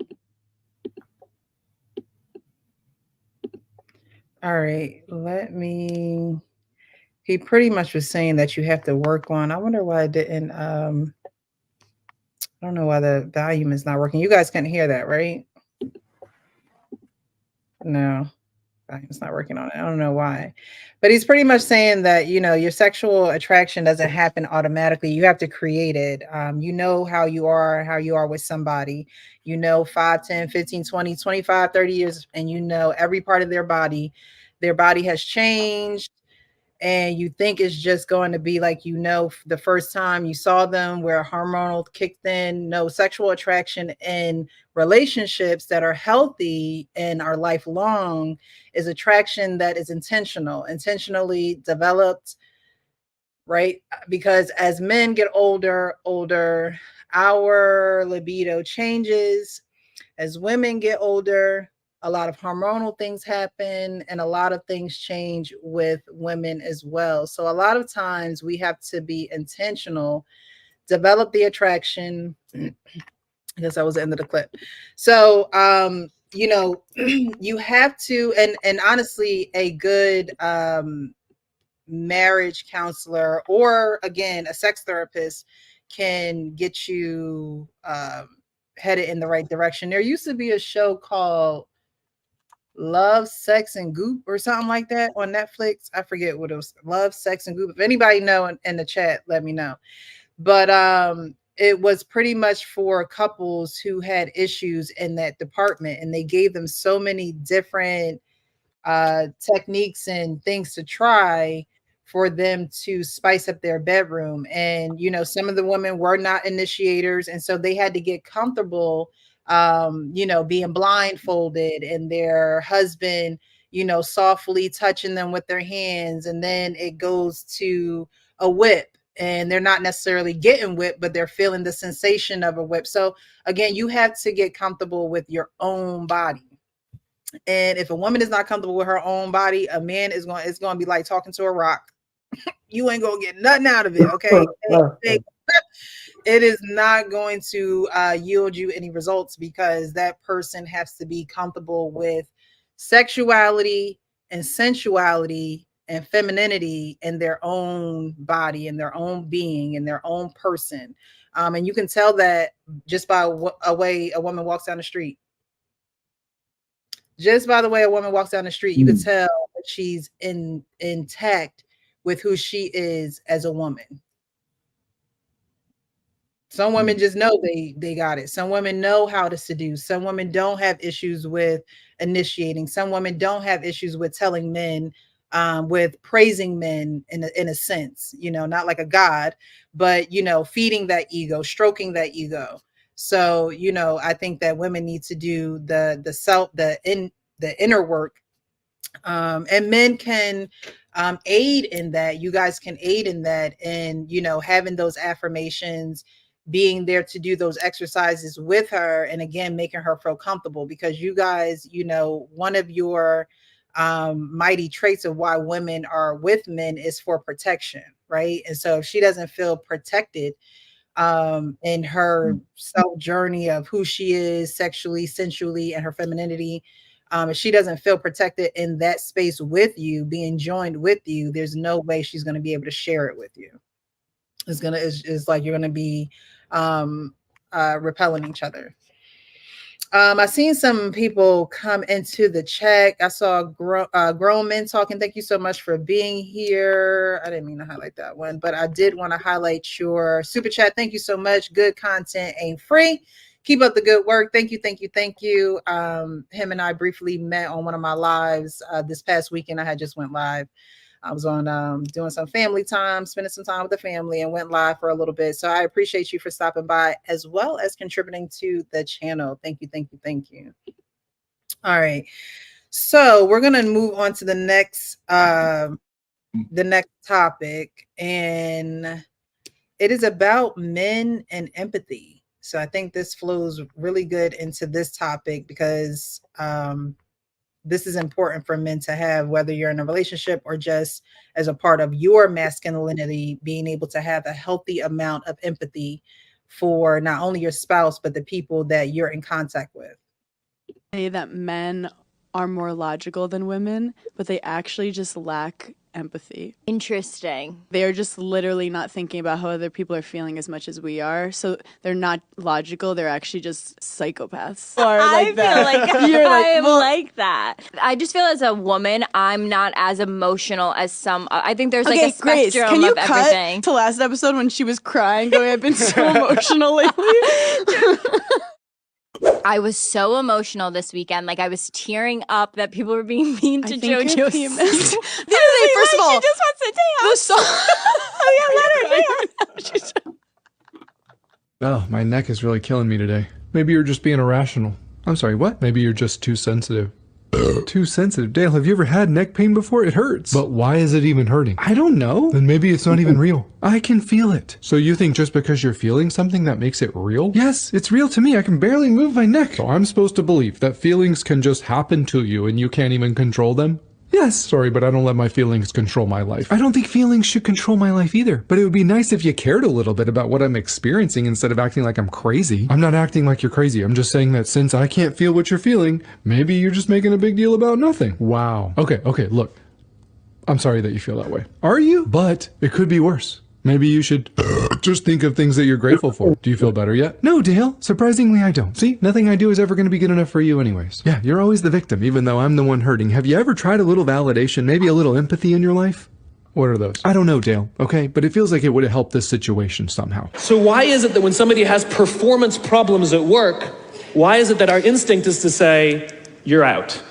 All right, he pretty much was saying that you have to work on. I wonder why it didn't I don't know why the volume is not working. You guys can't hear that, right? No. It's not working on it. I don't know why, but he's pretty much saying that, you know, your sexual attraction doesn't happen automatically. You have to create it. You know how you are with somebody, you know, 5, 10, 15, 20, 25, 30 years. And you know, every part of their body has changed. And you think it's just going to be like, you know, the first time you saw them where hormonal kicked in. No, sexual attraction in relationships that are healthy and are lifelong is attraction that is intentionally developed, right? Because as men get older, our libido changes. As women get older, a lot of hormonal things happen and a lot of things change with women as well. So a lot of times we have to be intentional, develop the attraction. I guess that was the end of the clip. So, you know, you have to, and honestly, a good marriage counselor or again, a sex therapist can get you headed in the right direction. There used to be a show called Love, Sex, and Goop or something like that on Netflix. I forget what it was. Love, Sex, and Goop. If anybody know in the chat, let me know. But it was pretty much for couples who had issues in that department, and they gave them so many different techniques and things to try for them to spice up their bedroom. And, you know, some of the women were not initiators. And so they had to get comfortable, you know, being blindfolded and their husband, you know, softly touching them with their hands. And then it goes to a whip, and they're not necessarily getting whipped, but they're feeling the sensation of a whip. So again, you have to get comfortable with your own body. And if a woman is not comfortable with her own body, a man is going, it's going to be like talking to a rock. You ain't going to get nothing out of it. Okay. It is not going to yield you any results, because that person has to be comfortable with sexuality and sensuality and femininity in their own body, in their own being, in their own person. And you can tell that just by a way a woman walks down the street. Just by the way a woman walks down the street, you can tell that she's intact with who she is as a woman. Some women just know they got it. Some women know how to seduce. Some women don't have issues with initiating. Some women don't have issues with telling men, with praising men in a sense, you know, not like a god, but, you know, feeding that ego, stroking that ego. So, you know, I think that women need to do the inner work, and men can aid in that. You guys can aid in that, and, you know, having those affirmations, being there to do those exercises with her, and again, making her feel comfortable, because you guys, you know, one of your mighty traits of why women are with men is for protection, right? And so if she doesn't feel protected in her self journey of who she is sexually, sensually, and her femininity, if she doesn't feel protected in that space with you, being joined with you, there's no way she's going to be able to share it with you. It's like you're going to be repelling each other. I seen some people come into the chat. I saw grown men talking. Thank you so much for being here. I didn't mean to highlight that one, but I did want to highlight your super chat. Thank you so much. Good content ain't free. Keep up the good work. Thank you, thank you, thank you. Him and I briefly met on one of my lives this past weekend. I had just went live. I was on doing some family time, spending some time with the family, and went live for a little bit. So I appreciate you for stopping by, as well as contributing to the channel. Thank you, thank you, thank you. All right. So we're going to move on to the next topic, and it is about men and empathy. So I think this flows really good into this topic, because this is important for men to have, whether you're in a relationship or just as a part of your masculinity, being able to have a healthy amount of empathy for not only your spouse, but the people that you're in contact with. Say that men are more logical than women, but they actually just lack empathy. Interesting. They're just literally not thinking about how other people are feeling as much as we are. So they're not logical. They're actually just psychopaths. Or like I that. feel like You're like, I well, like that. I just feel as a woman, I'm not as emotional as some. I think there's like a Grace, spectrum can you of cut everything. to last episode when she was crying, going, I've been so emotional lately? I was so emotional this weekend. Like, I was tearing up that people were being mean to JoJo. First of all, she just wants to dance. the song. Oh yeah, let her dance. Oh, my neck is really killing me today. Maybe you're just being irrational. I'm sorry, what? Maybe you're just too sensitive. Too sensitive? Dale, have you ever had neck pain before? It hurts. But why is it even hurting? I don't know. Then maybe it's not even real. I can feel it. So you think just because you're feeling something that makes it real? Yes, it's real to me. I can barely move my neck. So I'm supposed to believe that feelings can just happen to you and you can't even control them? Yes. Sorry, but I don't let my feelings control my life. I don't think feelings should control my life either. But it would be nice if you cared a little bit about what I'm experiencing instead of acting like I'm crazy. I'm not acting like you're crazy. I'm just saying that since I can't feel what you're feeling, maybe you're just making a big deal about nothing. Wow. Okay, look. I'm sorry that you feel that way. Are you? But it could be worse. Maybe you should just think of things that you're grateful for. Do you feel better yet? No, Dale. Surprisingly, I don't. See, nothing I do is ever going to be good enough for you anyways. Yeah, you're always the victim, even though I'm the one hurting. Have you ever tried a little validation, maybe a little empathy in your life? What are those? I don't know, Dale, okay? But it feels like it would have helped this situation somehow. So why is it that when somebody has performance problems at work, why is it that our instinct is to say, you're out?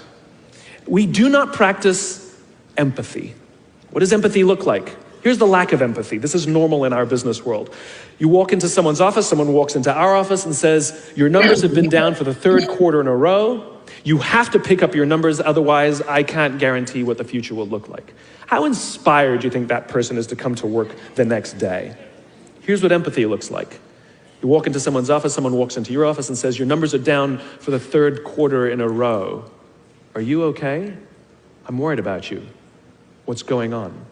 We do not practice empathy. What does empathy look like? Here's the lack of empathy. This is normal in our business world. You walk into someone's office, someone walks into our office and says, your numbers have been down for the third quarter in a row. You have to pick up your numbers, otherwise I can't guarantee what the future will look like. How inspired do you think that person is to come to work the next day? Here's what empathy looks like. You walk into someone's office, someone walks into your office and says, your numbers are down for the third quarter in a row. Are you okay? I'm worried about you. What's going on?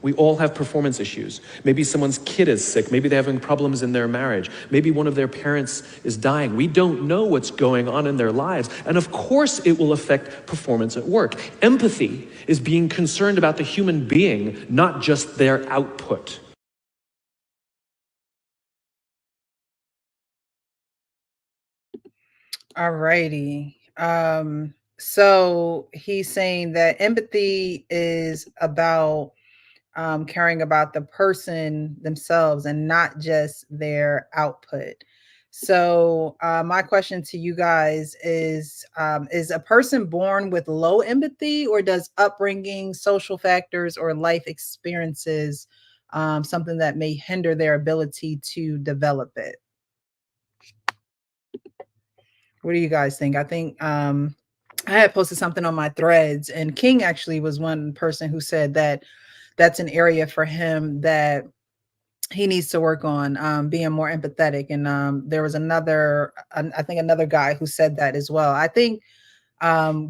We all have performance issues. Maybe someone's kid is sick. Maybe they're having problems in their marriage. Maybe one of their parents is dying. We don't know what's going on in their lives. And of course it will affect performance at work. Empathy is being concerned about the human being, not just their output. All righty. So he's saying that empathy is about caring about the person themselves and not just their output. So my question to you guys is a person born with low empathy, or does upbringing, social factors, or life experiences something that may hinder their ability to develop it? What do you guys think? I think I had posted something on my threads, and King actually was one person who said that that's an area for him that he needs to work on, being more empathetic. And there was another, I think another guy who said that as well. I think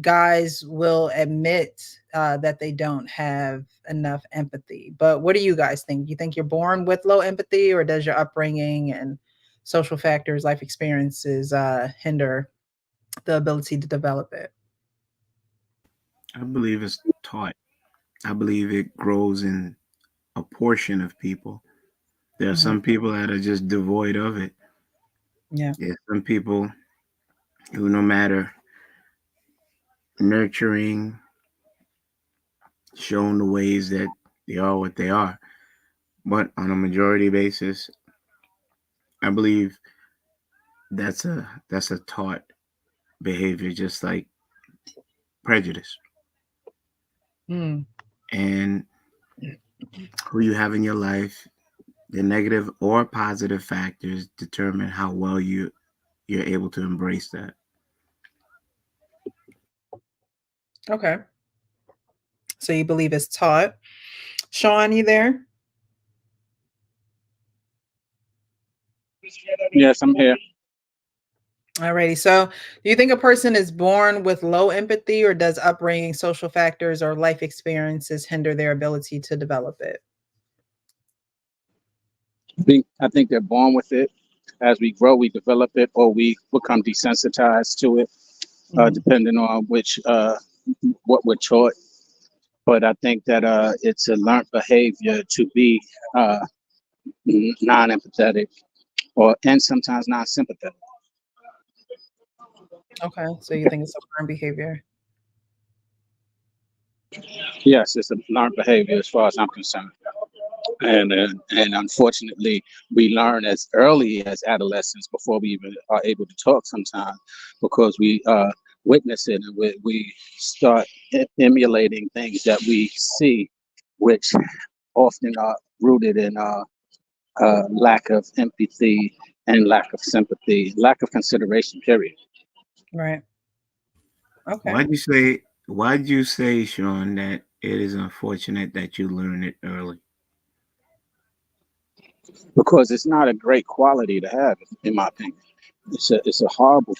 guys will admit that they don't have enough empathy. But what do you guys think? You think you're born with low empathy, or does your upbringing and social factors, life experiences hinder the ability to develop it? I believe it's taught. I believe it grows in a portion of people. There are some people that are just devoid of it. Yeah. There's some people who, no matter nurturing, shown the ways that they are what they are. But on a majority basis, I believe that's a taught behavior, just like prejudice. And who you have in your life, the negative or positive factors determine how well you're able to embrace that. Okay. So you believe it's taught. Sean, you there? Yes, I'm here. Alrighty. So do you think a person is born with low empathy, or does upbringing, social factors, or life experiences hinder their ability to develop it? I think they're born with it. As we grow, we develop it, or we become desensitized to it, depending on which what we're taught. But I think that it's a learned behavior to be non-empathetic, and sometimes non-sympathetic. Okay. So you think it's a learned behavior? Yes, it's a learned behavior as far as I'm concerned. And unfortunately, we learn as early as adolescents before we even are able to talk sometimes, because we witness it, and we start emulating things that we see, which often are rooted in lack of empathy and lack of sympathy, lack of consideration, period. Right. Okay. Why'd you say, Sean, that it is unfortunate that you learn it early? Because it's not a great quality to have, in my opinion. It's a horrible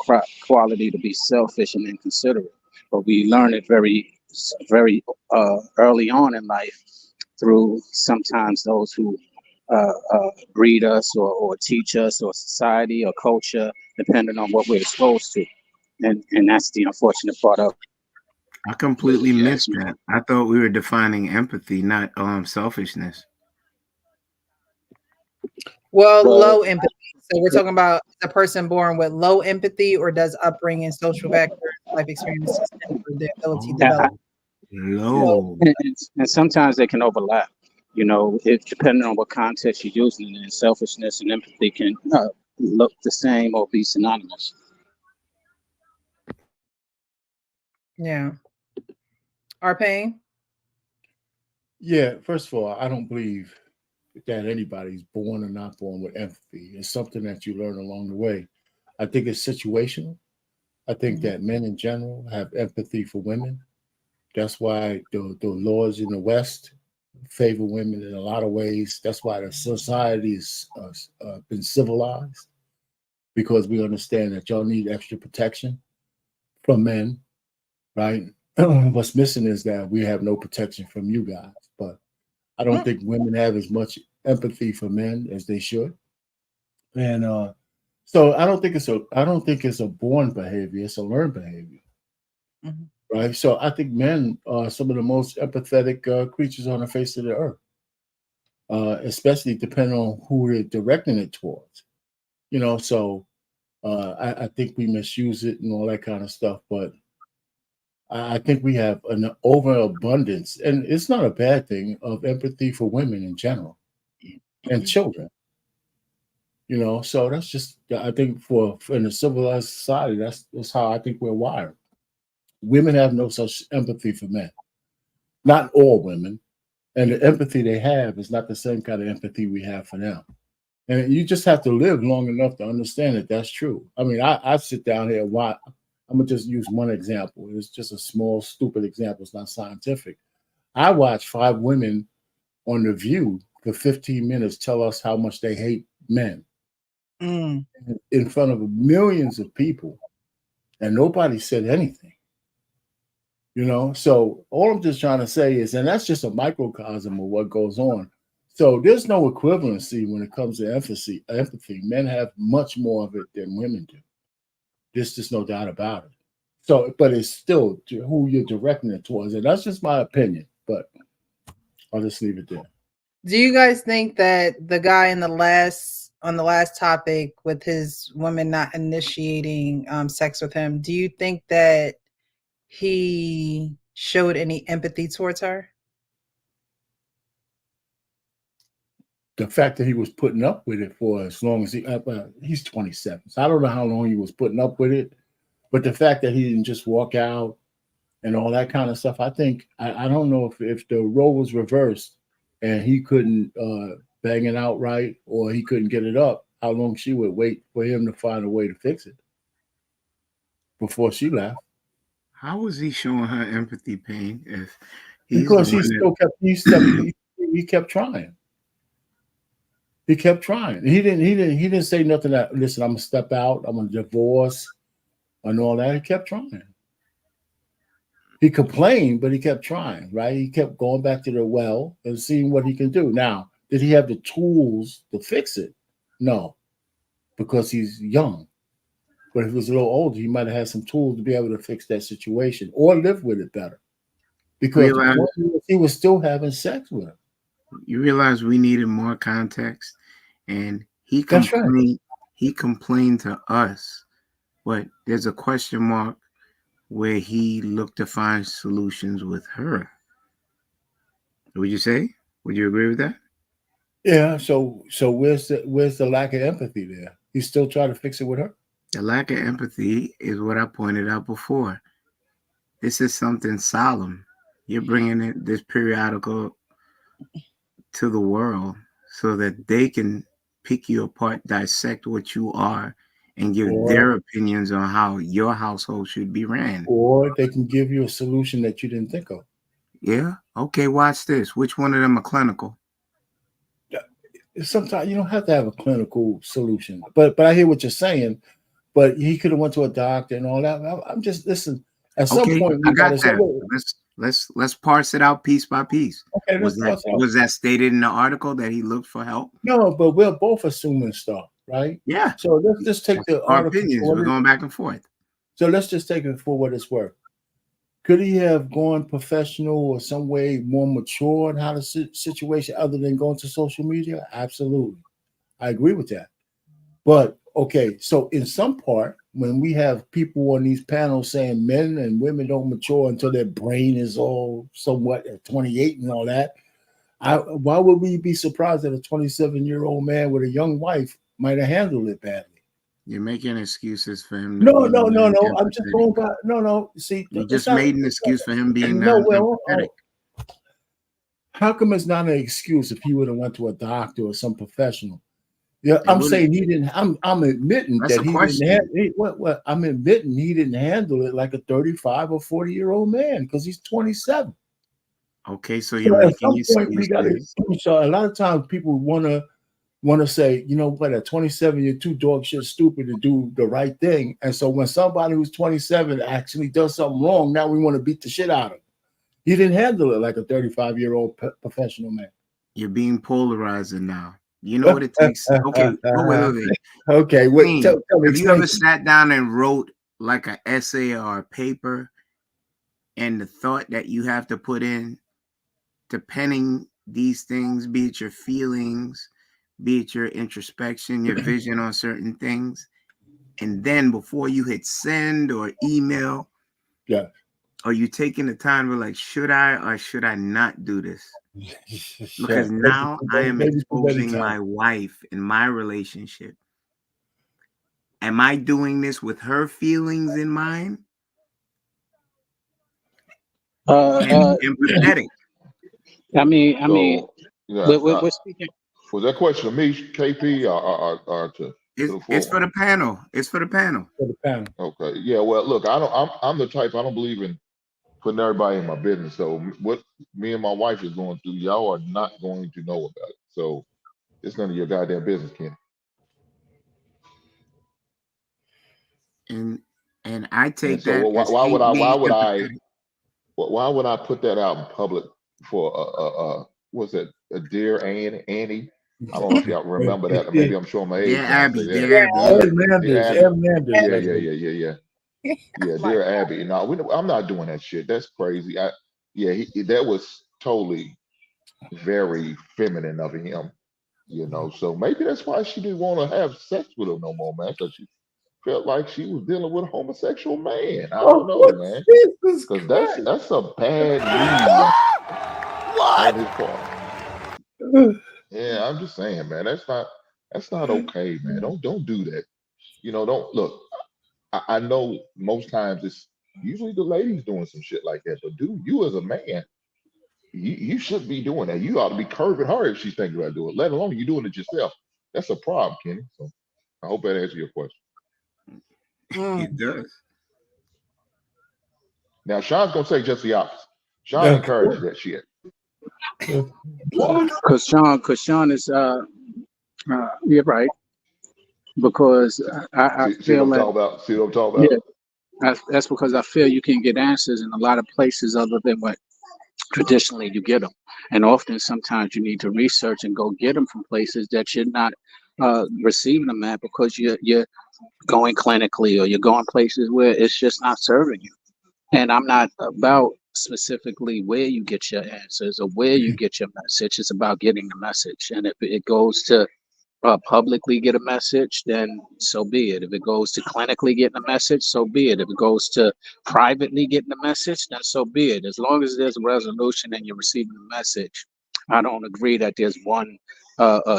quality to be selfish and inconsiderate. But we learn it very early on in life through sometimes those who breed us or teach us, or society or culture, depending on what we're exposed to. And that's the unfortunate part of it. I completely missed that. I thought we were defining empathy, not selfishness. Well, low empathy. So we're talking about a person born with low empathy, or does upbringing, social factors, life experiences hinder their ability to develop? Low. And sometimes they can overlap. You know, it depending on what context you're using it in. Selfishness and empathy can look the same or be synonymous. Yeah. Arpain? Yeah, first of all, I don't believe that anybody's born or not born with empathy. It's something that you learn along the way. I think it's situational. I think that men in general have empathy for women. That's why the laws in the West favor women in a lot of ways. That's why the society's been civilized, because we understand that y'all need extra protection from men, right? What's missing is that we have no protection from you guys. But I don't think women have as much empathy for men as they should. And so I don't think it's a born behavior, it's a learned behavior. Right. So I think men are some of the most empathetic creatures on the face of the earth, especially depending on who they're directing it towards. So I think we misuse it and all that kind of stuff. But I think we have an overabundance, and it's not a bad thing, of empathy for women in general and children. So that's just, I think for in a civilized society, that's how I think we're wired. Women have no such empathy for men. Not all women. And the empathy they have is not the same kind of empathy we have for them. And you just have to live long enough to understand that that's true. I mean, I sit down here and watch. I'm going to just use one example. It's just a small, stupid example. It's not scientific. I watch 5 women on The View for 15 minutes tell us how much they hate men in front of millions of people. And nobody said anything. So all I'm just trying to say is, and that's just a microcosm of what goes on. So there's no equivalency when it comes to empathy. Men have much more of it than women do. There's just no doubt about it. So, but it's still who you're directing it towards. And that's just my opinion, but I'll just leave it there. Do you guys think that the guy on the last topic with his woman not initiating sex with him, do you think that he showed any empathy towards her? The fact that he was putting up with it for as long as he's 27. So I don't know how long he was putting up with it, but the fact that he didn't just walk out and all that kind of stuff, I think, I don't know if the role was reversed and he couldn't bang it out right, or he couldn't get it up, how long she would wait for him to find a way to fix it before she left. How was he showing her empathy, Payne? If because he still kept he kept trying. He kept trying. He didn't say nothing that, listen, I'm gonna step out, I'm gonna divorce and all that. He kept trying. He complained, but he kept trying, right? He kept going back to the well and seeing what he can do. Now, did he have the tools to fix it? No, because he's young. But if he was a little older, he might have had some tools to be able to fix that situation or live with it better. Because he was still having sex with her. You realize we needed more context, and he complained. Right. He complained to us, but there's a question mark where he looked to find solutions with her. Would you say? Would you agree with that? Yeah. So where's the lack of empathy there? He's still trying to fix it with her. The lack of empathy is what I pointed out before. This is something solemn. You're bringing this periodical to the world so that they can pick you apart, dissect what you are, and give their opinions on how your household should be ran. Or they can give you a solution that you didn't think of. Yeah. Okay, watch this. Which one of them are clinical? Sometimes you don't have to have a clinical solution. But I hear what you're saying. But he could have went to a doctor and all that. I'm just, listen, at some point we got to say, let's parse it out piece by piece. Okay, was that stated in the article that he looked for help? No, but we're both assuming stuff, right? Yeah. So let's just take our opinions. We're going back and forth. So let's just take it for what it's worth. Could he have gone professional or some way more mature in how the situation other than going to social media? Absolutely. I agree with that. But okay, so in some part, when we have people on these panels saying men and women don't mature until their brain is all somewhat at 28 and all that, why would we be surprised that a 27-year-old man with a young wife might have handled it badly? You're making excuses for him. No. I'm just going by. No. See, you just made an excuse for him being How come it's not an excuse if he would have went to a doctor or some professional? Yeah, I'm wouldn't- saying he didn't. I'm admitting That's that a he question. didn't. What? I'm admitting he didn't handle it like a 35 or 40-year-old man because he's 27. Okay, so So you're at making some point we got to. excuses. So a lot of times people want to say, you know what, at 27 you're too dog shit stupid to do the right thing, and so when somebody who's 27 actually does something wrong, now we want to beat the shit out of him. He didn't handle it like a 35-year-old professional man. You're being polarizing now. You know what it takes. Okay, wait. Okay, wait. Queen, Tell me. have you ever Explain. sat down and wrote like an essay or a paper, and the thought that you have to put in to penning these things, be it your feelings, be it your introspection, your vision on certain things, and then before you hit send or email, yeah, are you taking the time to like, should I or should I not do this? Because now I am exposing my wife in my relationship. Am I doing this with her feelings in mind? And empathetic. I mean, yeah, we're speaking. Was that question to me, KP, or to the floor? It's for the panel. It's for the panel. For the panel. Okay. Yeah. Well, look, I'm the type. I don't believe in putting everybody in my business. So what me and my wife is going through, y'all are not going to know about it. So it's none of your goddamn business, Kenny. And I take And so that. why would I put that out in public for what's that? A Dear Annie? I don't know if y'all remember that. Or maybe I'm showing my age. Dear Abby. Dear Abby. Yeah. Yeah, Dear Abby. No, I'm not doing that shit. That's crazy. That was totally very feminine of him, you know. So maybe that's why she didn't want to have sex with him no more, man. Because she felt like she was dealing with a homosexual man. I don't know, man. Because that's a bad move on his part. Yeah, I'm just saying, man. That's not okay, man. Don't do that. You know, don't look. I know most times it's usually the ladies doing some shit like that, but dude, you as a man, you shouldn't be doing that. You ought to be curving her if she's thinking about doing it, let alone you doing it yourself. That's a problem, Kenny. So I hope that answers your question. It does. Now Sean's gonna say just the opposite. Sean encourages that shit. Because Sean is you're right. Because I feel that see what I'm talking about? Yeah, that's because I feel you can get answers in a lot of places other than what traditionally you get them, and often sometimes you need to research and go get them from places that you're not receiving them at because you're going clinically or you're going places where it's just not serving you. And I'm not about specifically where you get your answers or where you get your message. It's about getting the message, and if it goes to publicly get a message, then so be it. If it goes to clinically getting a message, so be it. If it goes to privately getting a message, then so be it. As long as there's a resolution and you're receiving a message, I don't agree that there's one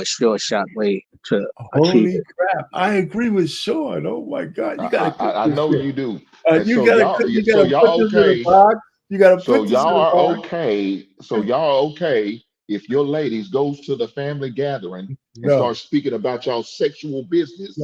sure shot way to achieve it. Crap! I agree with Sean. Oh my God, you gotta. I know you do. You gotta put this in the box. You gotta put this in the box. Y'all are okay. So y'all are okay if your ladies goes to the family gathering and start speaking about y'all sexual business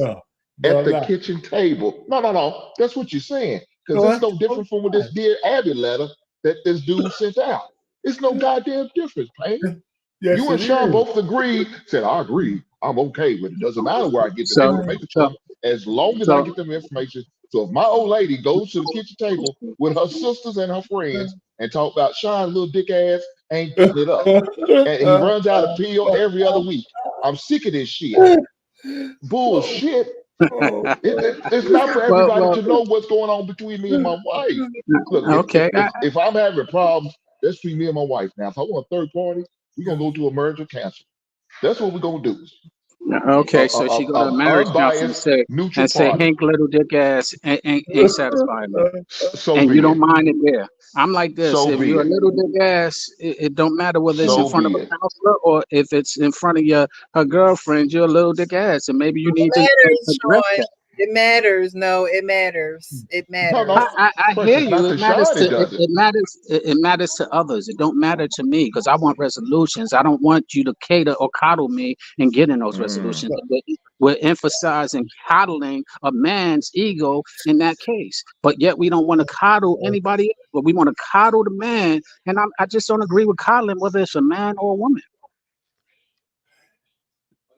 at the kitchen table. No. That's what you're saying. Because it's no different from this Dear Abby letter that this dude sent out. It's no goddamn difference, man. Yes, you and Sean both agreed, said, I agree. I'm okay with it. Doesn't matter where I get the information from, as long as I get them information. So if my old lady goes to the kitchen table with her sisters and her friends and talk about Sean's little dick ass ain't putting it up, and he runs out of pill every other week, I'm sick of this shit. Bullshit. It's not for everybody to know what's going on between me and my wife. Look, if I'm having problems, that's between me and my wife. Now, if I want a third party, we're gonna go to a marriage or cancel. That's what we're gonna do. Okay, so she go to marriage counsel and say Hank little dick ass ain't satisfying me. And you don't mind it there. I'm like this. If you're a little dick ass, it don't matter whether it's in front of a counselor or if it's in front of her girlfriend, you're a little dick ass. And maybe you need to address that. It matters. No, it matters. It matters. I hear you. It matters to it matters to others. It don't matter to me because I want resolutions. I don't want you to cater or coddle me and get in those resolutions. We're emphasizing coddling a man's ego in that case, but yet we don't want to coddle anybody else. But we want to coddle the man, and I just don't agree with coddling, whether it's a man or a woman.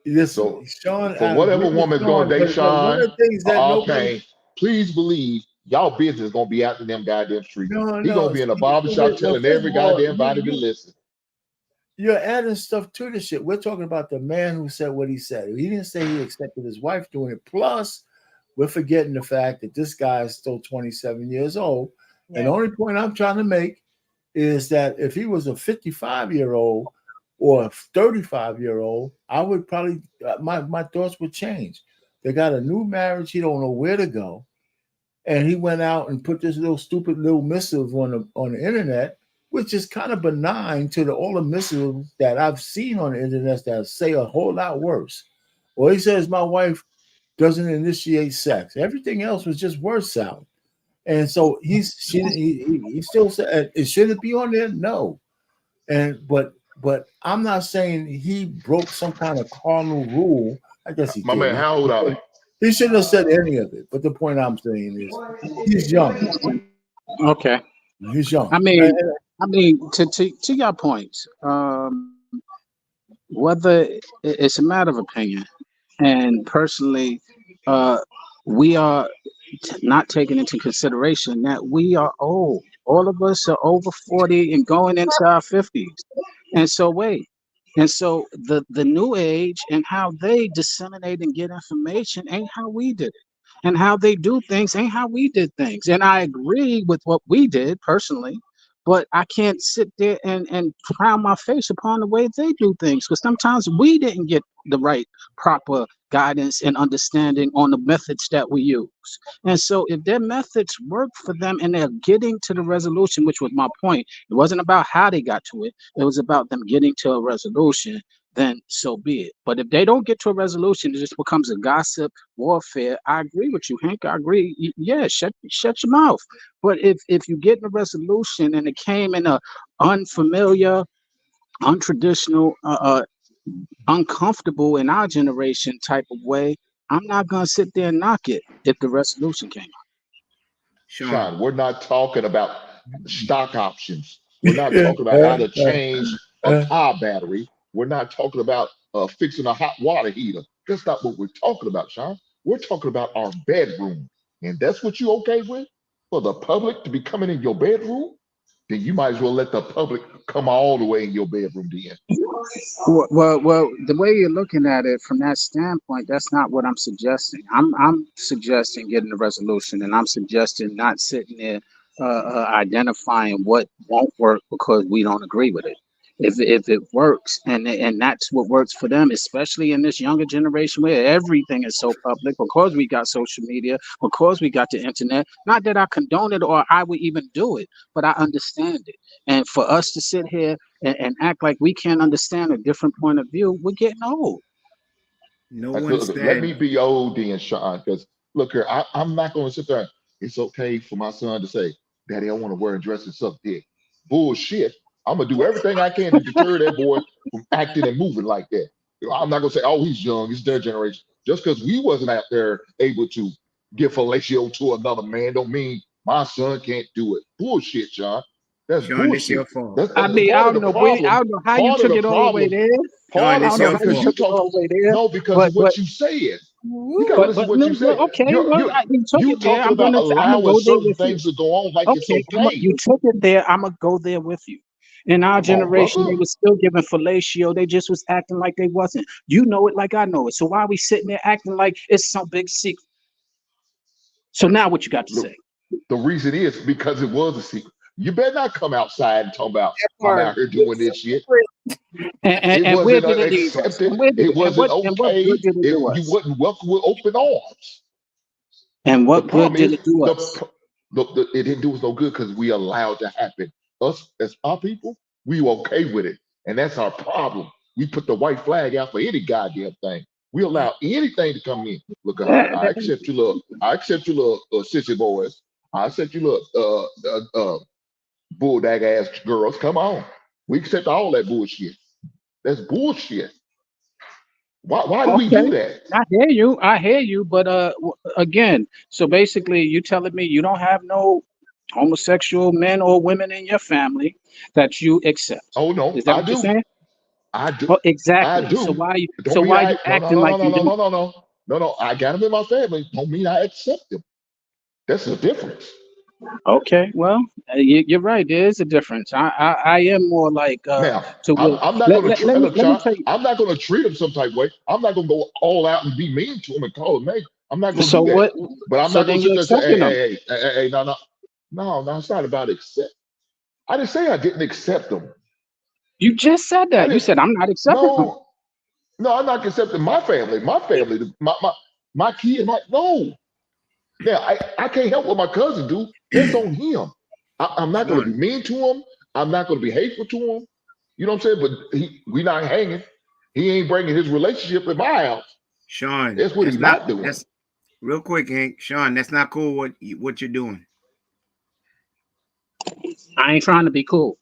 Listen, Sean, for whatever woman's going to date Sean, okay, please believe y'all business is going to be out in them goddamn streets. He's going to be in a barbershop telling every goddamn body to listen. You're adding stuff to the shit. We're talking about the man who said what he said. He didn't say he accepted his wife doing it. Plus, we're forgetting the fact that this guy is still 27 years old. Yeah. And the only point I'm trying to make is that if he was a 55-year-old or a 35-year-old, I would probably, my thoughts would change. They got a new marriage. He don't know where to go. And he went out and put this stupid little missive on the internet, which is kind of benign to all the missives that I've seen on the internet that say a whole lot worse. Well, he says my wife doesn't initiate sex. Everything else was just worse out. And so he still said, should it be on there? No. But I'm not saying he broke some kind of cardinal rule. I guess he did. Man, how old are they? He shouldn't have said any of it. But the point I'm saying is he's young. Okay. He's young. I mean, to your point, whether it's a matter of opinion, and personally, we are not taking into consideration that we are old. All of us are over 40 and going into our 50s. And so the new age and how they disseminate and get information ain't how we did it. And how they do things ain't how we did things. And I agree with what we did personally, but I can't sit there and crown my face upon the way they do things, because sometimes we didn't get the right proper guidance and understanding on the methods that we use. And so if their methods work for them and they're getting to the resolution, which was my point, it wasn't about how they got to it, it was about them getting to a resolution, then so be it. But if they don't get to a resolution, it just becomes a gossip warfare. I agree with you, Hank. I agree. Yeah, shut your mouth. But if you get in a resolution and it came in a unfamiliar, untraditional, uncomfortable in our generation type of way, I'm not gonna sit there and knock it if the resolution came out. Sean, we're not talking about stock options. We're not talking about how to change a car battery. We're not talking about fixing a hot water heater. That's not what we're talking about, Sean. We're talking about our bedroom. And that's what you okay with? For the public to be coming in your bedroom? Then you might as well let the public come all the way in your bedroom then. Well, the way you're looking at it from that standpoint, that's not what I'm suggesting. I'm suggesting getting a resolution, and I'm suggesting not sitting there identifying what won't work because we don't agree with it. If it works, and that's what works for them, especially in this younger generation where everything is so public, because we got social media, because we got the internet. Not that I condone it or I would even do it, but I understand it. And for us to sit here and act like we can't understand a different point of view, we're getting old. Let me be old then, Sean, because look here, I'm not going to sit there. It's okay for my son to say, Daddy, I want to wear a dress and suck dick. Bullshit. I'm going to do everything I can to deter that boy from acting and moving like that. I'm not going to say, oh, he's young, it's their generation. Just because we wasn't out there able to give fellatio to another man don't mean my son can't do it. Bullshit, Sean. That's Sean, bullshit. it's your fault. That's I don't know how you took it all the way there. Part of it because you talk. No, because of what you said. You gotta listen to what you said. Okay, you talking about allowing certain things to go on like it's okay. You took it there. I'm gonna go there with you. In our generation, they was still giving fellatio. They just was acting like they wasn't. You know it like I know it. So why are we sitting there acting like it's some big secret? So now what you got to say? The reason is because it was a secret. You better not come outside and talk about I'm out here doing this shit. And where did it leave us? It wasn't okay. You wasn't welcome with open arms. And what good did it do us? It didn't do us no good because we allowed it to happen. Us as our people, we okay with it. And that's our problem. We put the white flag out for any goddamn thing. We allow anything to come in. Look, I accept you, little. I accept you, little sissy boys. I accept you, little bulldag ass girls. Come on, we accept all that bullshit. That's bullshit. Why do we do that? I hear you, but again, so basically you telling me you don't have no homosexual men or women in your family that you accept. Oh no, Is that I what you're do. saying? I do. Oh, exactly. I do. So why Don't so mean why I you no acting like you don't? no. I got them in my family. Don't mean I accept them. That's the difference. Okay, well, you're right. There is a difference. I am more like Now, to where, I'm not going to look, let me Sean. tell you. I'm not going to treat them some type of way. I'm not going to go all out and be mean to them and call them names. I'm not going to So do that. what? But I'm So not going then to you're sit there and accepting them. say, hey, no. It's not about accept. I didn't say I didn't accept them. You just said I that. You didn't. said I'm not accepting them. No, I'm not accepting my family. My family, my kid. No. Now, I can't help what my cousin do. That's on him. I'm not going to be mean to him. I'm not going to be hateful to him. You know what I'm saying? But we not hanging. He ain't bringing his relationship in my house. Sean, That's what he's not doing. That's real quick, Hank. Sean, that's not cool. What you're doing? I ain't trying to be cool.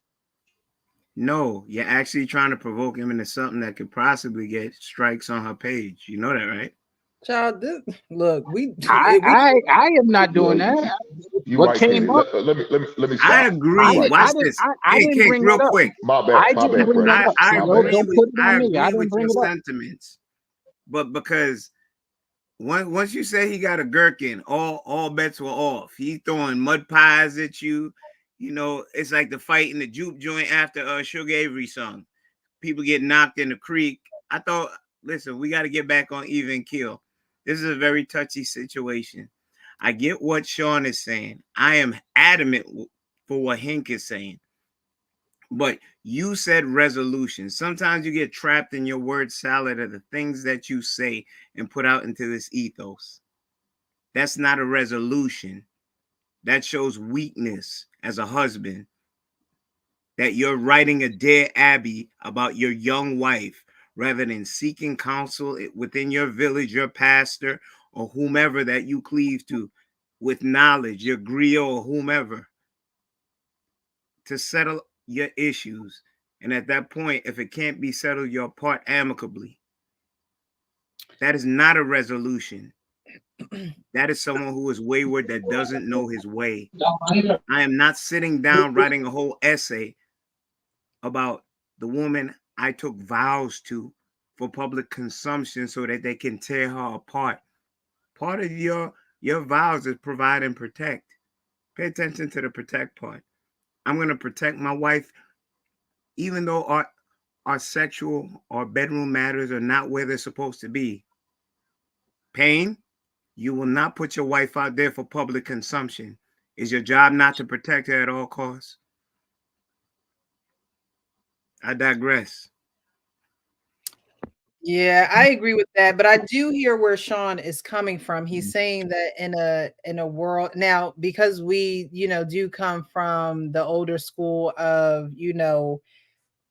No, you're actually trying to provoke him into something that could possibly get strikes on her page. You know that, right? Child, look, I am not doing that. You What right, came Kenny. up? Let me stop. I agree. Right. Watch this. I Hey, didn't Hank, bring real that up. quick. My bad. I My didn't bad, bring that Prince. up. I So agree don't with put it on me. I didn't your bring it up. sentiments, but because once you say he got a gherkin, all bets were off. He throwing mud pies at you. You know, it's like the fight in the juke joint after Sugar Avery song. People get knocked in the creek. I thought, listen, we got to get back on even keel. This is a very touchy situation. I get what Sean is saying. I am adamant for what Hank is saying. But you said resolution. Sometimes you get trapped in your word salad of the things that you say and put out into this ethos. That's not a resolution. That shows weakness as a husband. That you're writing a Dear Abby about your young wife rather than seeking counsel within your village, your pastor, or whomever that you cleave to with knowledge, your griot or whomever, to settle your issues. And at that point, if it can't be settled, you'll part amicably. That is not a resolution. That is someone who is wayward, that doesn't know his way. I am not sitting down writing a whole essay about the woman I took vows to for public consumption so that they can tear her apart. Part of your vows is provide and protect. Pay attention to the protect part. I'm going to protect my wife, even though our sexual or bedroom matters are not where they're supposed to be. Pain, you will not put your wife out there for public consumption. Is your job not to protect her at all costs? I digress. Yeah, I agree with that, but I do hear where Sean is coming from. He's saying that in a world now, because we, do come from the older school of,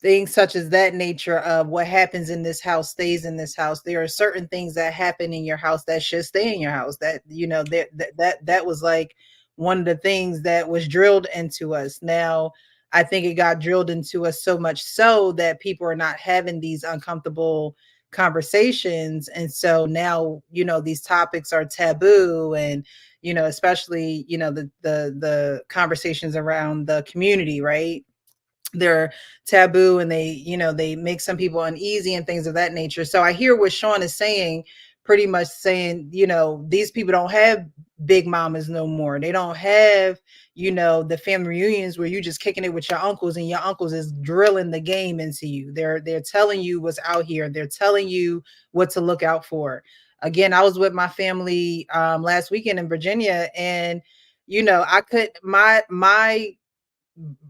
things such as that nature of what happens in this house stays in this house. There are certain things that happen in your house that should stay in your house. That that was like one of the things that was drilled into us. Now, I think it got drilled into us so much so that people are not having these uncomfortable conversations, and so now these topics are taboo, and especially the conversations around the community, right? They're taboo, and they make some people uneasy and things of that nature. So I hear what Sean is saying, pretty much saying, these people don't have big mamas no more. They don't have, the family reunions where you just kicking it with your uncles and your uncles is drilling the game into you. They're telling you what's out here. They're telling you what to look out for. Again, I was with my family last weekend in Virginia, and I could my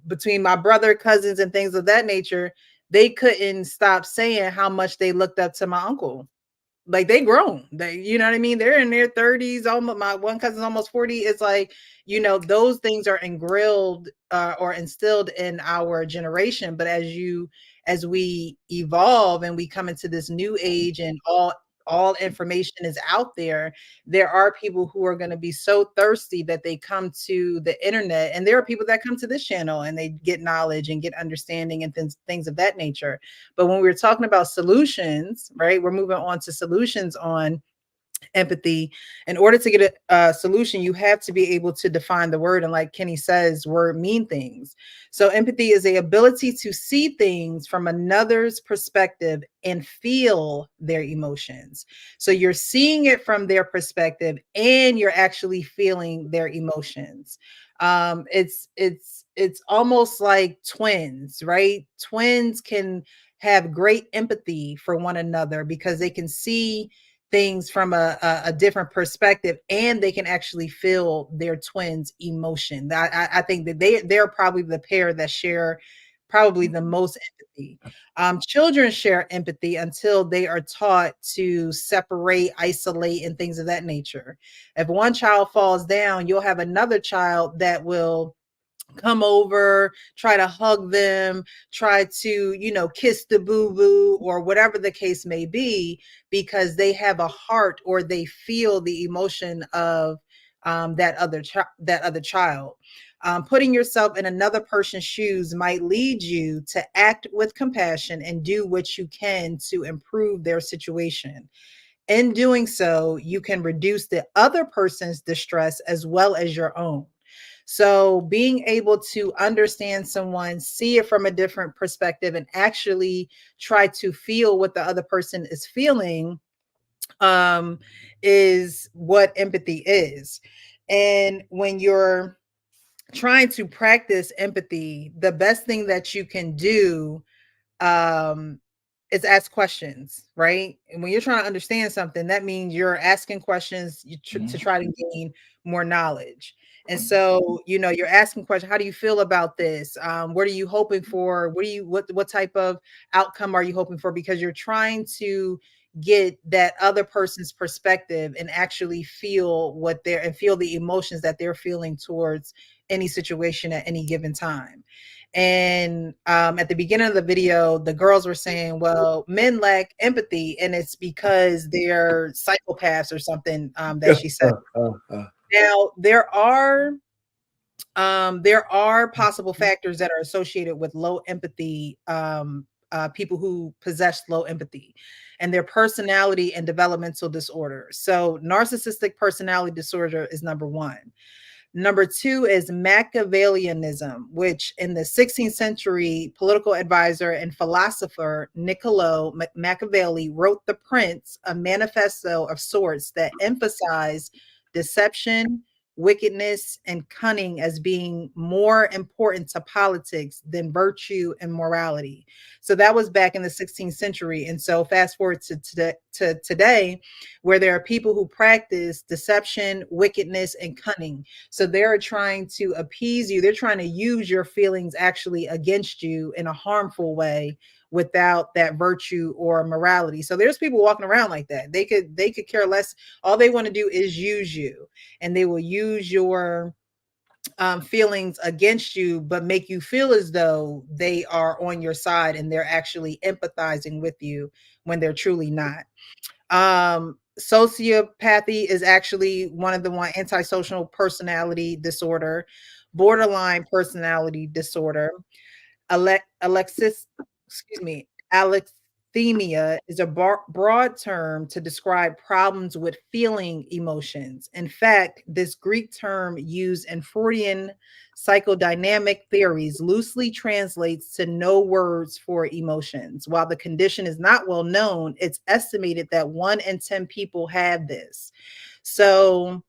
between my brother, cousins, and things of that nature, they couldn't stop saying how much they looked up to my uncle. Like, they grown. They, you know what I mean? They're in their 30s. Almost, my one cousin's almost 40. It's like, those things are ingrilled or instilled in our generation. But as we evolve and we come into this new age, and all information is out there, there are people who are going to be so thirsty that they come to the internet, and there are people that come to this channel and they get knowledge and get understanding and things of that nature. But when we're talking about solutions, right, we're moving on to solutions on empathy. In order to get a solution, you have to be able to define the word. And like Kenny says, word mean things. So empathy is the ability to see things from another's perspective and feel their emotions. So you're seeing it from their perspective and you're actually feeling their emotions. It's almost like twins, right? Twins can have great empathy for one another because they can see things from a different perspective, and they can actually feel their twins' emotion. I think that they're probably the pair that share probably the most empathy. Children share empathy until they are taught to separate, isolate, and things of that nature. If one child falls down, you'll have another child that will come over, try to hug them, try to, kiss the boo-boo or whatever the case may be, because they have a heart or they feel the emotion of that other child. Putting yourself in another person's shoes might lead you to act with compassion and do what you can to improve their situation. In doing so, you can reduce the other person's distress as well as your own. So being able to understand someone, see it from a different perspective, and actually try to feel what the other person is feeling is what empathy is. And when you're trying to practice empathy, the best thing that you can do is ask questions, right? And when you're trying to understand something, that means you're asking questions to try to gain more knowledge. And so, you're asking questions. How do you feel about this? What are you hoping for? What type of outcome are you hoping for? Because you're trying to get that other person's perspective and actually feel feel the emotions that they're feeling towards any situation at any given time. And at the beginning of the video, the girls were saying, well, men lack empathy, and it's because they're psychopaths or something that she said. Now, there are possible factors that are associated with low empathy, people who possess low empathy, and their personality and developmental disorders. So narcissistic personality disorder is number one. Number two is Machiavellianism, which in the 16th century political advisor and philosopher Niccolo Machiavelli wrote The Prince, a manifesto of sorts that emphasized deception, wickedness, and cunning as being more important to politics than virtue and morality. So that was back in the 16th century. And so fast forward to today, where there are people who practice deception, wickedness, and cunning. So they're trying to appease you. They're trying to use your feelings actually against you in a harmful way without that virtue or morality. So there's people walking around like that. They could care less. All they want to do is use you, and they will use your feelings against you, but make you feel as though they are on your side and they're actually empathizing with you when they're truly not. Sociopathy is actually one antisocial personality disorder, borderline personality disorder. Alexithymia is a broad term to describe problems with feeling emotions. In fact, this Greek term used in Freudian psychodynamic theories loosely translates to no words for emotions. While the condition is not well known, it's estimated that 1 in 10 people have this. So,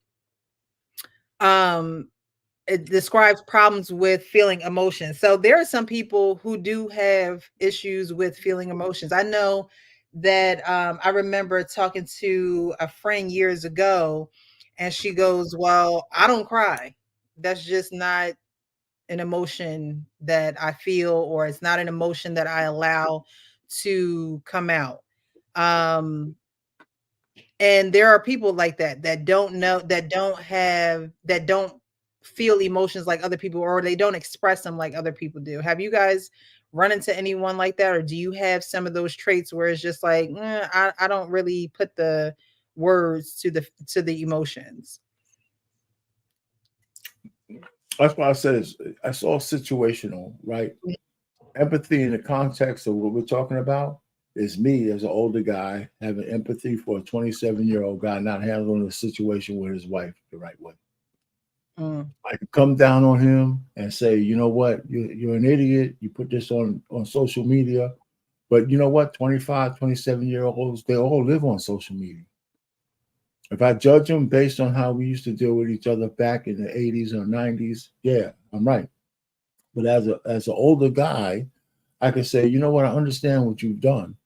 it describes problems with feeling emotions. So there are some people who do have issues with feeling emotions. I know that I remember talking to a friend years ago, and she goes, well, I don't cry. That's just not an emotion that I feel, or it's not an emotion that I allow to come out. And there are people like that don't know, that don't feel emotions like other people, or they don't express them like other people do. Have you guys run into anyone like that, or do you have some of those traits where it's just like I don't really put the words to the emotions? That's why I said it's all situational, right? Empathy in the context of what we're talking about is me as an older guy having empathy for a 27-year-old guy not handling the situation with his wife the right way. I could come down on him and say, you know what, you're an idiot. You put this on social media. But you know what, 25, 27-year-olds, they all live on social media. If I judge them based on how we used to deal with each other back in the 80s or 90s, yeah, I'm right. But as an older guy, I could say, you know what, I understand what you've done.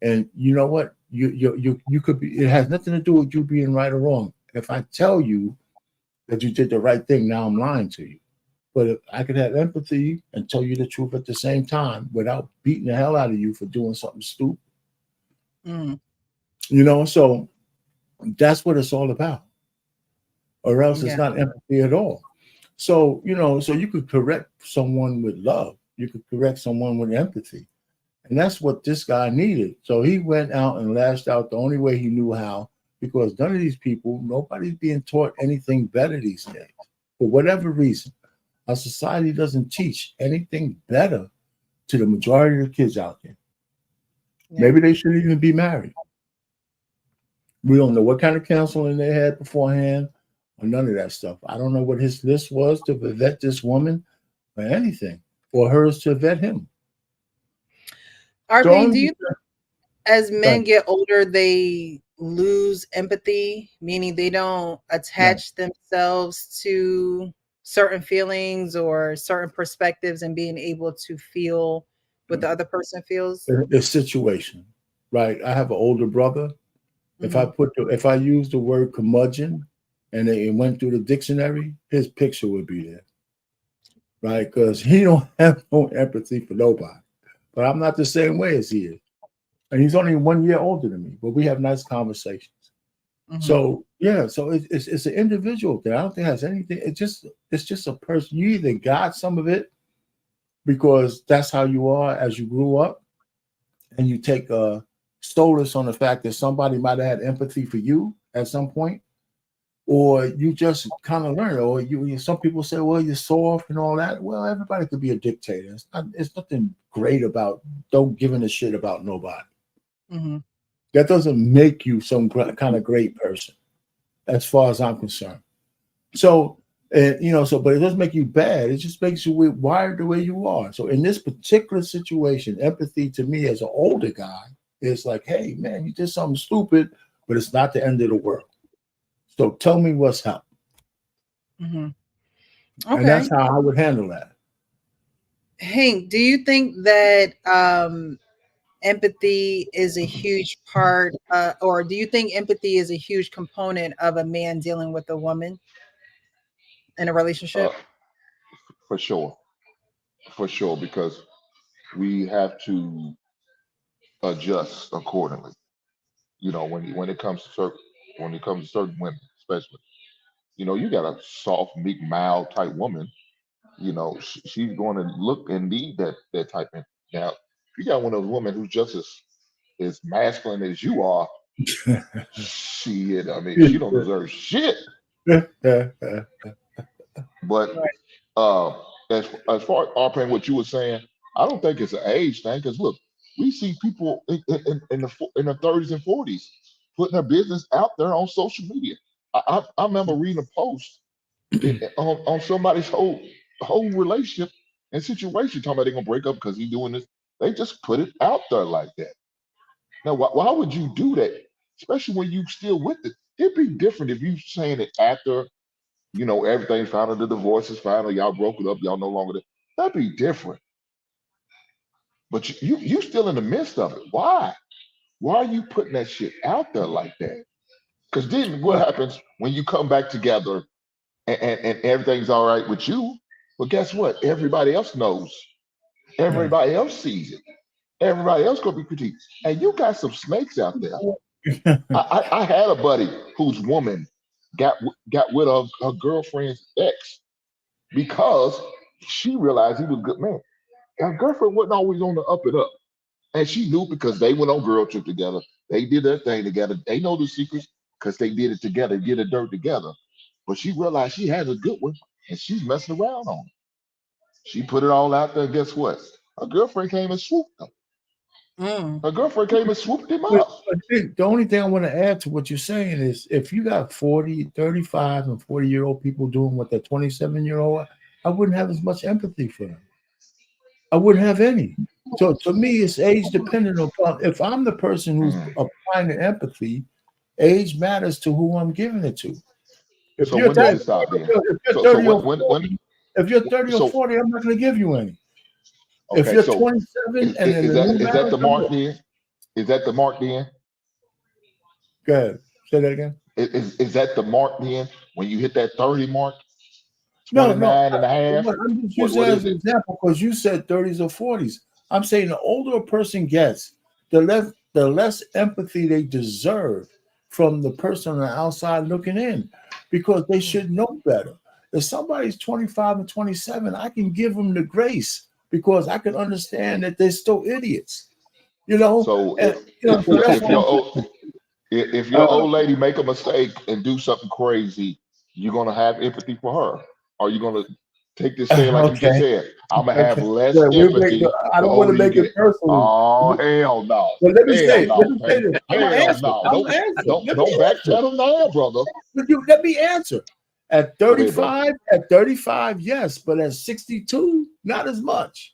And you know what, you could be, it has nothing to do with you being right or wrong. If I tell you that you did the right thing, now I'm lying to you. But if I could have empathy and tell you the truth at the same time without beating the hell out of you for doing something stupid. You know, so that's what it's all about. Or else it's not empathy at all. So, you know, so you could correct someone with love. You could correct someone with empathy. And that's what this guy needed. So he went out and lashed out the only way he knew how, because none of these people, nobody's being taught anything better these days. For whatever reason, our society doesn't teach anything better to the majority of the kids out there. Maybe they shouldn't even be married. We don't know what kind of counseling they had beforehand or none of that stuff. I don't know what his list was to vet this woman or anything, or hers to vet him. RP, do you think as men get older, they lose empathy, meaning they don't attach themselves to certain feelings or certain perspectives and being able to feel what the other person feels? The situation, right? I have an older brother. If I use the word curmudgeon and it went through the dictionary, his picture would be there, right? Because he don't have no empathy for nobody. But I'm not the same way as he is. And he's only 1 year older than me, but we have nice conversations. So yeah, so it's an individual thing. I don't think it has anything. It's just a person. You either got some of it because that's how you are as you grew up, and you take solace on the fact that somebody might have had empathy for you at some point, or you just kind of learn. Or some people say, well, you're soft and all that. Well, everybody could be a dictator. It's nothing great about don't giving a shit about nobody. That doesn't make you some kind of great person, as far as I'm concerned. So, but it doesn't make you bad. It just makes you wired the way you are. So in this particular situation, empathy to me as an older guy is like, hey, man, you did something stupid, but it's not the end of the world. So tell me what's up. Okay. And that's how I would handle that. Hank, do you think that empathy is a huge part, or do you think empathy is a huge component of a man dealing with a woman in a relationship? For sure, because we have to adjust accordingly. You know, when it comes to certain women, especially, you know, you got a soft, meek, mild type woman. You know, she's going to look and need that type of. Now, if you got one of those women who's just as masculine as you are, shit, I mean, she don't deserve shit. But as far as RP, what you were saying, I don't think it's an age thing. Because look, we see people in the 30s and 40s putting their business out there on social media. I remember reading a post on somebody's whole relationship and situation, talking about they're gonna break up because he's doing this. They just put it out there like that. Now, why would you do that? Especially when you still with it. It'd be different if you saying it after, you know, everything's final, the divorce is final, y'all broke it up, y'all no longer there. That'd be different. But you still in the midst of it. Why? Why are you putting that shit out there like that? Because then what happens when you come back together and everything's all right with you? But guess what? Everybody else knows. Everybody else sees it. Everybody else gonna be critiqued. And you got some snakes out there. I had a buddy whose woman got rid of her girlfriend's ex because she realized he was a good man. Her girlfriend wasn't always on the up and up. And she knew because they went on girl trip together. They did their thing together. They know the secrets because they did it together, did the dirt together. But she realized she had a good one and she's messing around on it. She put it all out there. Guess what? Her girlfriend came and swooped him. Her girlfriend came and swooped him But up. the only thing I want to add to what you're saying is if you got 40, 35, and 40-year-old people doing what the 27-year-old, I wouldn't have as much empathy for them. I wouldn't have any. So to me, it's age dependent upon if I'm the person who's applying the empathy, age matters to who I'm giving it to. If So you're when does 30, it stop then? if you're 30 or 40, if you're 30 or 40, I'm not going to give you any. If Okay, you're so 27 and in is a that new is that marriage, the mark then? Is that the mark then? Go ahead. Say that again. Is that the mark then when you hit that 30 mark? No, 29 and a half? I'm just What using it as is an it? example because you said 30s or 40s. I'm saying the older a person gets, the less empathy they deserve from the person on the outside looking in, because they should know better. If somebody's 25 and 27, I can give them the grace because I can understand that they're still idiots. You know, So and, if so that's if your old lady make a mistake and do something crazy, you're gonna have empathy for her. Or you gonna take this stand like you just okay. said? I'm gonna have Okay. less Yeah, empathy I the don't want to older you make it get. personal. Oh hell no! But let me Hell say no! this. I'm gonna Hell answer. no! I'm gonna answer. Let me Don't back answer. channel now, brother. Let me answer. At Go ahead, brother. 35, yes, but at 62, not as much.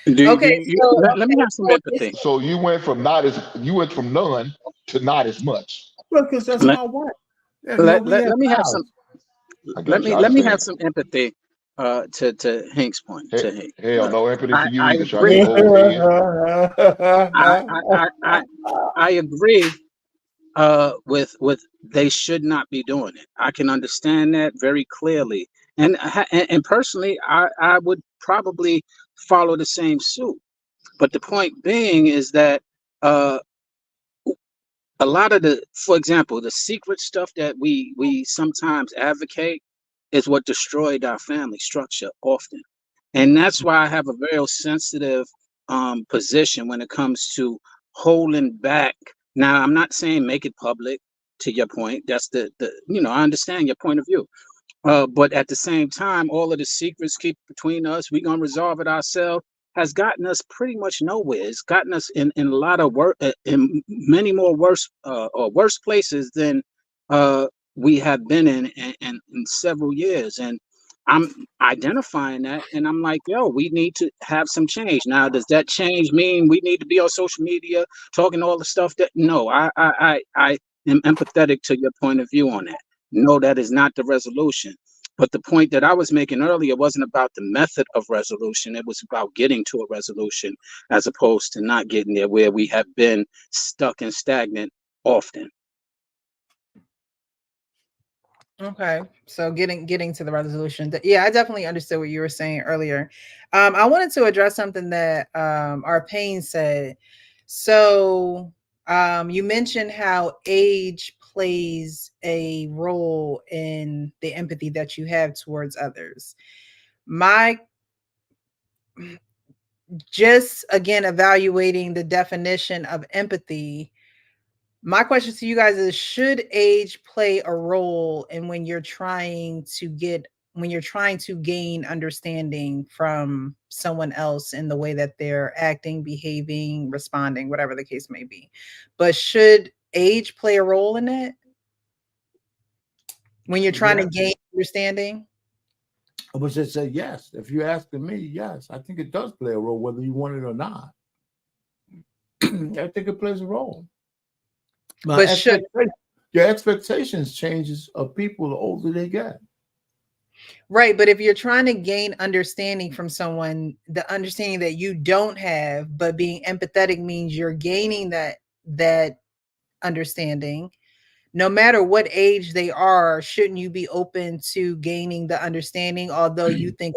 Okay, so Let me have some empathy. So you went from none to not as much. Because that's Let, my wife. Yeah, let, we let, have let me have vows. some. I got you. I Let me have understand. some empathy. To Hank's point. To Hank. Hell, Look, no empathy for you I either, Shot. agree. You old head. I agree. With they should not be doing it. I can understand that very clearly, and personally, I would probably follow the same suit. But the point being is that uh, a lot of for example, the secret stuff that we sometimes advocate is what destroyed our family structure often, and that's why I have a very sensitive position when it comes to holding back. Now, I'm not saying make it public. To your point, that's the I understand your point of view. But at the same time, all of the secrets keep between us. We're gonna resolve it ourselves. Has gotten us pretty much nowhere. It's gotten us in a lot of work, in many more worse or worse places than we have been in several years. And I'm identifying that, and I'm like, yo, we need to have some change. Now, does that change mean we need to be on social media talking all the stuff that? No, I am empathetic to your point of view on that. No, that is not the resolution. But the point that I was making earlier wasn't about the method of resolution. It was about getting to a resolution as opposed to not getting there, where we have been stuck and stagnant often. Okay, so getting to the resolution. Yeah, I definitely understood what you were saying earlier. I wanted to address something that our Pain said. So you mentioned how age plays a role in the empathy that you have towards others. My just again evaluating the definition of empathy. My question to you guys is, should age play a role in when you're trying to gain understanding from someone else in the way that they're acting, behaving, responding, whatever the case may be? But should age play a role in it when you're trying to gain understanding? I would just say yes. If you're asking me, yes, I think it does play a role, whether you want it or not. I think it plays a role. But your expectations changes of people the older they get. Right, but if you're trying to gain understanding from someone, the understanding that you don't have, but being empathetic means you're gaining that understanding. No matter what age they are, shouldn't you be open to gaining the understanding? Although you think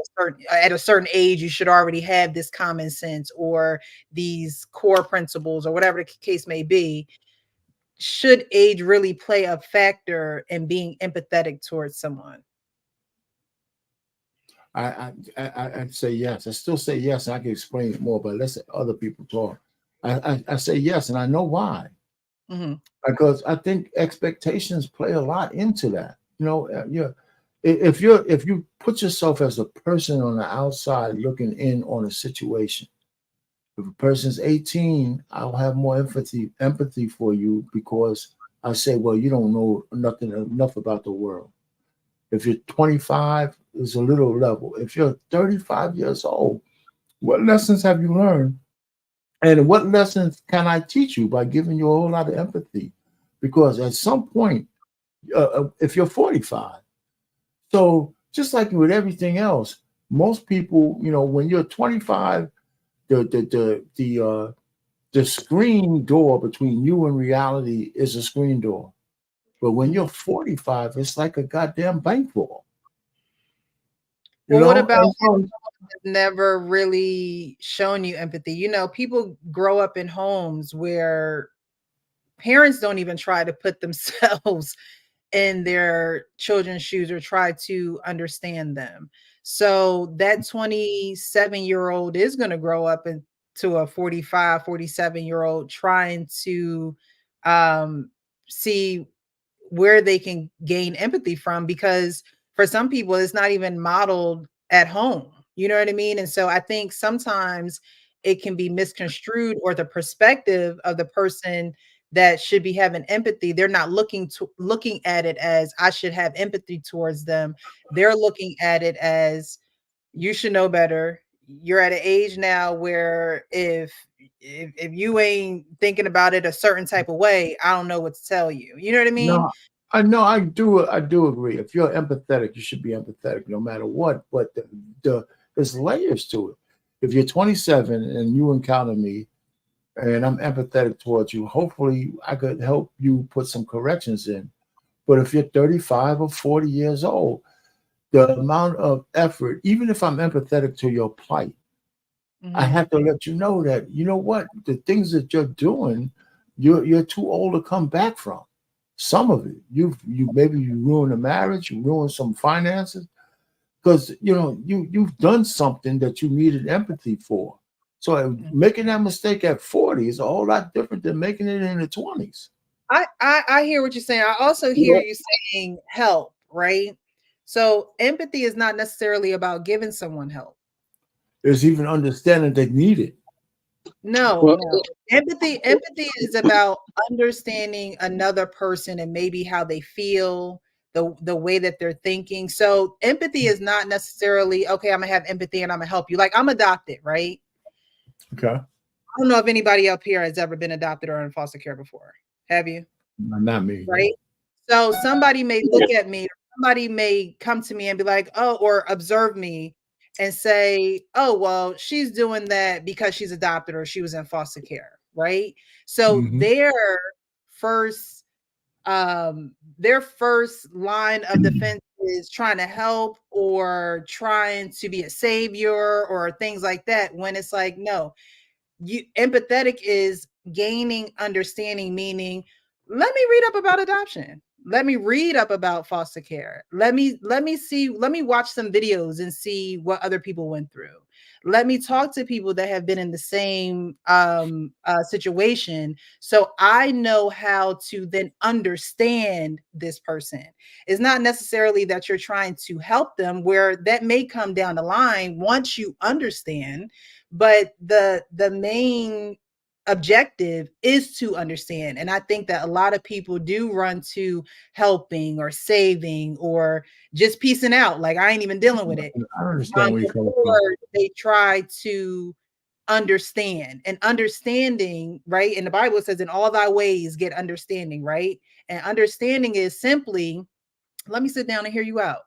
at a certain age you should already have this common sense or these core principles or whatever the case may be. Should age really play a factor in being empathetic towards someone? I'd say yes. I still say yes, and I can explain it more, but let's let other people talk. I say yes, and I know why. Mm-hmm. Because I think expectations play a lot into that. You know, if you put yourself as a person on the outside looking in on a situation, if a person's 18, I'll have more empathy for you because I say, well, you don't know enough about the world. If you're 25, it's a little level. If you're 35 years old, what lessons have you learned? And what lessons can I teach you by giving you a whole lot of empathy? Because at some point, if you're 45, so just like with everything else, most people, you know, when you're 25, the screen door between you and reality is a screen door. But when you're 45, it's like a goddamn bank vault. Well, what about someone that's never really shown you empathy? You know, people grow up in homes where parents don't even try to put themselves in their children's shoes or try to understand them. So that 27-year-old is going to grow up into a 45, 47-year-old trying to see where they can gain empathy from, because for some people it's not even modeled at home. You know what I mean? And so I think sometimes it can be misconstrued, or the perspective of the person that should be having empathy, they're not looking at it as I should have empathy towards them. They're looking at it as you should know better. You're at an age now where if you ain't thinking about it a certain type of way, I don't know what to tell you. You know what I mean? No, I know I do agree. If you're empathetic, you should be empathetic no matter what. But there's layers to it. If you're 27 and you encounter me and I'm empathetic towards you, hopefully I could help you put some corrections in. But if you're 35 or 40 years old, the amount of effort, even if I'm empathetic to your plight, I have to let you know that, you know what, the things that you're doing, you're too old to come back from. Some of it, you ruin a marriage, you ruin some finances, because you've done something that you needed empathy for. So making that mistake at 40 is a whole lot different than making it in the 20s. I hear what you're saying. I also hear you saying help, right? So empathy is not necessarily about giving someone help. There's even understanding they need it. No. Empathy is about understanding another person and maybe how they feel, the way that they're thinking. So empathy is not necessarily, okay, I'm gonna have empathy and I'm gonna help you. Like, I'm adopted, right? Okay. I don't know if anybody up here has ever been adopted or in foster care before. Have you? Not me. Right. So somebody may look at me, or somebody may come to me and be like, oh, or observe me and say, oh, well, she's doing that because she's adopted or she was in foster care. Right. So their first line of defense is trying to help or trying to be a savior or things like that, when it's like, no, empathetic is gaining understanding, meaning, let me read up about adoption. Let me read up about foster care. Let me watch some videos and see what other people went through. Let me talk to people that have been in the same situation, so I know how to then understand this person. It's not necessarily that you're trying to help them, where that may come down the line once you understand, but the main objective is to understand. And I think that a lot of people do run to helping or saving or just piecing out, like, I ain't even dealing with it. I understand where you're coming from. They try to understand, and understanding, right? And the Bible says, in all thy ways get understanding, right? And understanding is simply, let me sit down and hear you out.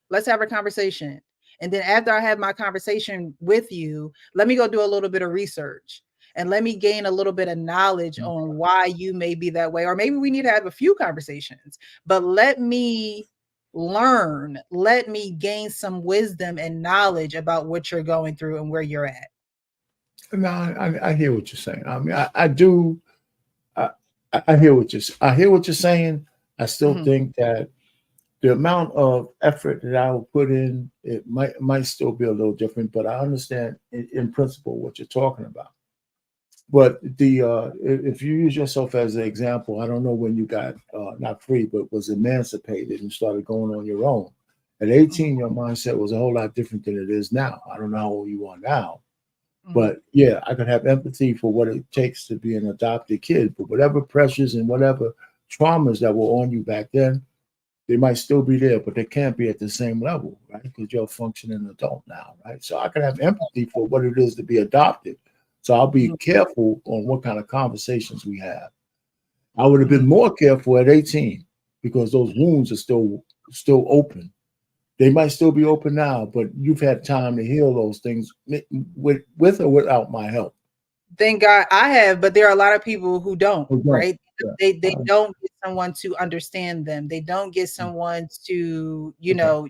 Let's have a conversation. And then after I have my conversation with you, let me go do a little bit of research. And let me gain a little bit of knowledge on why you may be that way. Or maybe we need to have a few conversations, but let me learn, let me gain some wisdom and knowledge about what you're going through and where you're at. No, I hear what you're saying. I mean, I do. I hear what you're saying. I still think that the amount of effort that I will put in, it might still be a little different, but I understand in principle what you're talking about. But if you use yourself as an example, I don't know when you got not free, but was emancipated and started going on your own. At 18, your mindset was a whole lot different than it is now. I don't know how old you are now, but yeah, I could have empathy for what it takes to be an adopted kid. But whatever pressures and whatever traumas that were on you back then, they might still be there, but they can't be at the same level, right? Because you're a functioning adult now, right? So I can have empathy for what it is to be adopted. So I'll be careful on what kind of conversations we have. I would have been more careful at 18 because those wounds are still open. They might still be open now, but you've had time to heal those things with or without my help. Thank God I have, but there are a lot of people who don't, right? Yeah. They don't get someone to understand them. They don't get someone to, some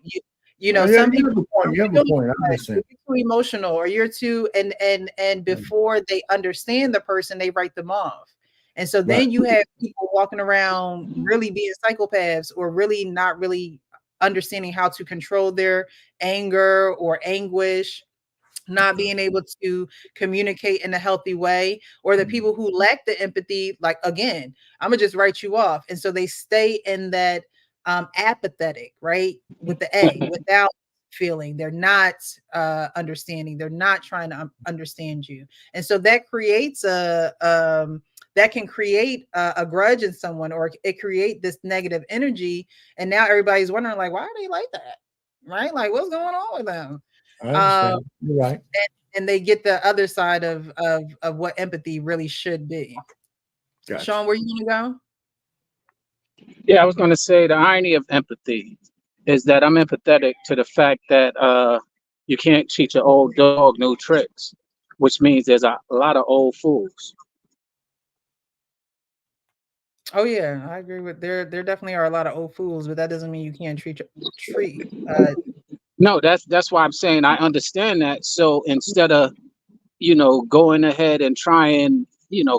people you have a point. I understand. You're too emotional or you're too and before they understand the person, they write them off. And so then you have people walking around really being psychopaths or really not really understanding how to control their anger or anguish, not being able to communicate in a healthy way, or the people who lack the empathy, like, again, I'm gonna just write you off. And so they stay in that apathetic, right? With the A, without feeling. They're not understanding. They're not trying to understand you. And so that creates that can create a grudge in someone, or it create this negative energy. And now everybody's wondering, like, why are they like that? Right? Like, what's going on with them? I understand. You're right. And they get the other side of what empathy really should be. Gotcha. Sean, where you gonna go? Yeah, I was going to say the irony of empathy is that I'm empathetic to the fact that you can't teach an old dog new tricks, which means there's a lot of old fools. Oh yeah, I agree with there definitely are a lot of old fools, but that doesn't mean you can't treat. No, that's why I'm saying I understand that. So instead of going ahead and trying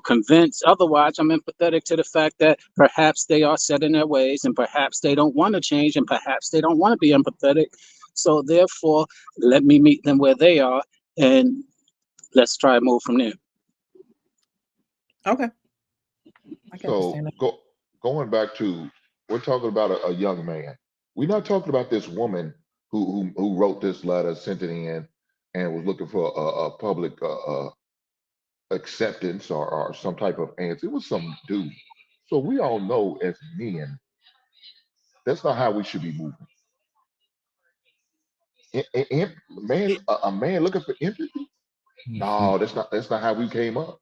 convince otherwise, I'm empathetic to the fact that perhaps they are set in their ways and perhaps they don't want to change and perhaps they don't want to be empathetic. So therefore, let me meet them where they are and let's try to move from there. Okay. I can So understand that. going back to, we're talking about a young man. We're not talking about this woman who wrote this letter, sent it in, and was looking for a public acceptance or some type of answer. It was some dude. So we all know as men, that's not how we should be moving. A man looking for empathy? No, that's not how we came up.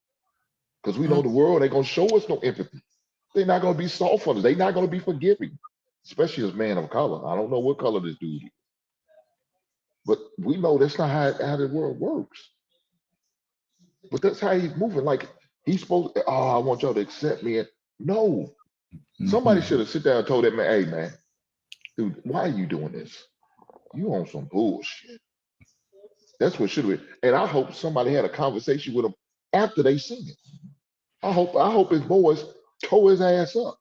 Because we know the world ain't gonna show us no empathy. They're not gonna be soft on us. They're not gonna be forgiving, especially as man of color. I don't know what color this dude is, but we know that's not how the world works. But that's how he's moving. Like he's supposed to, I want y'all to accept me. No. Somebody should have sit down and told that man, hey man, dude, why are you doing this? You on some bullshit. That's what should have been. And I hope somebody had a conversation with him after they seen it. I hope his boys tore his ass up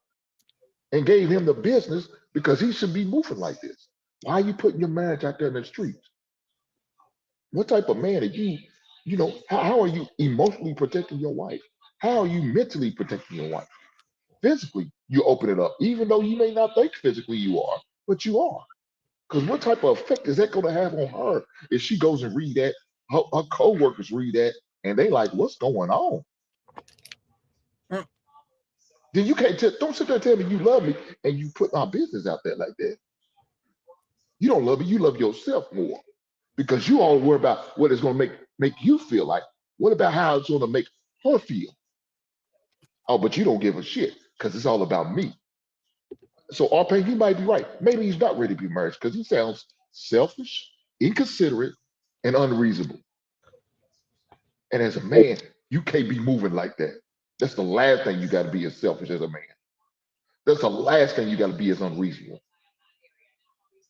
and gave him the business because he should be moving like this. Why are you putting your marriage out there in the streets? What type of man are you? How are you emotionally protecting your wife? How are you mentally protecting your wife? Physically, you open it up, even though you may not think physically you are, but you are. Because what type of effect is that going to have on her if she goes and read that, her co-workers read that, and they like, what's going on? Then you can't don't sit there and tell me you love me and you put my business out there like that. You don't love me, you love yourself more. Because you all worry about what it's going to make you feel like. What about how it's going to make her feel? Oh, but you don't give a shit because it's all about me. So Arpane, you might be right. Maybe he's not ready to be married because he sounds selfish, inconsiderate, and unreasonable. And as a man, you can't be moving like that. That's the last thing you got to be as selfish as a man. That's the last thing you got to be as unreasonable.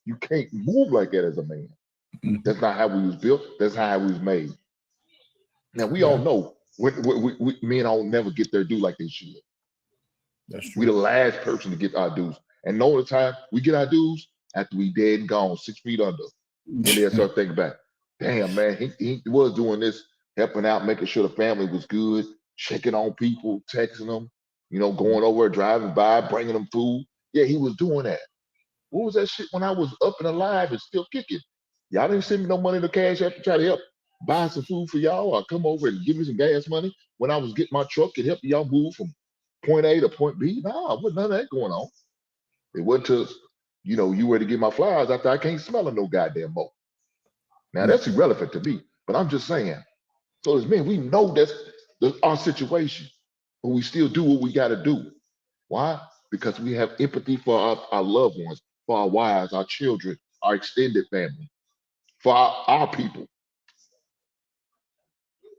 You can't move like that as a man. That's not how we was built. That's not how we was made. Now we all know we men don't never get their due like they should. That's true. We the last person to get our dues. And the only time we get our dues after we dead and gone, 6 feet under. Then they'll start thinking back, damn man, he was doing this, helping out, making sure the family was good, checking on people, texting them, going over, driving by, bringing them food. Yeah, he was doing that. What was that shit when I was up and alive and still kicking? Y'all didn't send me no money to cash app to try to help buy some food for y'all or come over and give me some gas money when I was getting my truck and helping y'all move from point A to point B. Nah, wasn't none of that going on. It wasn't till, you were to get my flowers after I can't smell them no goddamn more. Now that's irrelevant to me, but I'm just saying. So as men, we know that's our situation, but we still do what we got to do. Why? Because we have empathy for our loved ones, for our wives, our children, our extended family, for our people.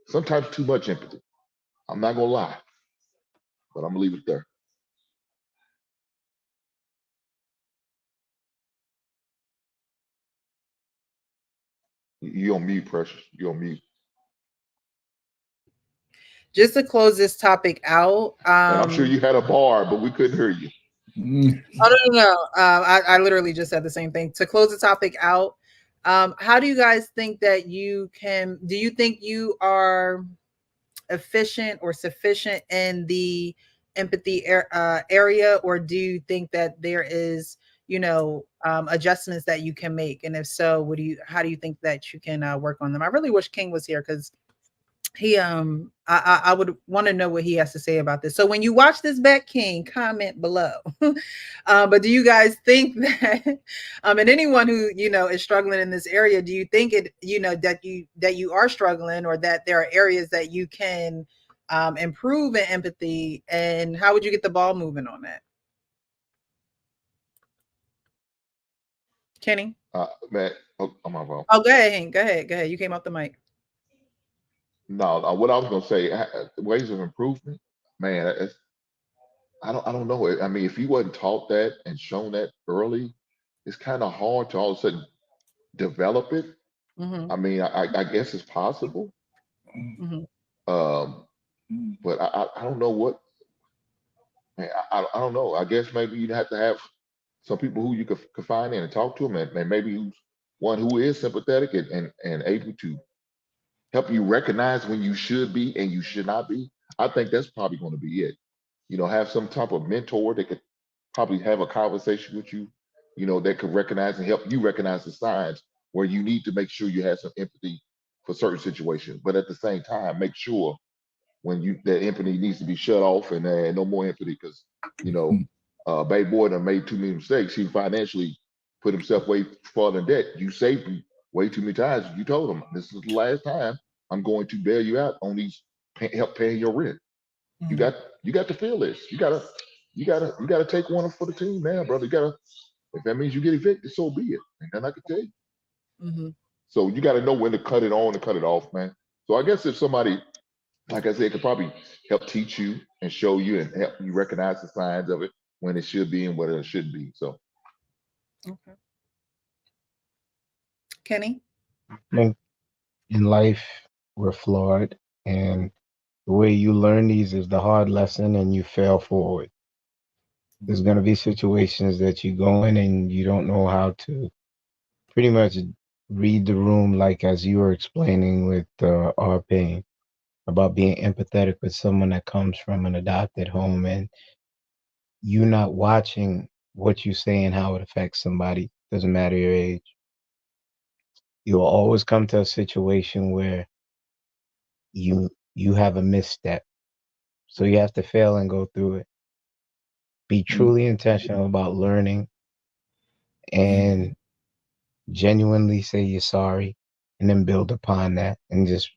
Sometimes too much empathy. I'm not gonna lie, but I'm gonna leave it there. You on mute, Precious. You on mute. Just to close this topic out. And I'm sure you had a bar, but we couldn't hear you. Oh, no. I literally just said the same thing. To close the topic out, how do you guys think that do you think you are efficient or sufficient in the empathy area, or do you think that there is, adjustments that you can make? And if so, how do you think that you can work on them? I really wish King was here because he I would want to know what he has to say about this. So when you watch this back, King, comment below. But do you guys think that and anyone who is struggling in this area, do you think that you are struggling, or that there are areas that you can improve in empathy, and how would you get the ball moving on that? Kenny? Man, my phone. Oh, go ahead, Hank. Go ahead. You came off the mic. No, what I was gonna say, ways of improvement, man. I don't know. I mean, if you wasn't taught that and shown that early, it's kind of hard to all of a sudden develop it. Mm-hmm. I mean, I guess it's possible, Mm-hmm. but I don't know what. Man, I don't know. I guess maybe you'd have to have some people who you could confide in and talk to them, and maybe one who is sympathetic and able to help you recognize when you should be and you should not be. I think that's probably going to be it. Have some type of mentor that could probably have a conversation with you, that could recognize and help you recognize the signs where you need to make sure you have some empathy for certain situations. But at the same time, make sure when that empathy needs to be shut off and no more empathy, because, Babe Boy done made too many mistakes. He financially put himself way farther in debt. You saved him way too many times. You told him, this is the last time I'm going to bail you out on these help paying your rent. Mm-hmm. You got to feel this. You gotta take one for the team now, brother. If that means you get evicted, so be it. And then I can tell you. Mm-hmm. So you gotta know when to cut it on and cut it off, man. So I guess if somebody, like I said, could probably help teach you and show you and help you recognize the signs of it when it should be and what it shouldn't be. So okay. Kenny? I think in life we're flawed, and the way you learn these is the hard lesson, and you fail forward. There's going to be situations that you go in and you don't know how to pretty much read the room, like as you were explaining with our pain about being empathetic with someone that comes from an adopted home, and you not watching what you say and how it affects somebody. Doesn't matter your age. You'll always come to a situation where you have a misstep. So you have to fail and go through it. Be truly intentional about learning and genuinely say you're sorry, and then build upon that, and just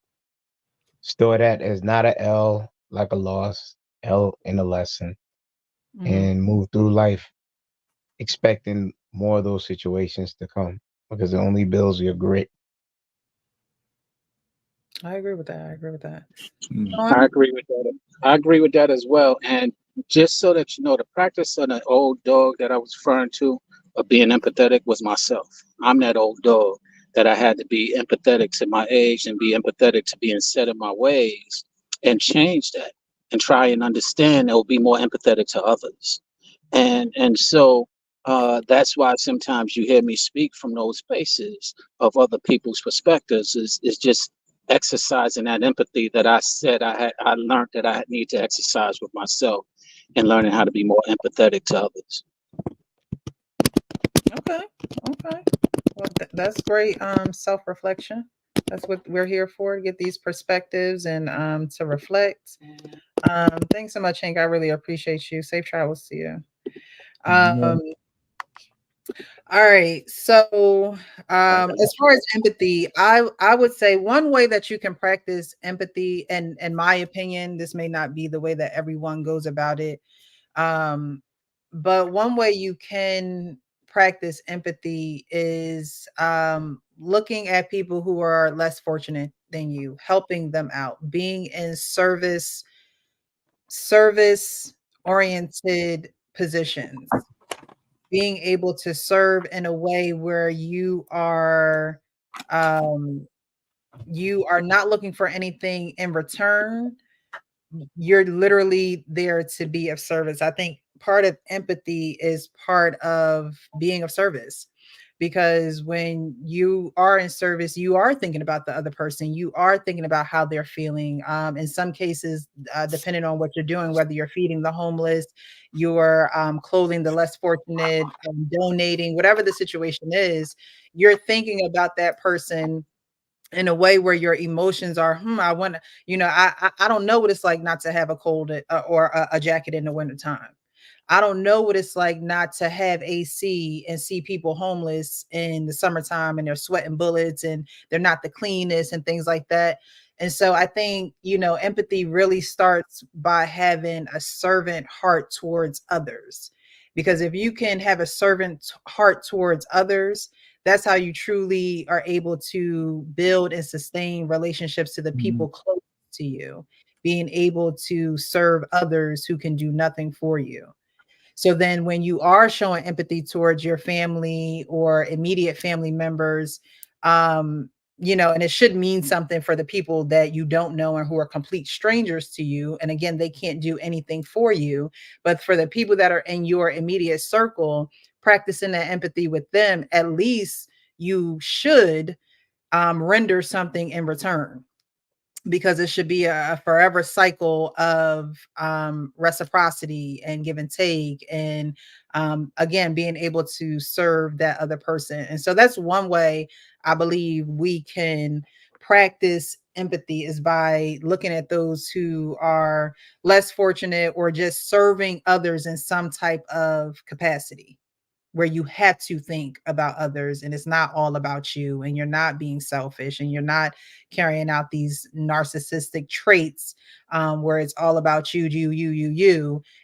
store that as not a L, like a loss, L in a lesson, and move through life expecting more of those situations to come, because it only builds your grit. I agree with that. I agree with that. I agree with that as well. And just so that you know, the practice of the old dog that I was referring to of being empathetic was myself. I'm that old dog that I had to be empathetic to my age and be empathetic to being set in my ways and change that and try and understand that will be more empathetic to others. And so That's why sometimes you hear me speak from those spaces of other people's perspectives. Is just exercising that empathy that I said I learned that I need to exercise with myself, and learning how to be more empathetic to others. Okay. Well, that's great. Self-reflection. That's what we're here for, to get these perspectives and to reflect. Thanks so much, Hank. I really appreciate you. Safe travels to you. All right. So, as far as empathy, I would say one way that you can practice empathy, and in my opinion, this may not be the way that everyone goes about it, but one way you can practice empathy is looking at people who are less fortunate than you, helping them out, being in service oriented positions, being able to serve in a way where you are not looking for anything in return. You're literally there to be of service. I think part of empathy is part of being of service, because when you are in service, you are thinking about the other person. You are thinking about how they're feeling. In some cases, depending on what you're doing, whether you're feeding the homeless, you're clothing the less fortunate, donating, whatever the situation is, you're thinking about that person in a way where your emotions are, I want to, I don't know what it's like not to have a cold or a jacket in the wintertime. I don't know what it's like not to have AC and see people homeless in the summertime and they're sweating bullets and they're not the cleanest and things like that. And so I think, empathy really starts by having a servant heart towards others. Because if you can have a servant heart towards others, that's how you truly are able to build and sustain relationships to the people close to you, being able to serve others who can do nothing for you. So then when you are showing empathy towards your family or immediate family members, and it should mean something for the people that you don't know and who are complete strangers to you. And again, they can't do anything for you, but for the people that are in your immediate circle, practicing that empathy with them, at least you should render something in return, because it should be a forever cycle of reciprocity and give and take, and again, being able to serve that other person. And so that's one way I believe we can practice empathy, is by looking at those who are less fortunate or just serving others in some type of capacity, where you have to think about others and it's not all about you, and you're not being selfish, and you're not carrying out these narcissistic traits where it's all about you.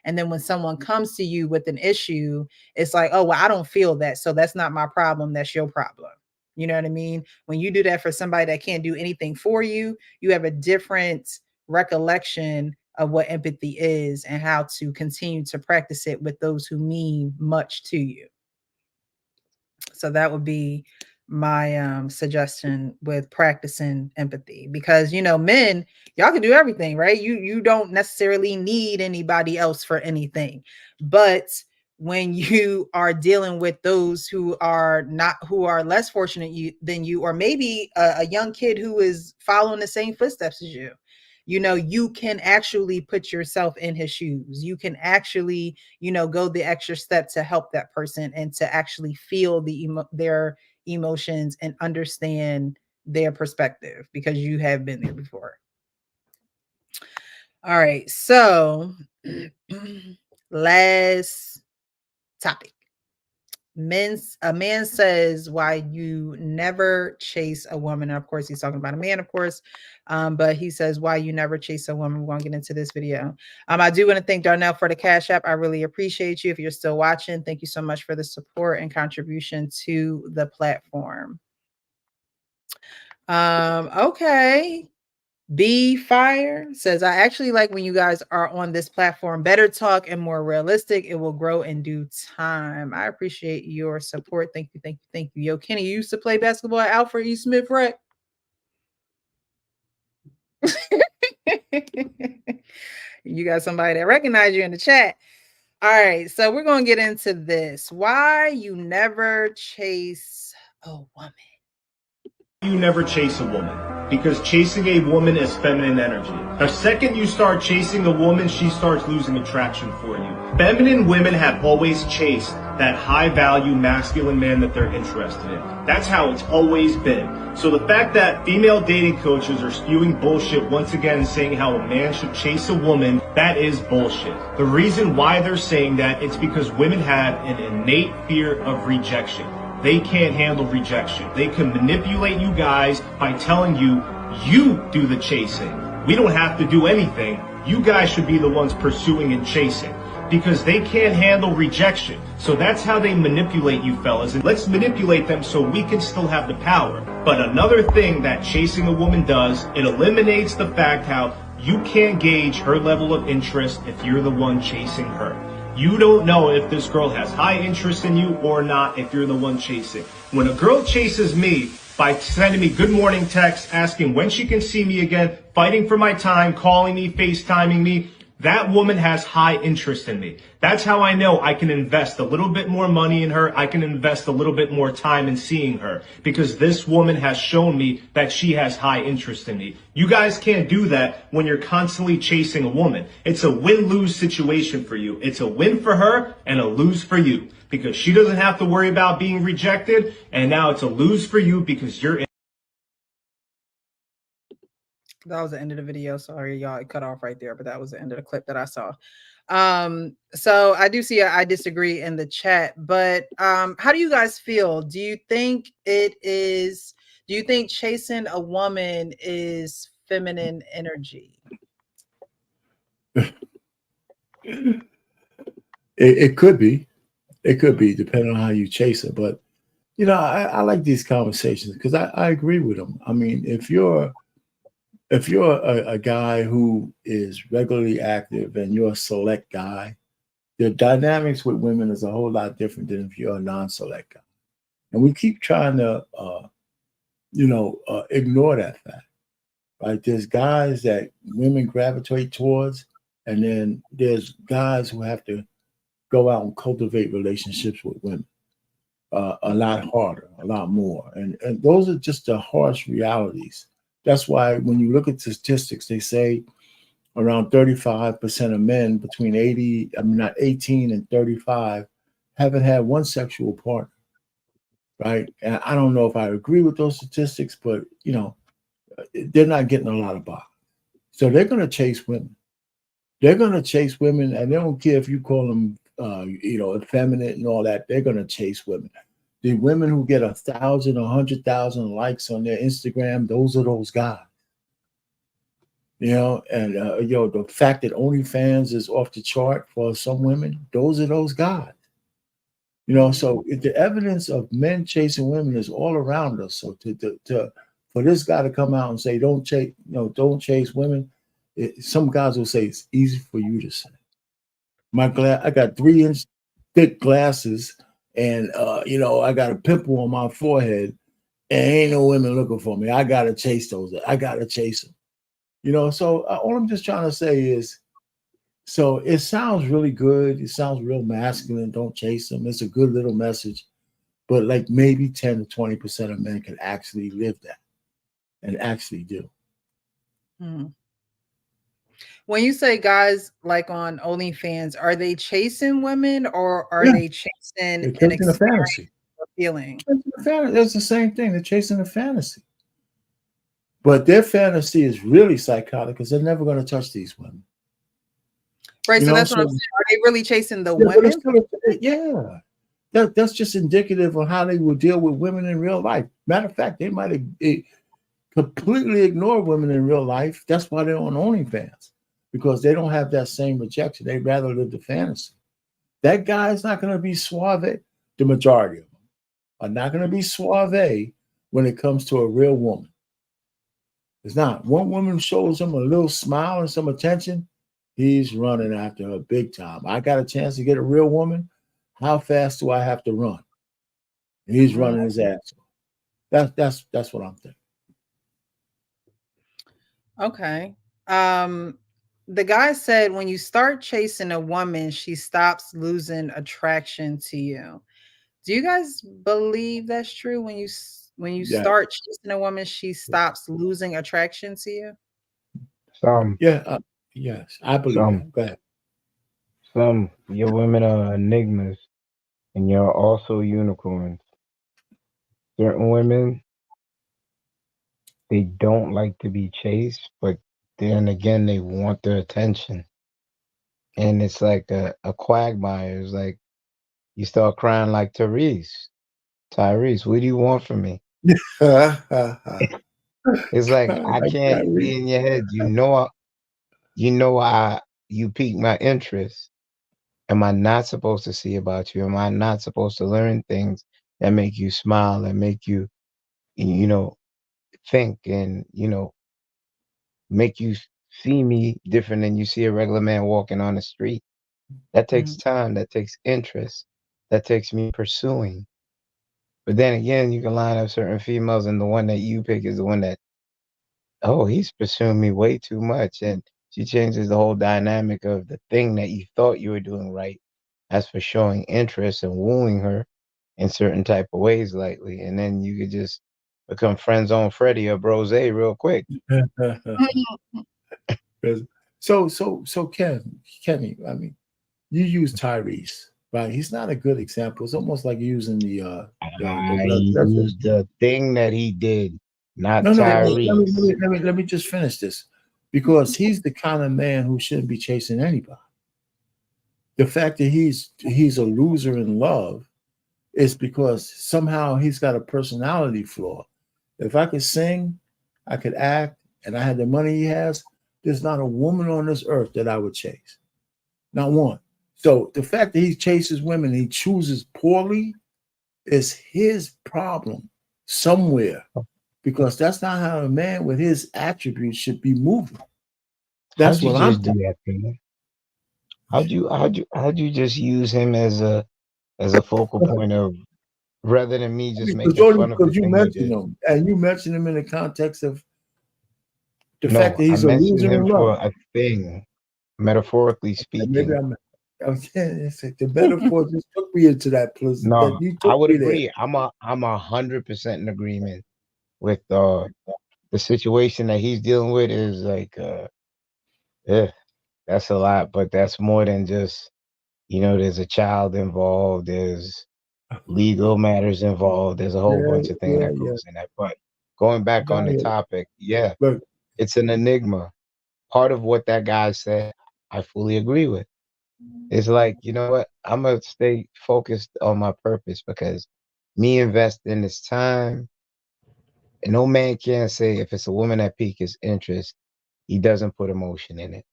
And then when someone comes to you with an issue, it's like, oh, well, I don't feel that, so that's not my problem, that's your problem. You know what I mean? When you do that for somebody that can't do anything for you, you have a different recollection of what empathy is and how to continue to practice it with those who mean much to you. So that would be my suggestion with practicing empathy, because men, y'all can do everything, right? You don't necessarily need anybody else for anything. But when you are dealing with those who are less fortunate than you, or maybe a young kid who is following the same footsteps as you, you can actually put yourself in his shoes. You can actually, go the extra step to help that person and to actually feel their emotions and understand their perspective, because you have been there before. All right. So last topic. A man says why you never chase a woman. And of course, he's talking about a man, of course. But he says why you never chase a woman. We're going to get into this video. I do want to thank Darnell for the Cash App. I really appreciate you. If you're still watching, thank you so much for the support and contribution to the platform. Okay. B Fire says, I actually like when you guys are on this platform. Better talk and more realistic. It will grow in due time. I appreciate your support. Thank you. Yo, Kenny, you used to play basketball at Alfred E. Smith, right? You got somebody that recognized you in the chat. All right, so we're gonna get into this. Why you never chase a woman? You never chase a woman because chasing a woman is feminine energy. The second you start chasing a woman, she starts losing attraction for you. Feminine women have always chased that high value masculine man that they're interested in. That's how it's always been. So the fact that female dating coaches are spewing bullshit once again saying how a man should chase a woman, that is bullshit. The reason why they're saying that, it's because women have an innate fear of rejection. They can't handle rejection. They can manipulate you guys by telling you, you do the chasing. We don't have to do anything. You guys should be the ones pursuing and chasing because they can't handle rejection. So that's how they manipulate you fellas. And let's manipulate them so we can still have the power. But another thing that chasing a woman does, it eliminates the fact how you can't gauge her level of interest if you're the one chasing her. You don't know if this girl has high interest in you or not if you're the one chasing. When a girl chases me by sending me good morning texts, asking when she can see me again, fighting for my time, calling me, FaceTiming me, that woman has high interest in me. That's how I know I can invest a little bit more money in her. I can invest a little bit more time in seeing her because this woman has shown me that she has high interest in me. You guys can't do that when you're constantly chasing a woman. It's a win-lose situation for you. It's a win for her and a lose for you because she doesn't have to worry about being rejected. And now it's a lose for you because you're in. That was the end of the video. Sorry, y'all, it cut off right there, but that was the end of the clip that I saw. So I do see I disagree in the chat, but how do you guys feel? Do you think chasing a woman is feminine energy? It could be. It could be, depending on how you chase it. But, you know, I like these conversations because I agree with them. I mean, if you're a guy who is regularly active and you're a select guy, the dynamics with women is a whole lot different than if you're a non-select guy. And we keep trying to, ignore that fact, right? There's guys that women gravitate towards, and then there's guys who have to go out and cultivate relationships with women a lot harder, a lot more. And those are just the harsh realities. That's why when you look at statistics, they say around 35% of men between 18 and 35 haven't had one sexual partner, right? And I don't know if I agree with those statistics, but, you know, they're not getting a lot of bodies. So they're going to chase women. They're going to chase women, and they don't care if you call them, effeminate and all that. They're going to chase women. The women who get 1,000 or 100,000 likes on their Instagram, those are those guys. You know, and the fact that OnlyFans is off the chart for some women, those are those guys. You know, so the evidence of men chasing women is all around us. So for this guy to come out and say don't chase women, some guys will say it's easy for you to say. I got 3-inch thick glasses. And, I got a pimple on my forehead and ain't no women looking for me. I got to chase those. I got to chase them. You know, so all I'm just trying to say is, so it sounds really good. It sounds real masculine. Don't chase them. It's a good little message. But like maybe 10 to 20% of men can actually live that and actually do. Hmm. When you say guys like on OnlyFans, are they chasing women or are they chasing an a fantasy? Feeling? That's the same thing. They're chasing a fantasy. But their fantasy is really psychotic because they're never going to touch these women. Right. So that's what I'm saying. Are they really chasing the women? That's just indicative of how they will deal with women in real life. Matter of fact, they might have completely ignored women in real life. That's why they're on OnlyFans. Because they don't have that same rejection. They'd rather live the fantasy. That guy is not going to be suave. The majority of them are not going to be suave when it comes to a real woman. It's not. One woman shows him a little smile and some attention, he's running after her big time. I got a chance to get a real woman. How fast do I have to run? And he's running his ass off. That's what I'm thinking. Okay. the guy said when you start chasing a woman, she stops losing attraction to you. Do you guys believe that's true? When you Yeah. start chasing a woman, she stops losing attraction to you? Yeah. Yes, I believe that. Go ahead. Your women are enigmas, and you're also unicorns. Certain women, they don't like to be chased, but then again, they want their attention. And it's like a quagmire. It's like you start crying like Tyrese, what do you want from me? It's like I can't be in your head. You pique my interest. Am I not supposed to see about you? Am I not supposed to learn things that make you smile and make you, think and, make you see me different than you see a regular man walking on the street? That takes time. That takes interest. That takes me pursuing. But then again, you can line up certain females, and the one that you pick is the one that, oh, he's pursuing me way too much. And she changes the whole dynamic of the thing that you thought you were doing right as for showing interest and wooing her in certain type of ways lately. And then you could just become friends on Freddie or Brose real quick. So Kenny, I mean, you use Tyrese, right? He's not a good example. It's almost like using the thing that he did, not no, Tyrese. let me just finish this, because he's the kind of man who shouldn't be chasing anybody. The fact that he's a loser in love is because somehow he's got a personality flaw. If I could sing, I could act, and I had the money he has, there's not a woman on this earth that I would chase. Not one. So the fact that he chases women, he chooses poorly, is his problem somewhere, because that's not how a man with his attributes should be moving. That's what I'm doing. How'd you just use him as a focal point of, rather than me just making fun of because you mentioned him, and you mentioned him in the context of the fact that he's a loser in love. For a thing, metaphorically speaking. Maybe the metaphor just took me into that place. No, I would agree. I'm 100% in agreement with the situation that he's dealing with. Is like, that's a lot, but that's more than just, there's a child involved, there's legal matters involved, there's a whole bunch of things that goes in that. But going back on the topic, it's an enigma. Part of what that guy said, I fully agree with. It's like, you know what? I'm going to stay focused on my purpose, because me investing this time, and no man can say if it's a woman that piques his interest, he doesn't put emotion in it.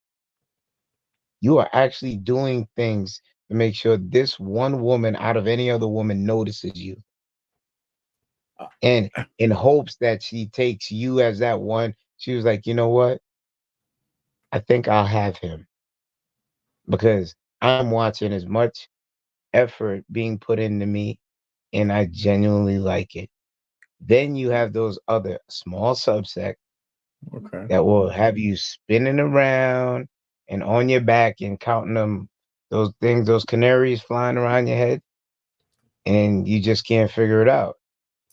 You are actually doing things to make sure this one woman out of any other woman notices you. And in hopes that she takes you as that one, she was like, you know what? I think I'll have him, because I'm watching as much effort being put into me, and I genuinely like it. Then you have those other small subsect that will have you spinning around and on your back and counting them, those things, those canaries flying around your head, and you just can't figure it out.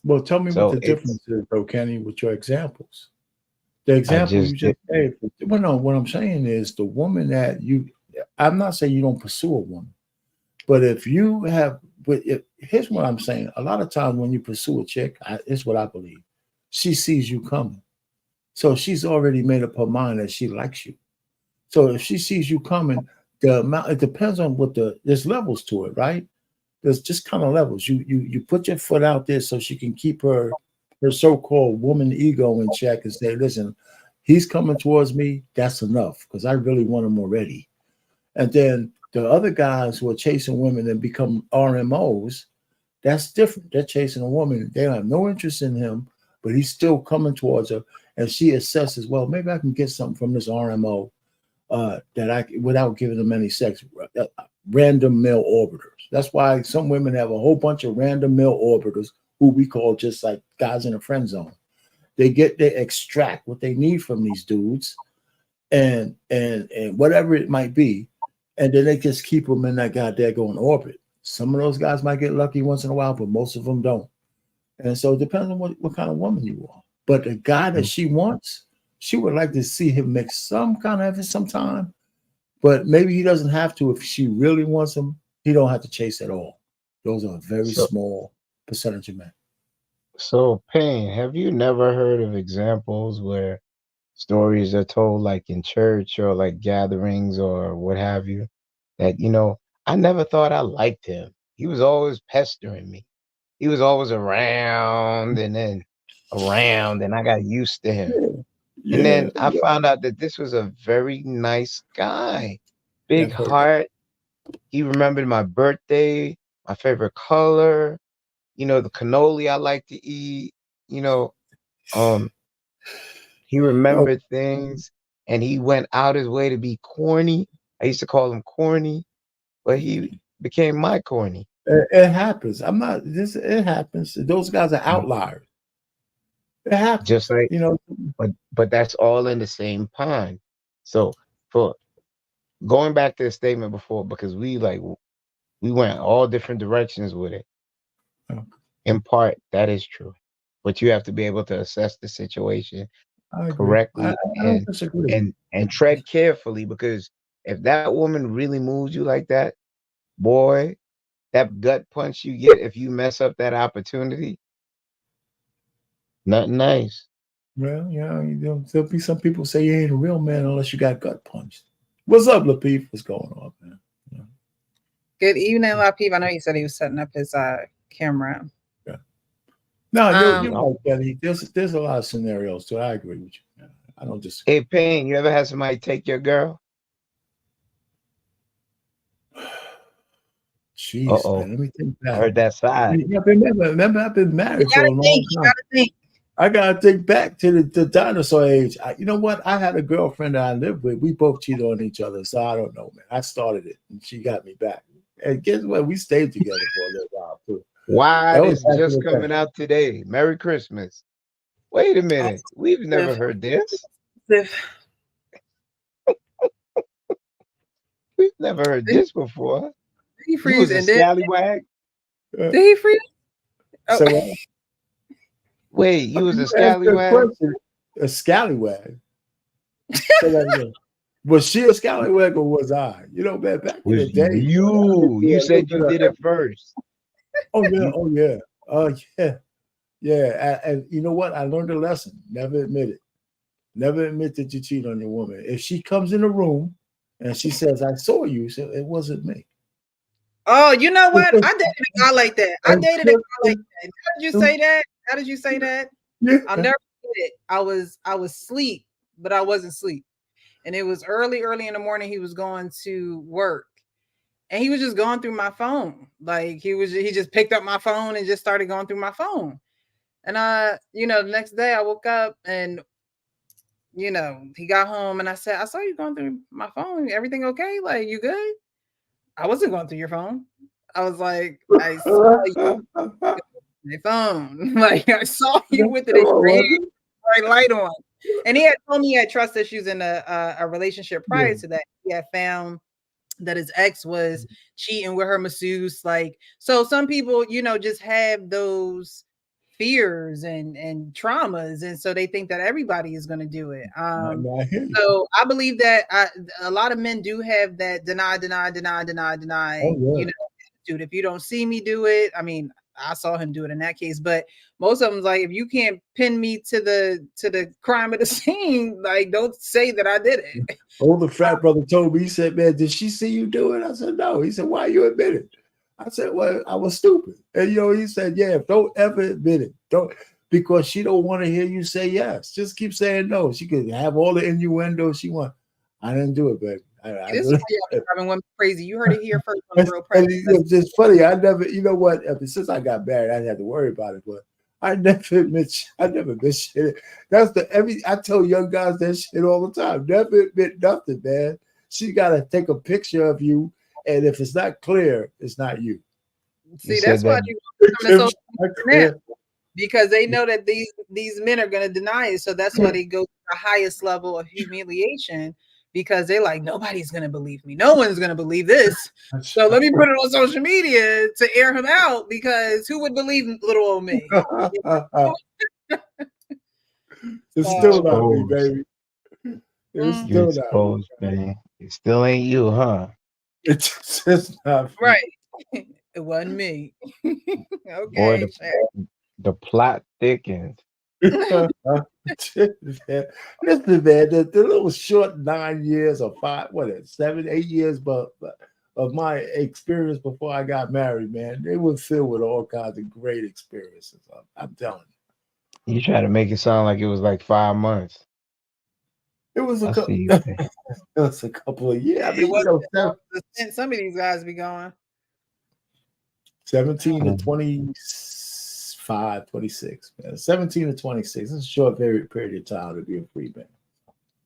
Well, tell me what the difference is, though, Kenny, with your examples. The example you just gave. Well, no, what I'm saying is the woman that I'm not saying you don't pursue a woman, but if you have, here's what I'm saying. A lot of times when you pursue a chick, it's what I believe. She sees you coming. So she's already made up her mind that she likes you. So if she sees you coming, it depends on there's levels to it, right? There's just kind of levels. You put your foot out there so she can keep her so-called woman ego in check and say, listen, he's coming towards me. That's enough, because I really want him already. And then the other guys who are chasing women and become RMOs, that's different. They're chasing a woman. They have no interest in him, but he's still coming towards her. And she assesses, well, maybe I can get something from this RMO without giving them any sex. Random male orbiters. That's why some women have a whole bunch of random male orbiters who we call just like guys in a friend zone. They extract what they need from these dudes, and whatever it might be, and then they just keep them in that goddamn orbit. Some of those guys might get lucky once in a while, but most of them don't. And so it depends on what kind of woman you are. But the guy that she wants, she would like to see him make some kind of effort sometime. But maybe he doesn't have to. If she really wants him, he don't have to chase at all. Those are a very small percentage of men. So, Payne, have you never heard of examples where stories are told like in church or like gatherings or what have you, that, I never thought I liked him. He was always pestering me. He was always around and then around, and I got used to him. And then I found out that this was a very nice guy. Big heart. He remembered my birthday, my favorite color, the cannoli I like to eat, he remembered things, and he went out his way to be corny. I used to call him corny, but he became my corny. It happens. It happens. Those guys are outliers. It happens. Just like, but that's all in the same pond. So for going back to the statement before, because we went all different directions with it. In part, that is true, but you have to be able to assess the situation correctly and tread carefully, because if that woman really moves you like that, boy, that gut punch you get if you mess up that opportunity, nothing nice. Well, there'll be some people say you ain't a real man unless you got gut punched. What's up, Lapeef? What's going on, man? Good evening, Lapeef. I know he said he was setting up his camera. Yeah. No, you're right, Kelly. There's a lot of scenarios, so I agree with you. Yeah, I don't disagree. Hey, Payne, you ever had somebody take your girl? Jeez, man, let me think back. I heard that side. Yeah, remember, I've been married for a long time. You gotta think. I gotta think back to the dinosaur age. You know what? I had a girlfriend that I lived with. We both cheated on each other, so I don't know, man. I started it, and she got me back. And guess what? We stayed together for a little while too. Why is just coming out today? Merry Christmas. Wait a minute. We've never heard this. We've never heard this before. He freeze and scallywag? Did he freeze? So, wait, you was a scallywag? A scallywag. Was she a scallywag or was I? Man, back in the day. You said you did it first. Oh yeah. Yeah. And you know what? I learned a lesson. Never admit it. Never admit that you cheat on your woman. If she comes in the room and she says, "I saw you," so it wasn't me. Oh, you know what? I dated a guy like that. How did you say that? How did you say that? Yeah. I'll never forget it. I was asleep, but I wasn't asleep. And it was early in the morning. He was going to work. And he was just going through my phone. Like he just picked up my phone and just started going through my phone. And the next day I woke up and he got home and I said, "I saw you going through my phone. Everything okay? Like, you good?" I wasn't going through your phone. I was like, "I saw you with your phone." Like, I saw you with it. Bright light on. And he had told me he had trust issues in a relationship prior to that. He had found that his ex was cheating with her masseuse. Like, so some people, just have those fears and traumas, and so they think that everybody is going to do it. So I believe that a lot of men do have that deny. Dude, if you don't see me do it, I mean, I saw him do it in that case, but most of them's like, if you can't pin me to the crime of the scene, like, don't say that I did it. The frat brother told me, he said, "Man, did she see you do it?" I said, "No." He said, "Why you admit it?" I said, "Well, I was stupid." And he said, "Yeah, don't ever admit it. Don't, because she don't want to hear you say yes. Just keep saying no. She could have all the innuendo she wants." I didn't do it, baby. This is why y'all driving women crazy. You heard it here first on the Real President. It's just funny. I never, since I got married, I didn't have to worry about it. But I never admit shit. I tell young guys that shit all the time. Never admit nothing, man. She gotta take a picture of you, and if it's not clear, it's not you. See, that's why you coming so because they know that these men are going to deny it. So that's why they go to the highest level of humiliation, because they're like, nobody's going to believe me. No one's going to believe this. So let me put it on social media to air him out, because who would believe little old me? It's still not me, baby. It's You still exposed, man. It still ain't you, huh? It's just not me. Right. It wasn't me. Boy, Okay. the plot thickens. Listen, man, the little short 9 years or 7, 8 years, but of my experience before I got married, man, they were filled with all kinds of great experiences. I'm telling you. You try to make it sound like it was like 5 months. It was a I couple. see you. It was a couple of years. I mean, Some of these guys be going 17 to 25, 26, man. 17 to 26. It's a short period of time to be a free man.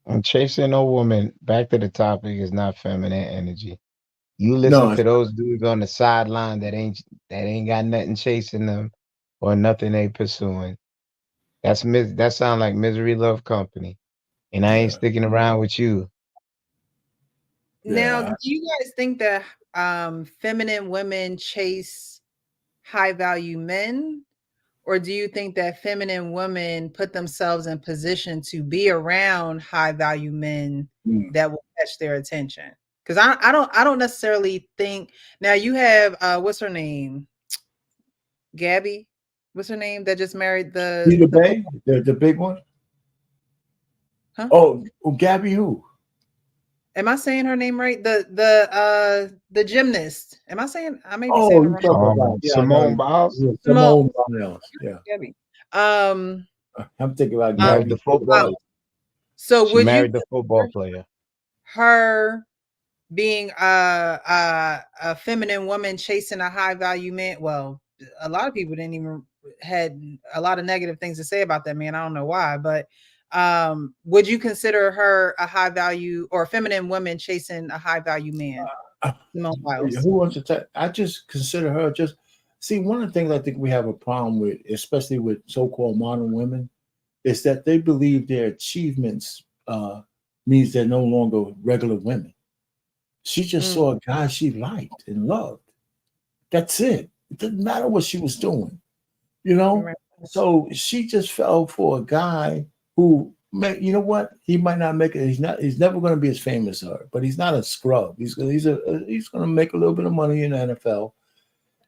And chasing a woman, back to the topic, is not feminine energy. You listen to those dudes on the sideline that ain't got nothing chasing them or nothing they pursuing. That sound like misery love company. And I ain't sticking around with you. Now, do you guys think that feminine women chase high value men, or do you think that feminine women put themselves in position to be around high value men that will catch their attention? Because I don't necessarily think. Now you have what's her name, Gabby? What's her name that just married the big one? Huh? Oh, Gabby who? Am I saying her name right? The gymnast. Am I saying? I may be saying it wrong. Simone Biles. Simone Biles. Yeah. Gabby. I'm thinking about Gabby. The football. So she would married you the football player? Her being a feminine woman chasing a high value man. Well, a lot of people didn't even had a lot of negative things to say about that man. I don't know why, but would you consider her a high value or a feminine woman chasing a high value man? Who wants to tell? I just consider her one of the things I think we have a problem with, especially with so-called modern women, is that they believe their achievements means they're no longer regular women. She just saw a guy she liked and loved. That's it. It doesn't matter what she was doing, you know? Right. So she just fell for a guy who, you know what? He might not make it. He's never going to be as famous as her, but he's not a scrub. He's going to make a little bit of money in the NFL.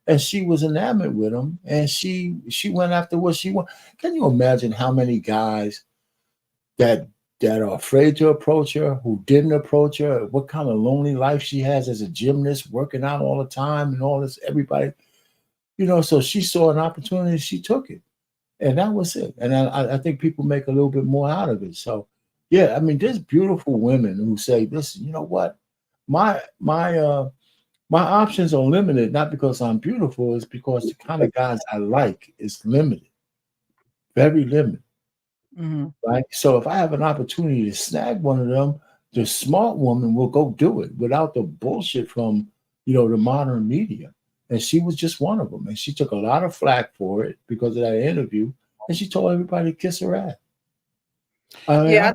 And she was enamored with him, and she went after what she wanted. Can you imagine how many guys that are afraid to approach her, who didn't approach her, what kind of lonely life she has as a gymnast, working out all the time and all this, everybody, you know, so she saw an opportunity, she took it. And that was it. And I think people make a little bit more out of it. So, yeah, I mean, there's beautiful women who say, listen, you know what? My options are limited, not because I'm beautiful, it's because the kind of guys I like is limited, very limited. Mm-hmm. Right? So if I have an opportunity to snag one of them, the smart woman will go do it without the bullshit from, you know, the modern media. And she was just one of them. And she took a lot of flack for it because of that interview. And she told everybody to kiss her ass. I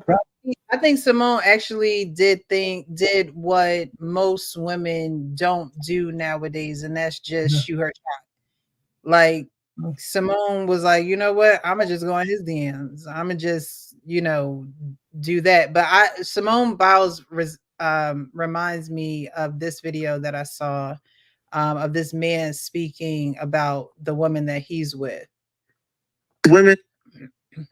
think Simone actually did what most women don't do nowadays. And that's just shoot her shot. Like Simone was like, you know what? I'm going to just go in his DMs. I'm going to just, you know, do that. But Simone Biles reminds me of this video that I saw of this man speaking about the woman that he's with. Women,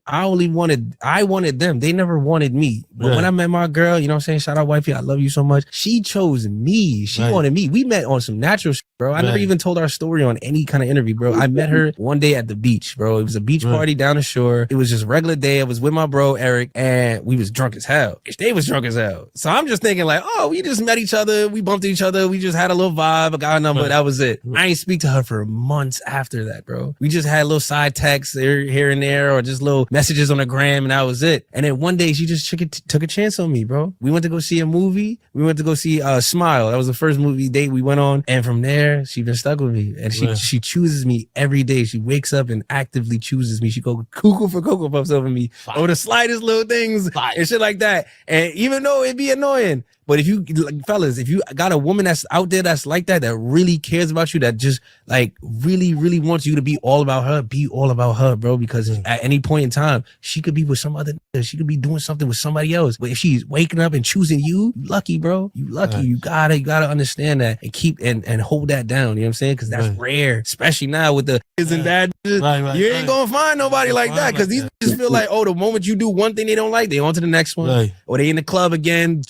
I wanted them. They never wanted me. But when I met my girl, you know what I'm saying? Shout out wifey, I love you so much. She chose me. She wanted me. We met on some natural shit, bro. I never even told our story on any kind of interview, bro. I met her one day at the beach, bro. It was a beach party down the shore. It was just regular day. I was with my bro, Eric, and we was drunk as hell. They was drunk as hell. So I'm just thinking like, oh, we just met each other. We bumped each other. We just had a little vibe. I got a number. That was it. I ain't speak to her for months after that, bro. We just had little side texts here and there, or just little messages on the gram, and that was it. And then one day she just took a chance on me, bro. We went to go see a movie. We went to go see Smile. That was the first movie date we went on. And from there, there. She's been stuck with me, and Right. she chooses me every day. She wakes up and actively chooses me. She go cuckoo for Cocoa Puffs over me, over the slightest little things and shit like that. And even though it'd be annoying, but if you, like, fellas, if you got a woman that's out there that's like that really cares about you, that just like really, really wants you to be all about her, be all about her, bro. Because at any point in time, she could be with some other, she could be doing something with somebody else. But if she's waking up and choosing you, you lucky, bro. You lucky. Right. You gotta understand that and keep and hold that down. You know what I'm saying? Because that's rare, especially now with the kids and dad. You ain't gonna find nobody like that, because these just feel like, oh, the moment you do one thing they don't like, they on to the next one. Right. Or they in the club again,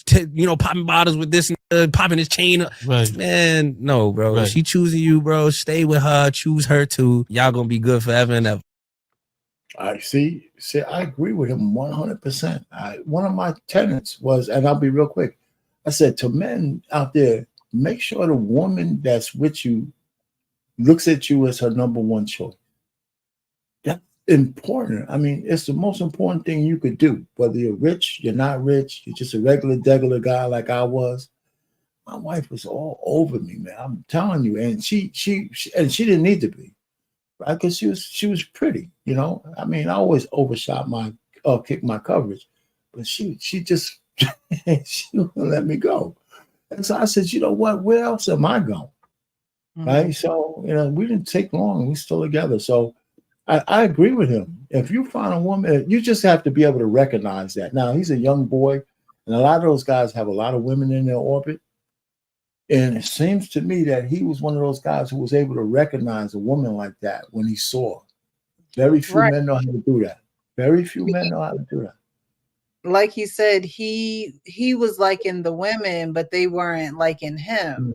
popping bottles with this, popping his chain. Right. Man, no, bro. Right. If she choosing you, bro, stay with her. Choose her too. Y'all gonna be good forever and ever. I see. I agree with him 100%. One of my tenets was, and I'll be real quick, I said to men out there, make sure the woman that's with you looks at you as her number one choice. That's important. I mean, it's the most important thing you could do. Whether you're rich, you're not rich, you're just a regular guy like I was. My wife was all over me, man. I'm telling you, and she didn't need to be, right? Because she was pretty, you know. I mean, I always overshot my kick my coverage, but she just she wouldn't let me go. And so I said, you know what? Where else am I going? Right? So, you know, we didn't take long. We're still together. So I agree with him. If you find a woman, you just have to be able to recognize that. Now, he's a young boy, and a lot of those guys have a lot of women in their orbit. And it seems to me that he was one of those guys who was able to recognize a woman like that when he saw her. Very few men know how to do that. Very few men know how to do that. Like he said, he was liking the women, but they weren't liking him.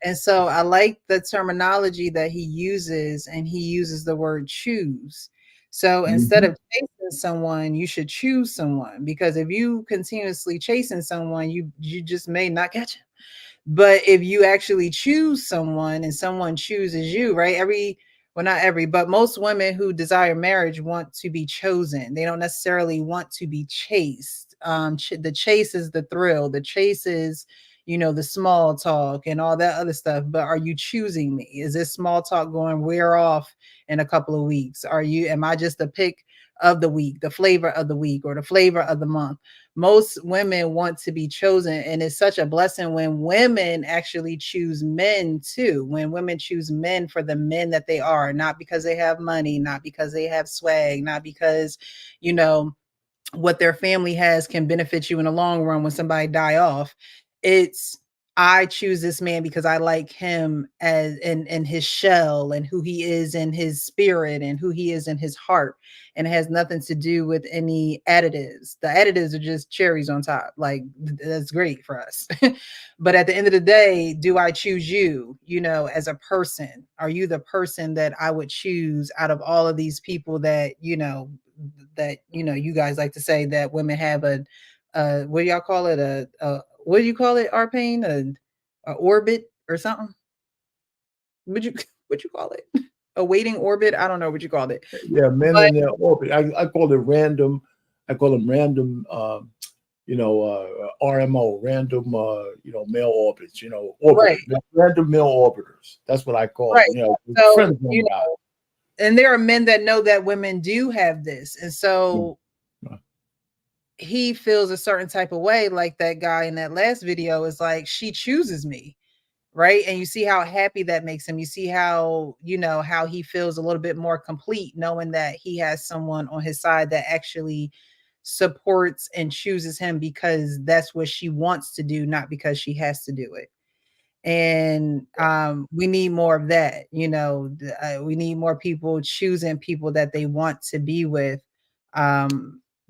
And so I like the terminology that he uses, and he uses the word choose. So instead of chasing someone, you should choose someone, because if you continuously chasing someone, you just may not catch him. But if you actually choose someone and someone chooses you, right? Not every, but most women who desire marriage want to be chosen. They don't necessarily want to be chased. The chase is the thrill. The chase is, the small talk and all that other stuff. But are you choosing me? Is this small talk going to wear off in a couple of weeks? Am I just the pick of the week, the flavor of the week, or the flavor of the month? Most women want to be chosen, and it's such a blessing when women actually choose men too. When women choose men for the men that they are, not because they have money, not because they have swag, not because, what their family has can benefit you in the long run when somebody die off. It's, I choose this man because I like him as in his shell, and who he is in his spirit, and who he is in his heart. And it has nothing to do with any additives. The additives are just cherries on top. Like, that's great for us. But at the end of the day, do I choose you, as a person? Are you the person that I would choose out of all of these people that, you guys like to say that women have what do y'all call it? What do you call it, Arpane? A orbit or something? What'd you call it? A waiting orbit? I don't know what you called it. Yeah, men in their orbit. I call it random. I call them random. RMO, random. Male orbits. Orbit, random male orbiters. That's what I call it. So, and there are men that know that women do have this, and so he feels a certain type of way, like that guy in that last video is like, she chooses me. Right. And you see how happy that makes him. You see how, how he feels a little bit more complete, knowing that he has someone on his side that actually supports and chooses him because that's what she wants to do, not because she has to do it. And we need more of that. We need more people choosing people that they want to be with,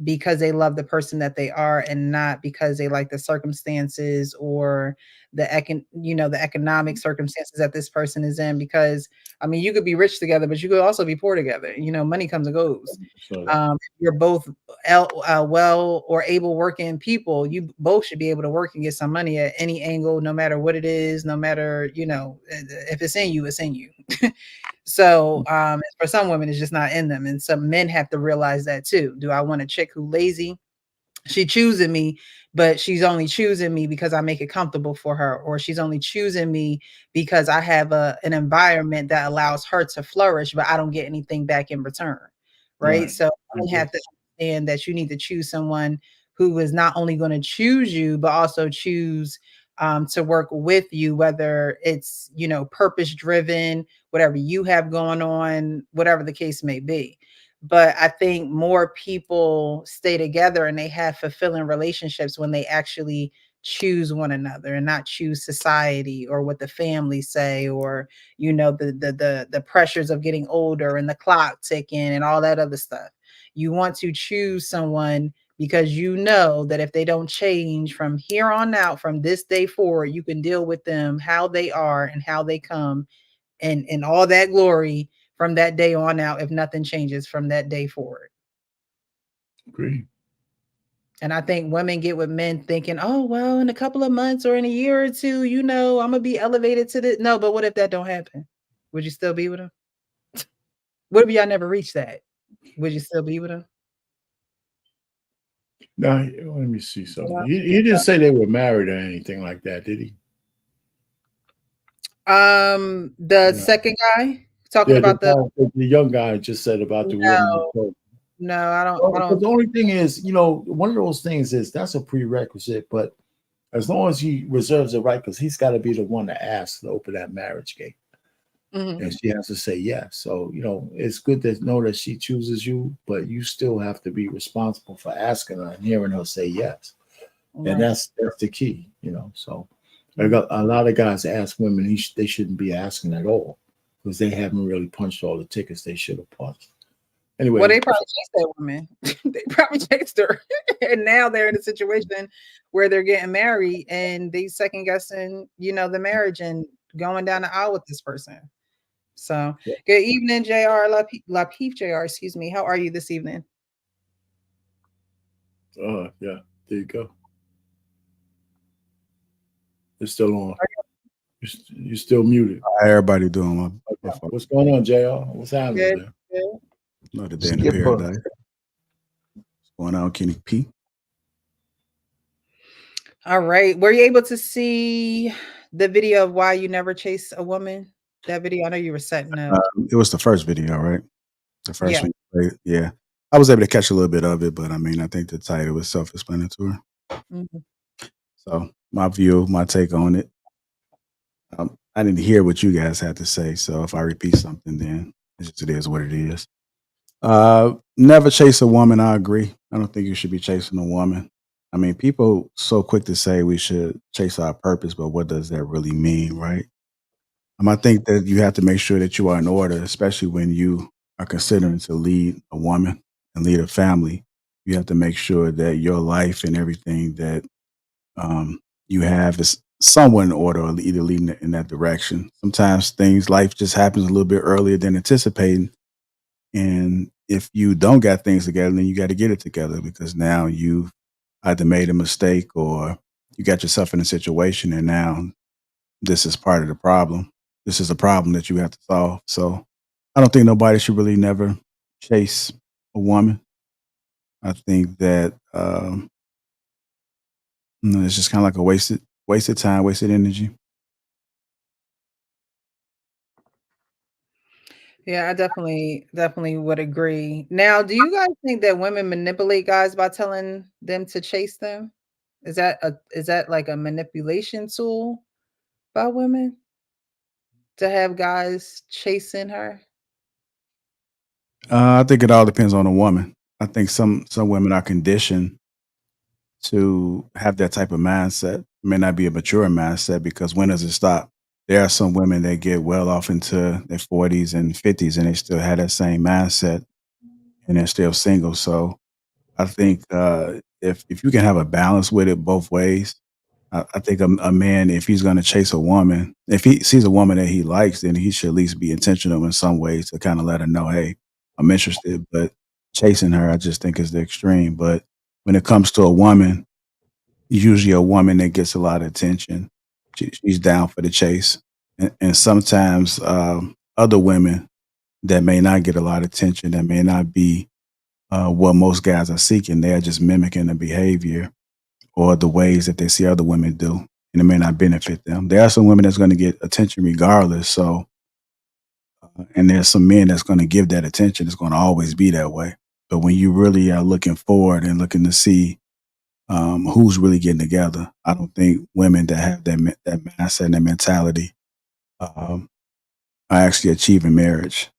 because they love the person that they are, and not because they like the circumstances or the economic circumstances that this person is in. Because you could be rich together, but you could also be poor together. Money comes and goes. You're both well or able working people. You both should be able to work and get some money at any angle, no matter what it is, no matter, if it's in you, it's in you. So for some women, it's just not in them. And some men have to realize that too. Do I want a chick who lazy She choosing me, but she's only choosing me because I make it comfortable for her, or she's only choosing me because I have an environment that allows her to flourish, but I don't get anything back in return. Right. Right. So you have to understand that you need to choose someone who is not only going to choose you, but also choose to work with you, whether it's, purpose driven, whatever you have going on, whatever the case may be. But I think more people stay together and they have fulfilling relationships when they actually choose one another and not choose society or what the family say, or the pressures of getting older and the clock ticking and all that other stuff. You want to choose someone because you know that if they don't change from here on out, from this day forward, you can deal with them how they are and how they come, and all that glory from that day on out, if nothing changes from that day forward. Agree. And I think women get with men thinking, oh, well, in a couple of months or in a year or two, I'm going to be elevated to this. No, but what if that don't happen? Would you still be with him? What if y'all never reached that? Would you still be with him? No, let me see something. He didn't say they were married or anything like that, did he? The second guy talking about the young guy just said about the women. No, I don't. The only thing is, one of those things is that's a prerequisite, but as long as he reserves the right, because he's got to be the one to ask to open that marriage gate. And she has to say yes. So, it's good to know that she chooses you, but you still have to be responsible for asking her and hearing her say yes. Right. And that's the key, So a lot of guys ask women they shouldn't be asking at all because they haven't really punched all the tickets they should have punched. Anyway. Well, they probably chased that woman. They probably chased her. And now they're in a situation where they're getting married and they second guessing, the marriage and going down the aisle with this person. So good evening, JR. Lapeef JR, excuse me. How are you this evening? Yeah, there you go. It's still on. You're still muted. How everybody doing? What's going on, JR? What's happening? Another day in the paradise. What's going on, Kenny P? All right. Were you able to see the video of why you never chase a woman? That video, I know you were setting up. It was the first video, right? The first one. You played. Yeah. I was able to catch a little bit of it, but I think the title was self-explanatory. So my view, my take on it. I didn't hear what you guys had to say, so if I repeat something, then it is what it is. Never chase a woman. I agree. I don't think you should be chasing a woman. People so quick to say we should chase our purpose, but what does that really mean, right? I think that you have to make sure that you are in order, especially when you are considering to lead a woman and lead a family. You have to make sure that your life and everything that you have is somewhat in order, or either leading in that direction. Sometimes life just happens a little bit earlier than anticipating. And if you don't got things together, then you got to get it together, because now you've either made a mistake or you got yourself in a situation, and now this is part of the problem. This is a problem that you have to solve. So I don't think nobody should really never chase a woman. I think that it's just kind of like a wasted time, wasted energy. Yeah, I definitely would agree. Now, do you guys think that women manipulate guys by telling them to chase them? Is that like a manipulation tool by women to have guys chasing her? I think it all depends on the woman. I think some women are conditioned to have that type of mindset. It may not be a mature mindset, because when does it stop? There are some women that get well off into their 40s and 50s and they still have that same mindset and they're still single. So I think if you can have a balance with it both ways, I think a man, if he's going to chase a woman, if he sees a woman that he likes, then he should at least be intentional in some ways to kind of let her know, hey, I'm interested. But chasing her, I just think is the extreme. But when it comes to a woman, usually a woman that gets a lot of attention, she's down for the chase. And sometimes other women that may not get a lot of attention, that may not be what most guys are seeking. They are just mimicking the behavior or the ways that they see other women do, and it may not benefit them. There are some women that's going to get attention regardless. So, and there's some men that's going to give that attention. It's going to always be that way. But when you really are looking forward and looking to see who's really getting together, I don't think women that have that mindset and that mentality are actually achieving marriage,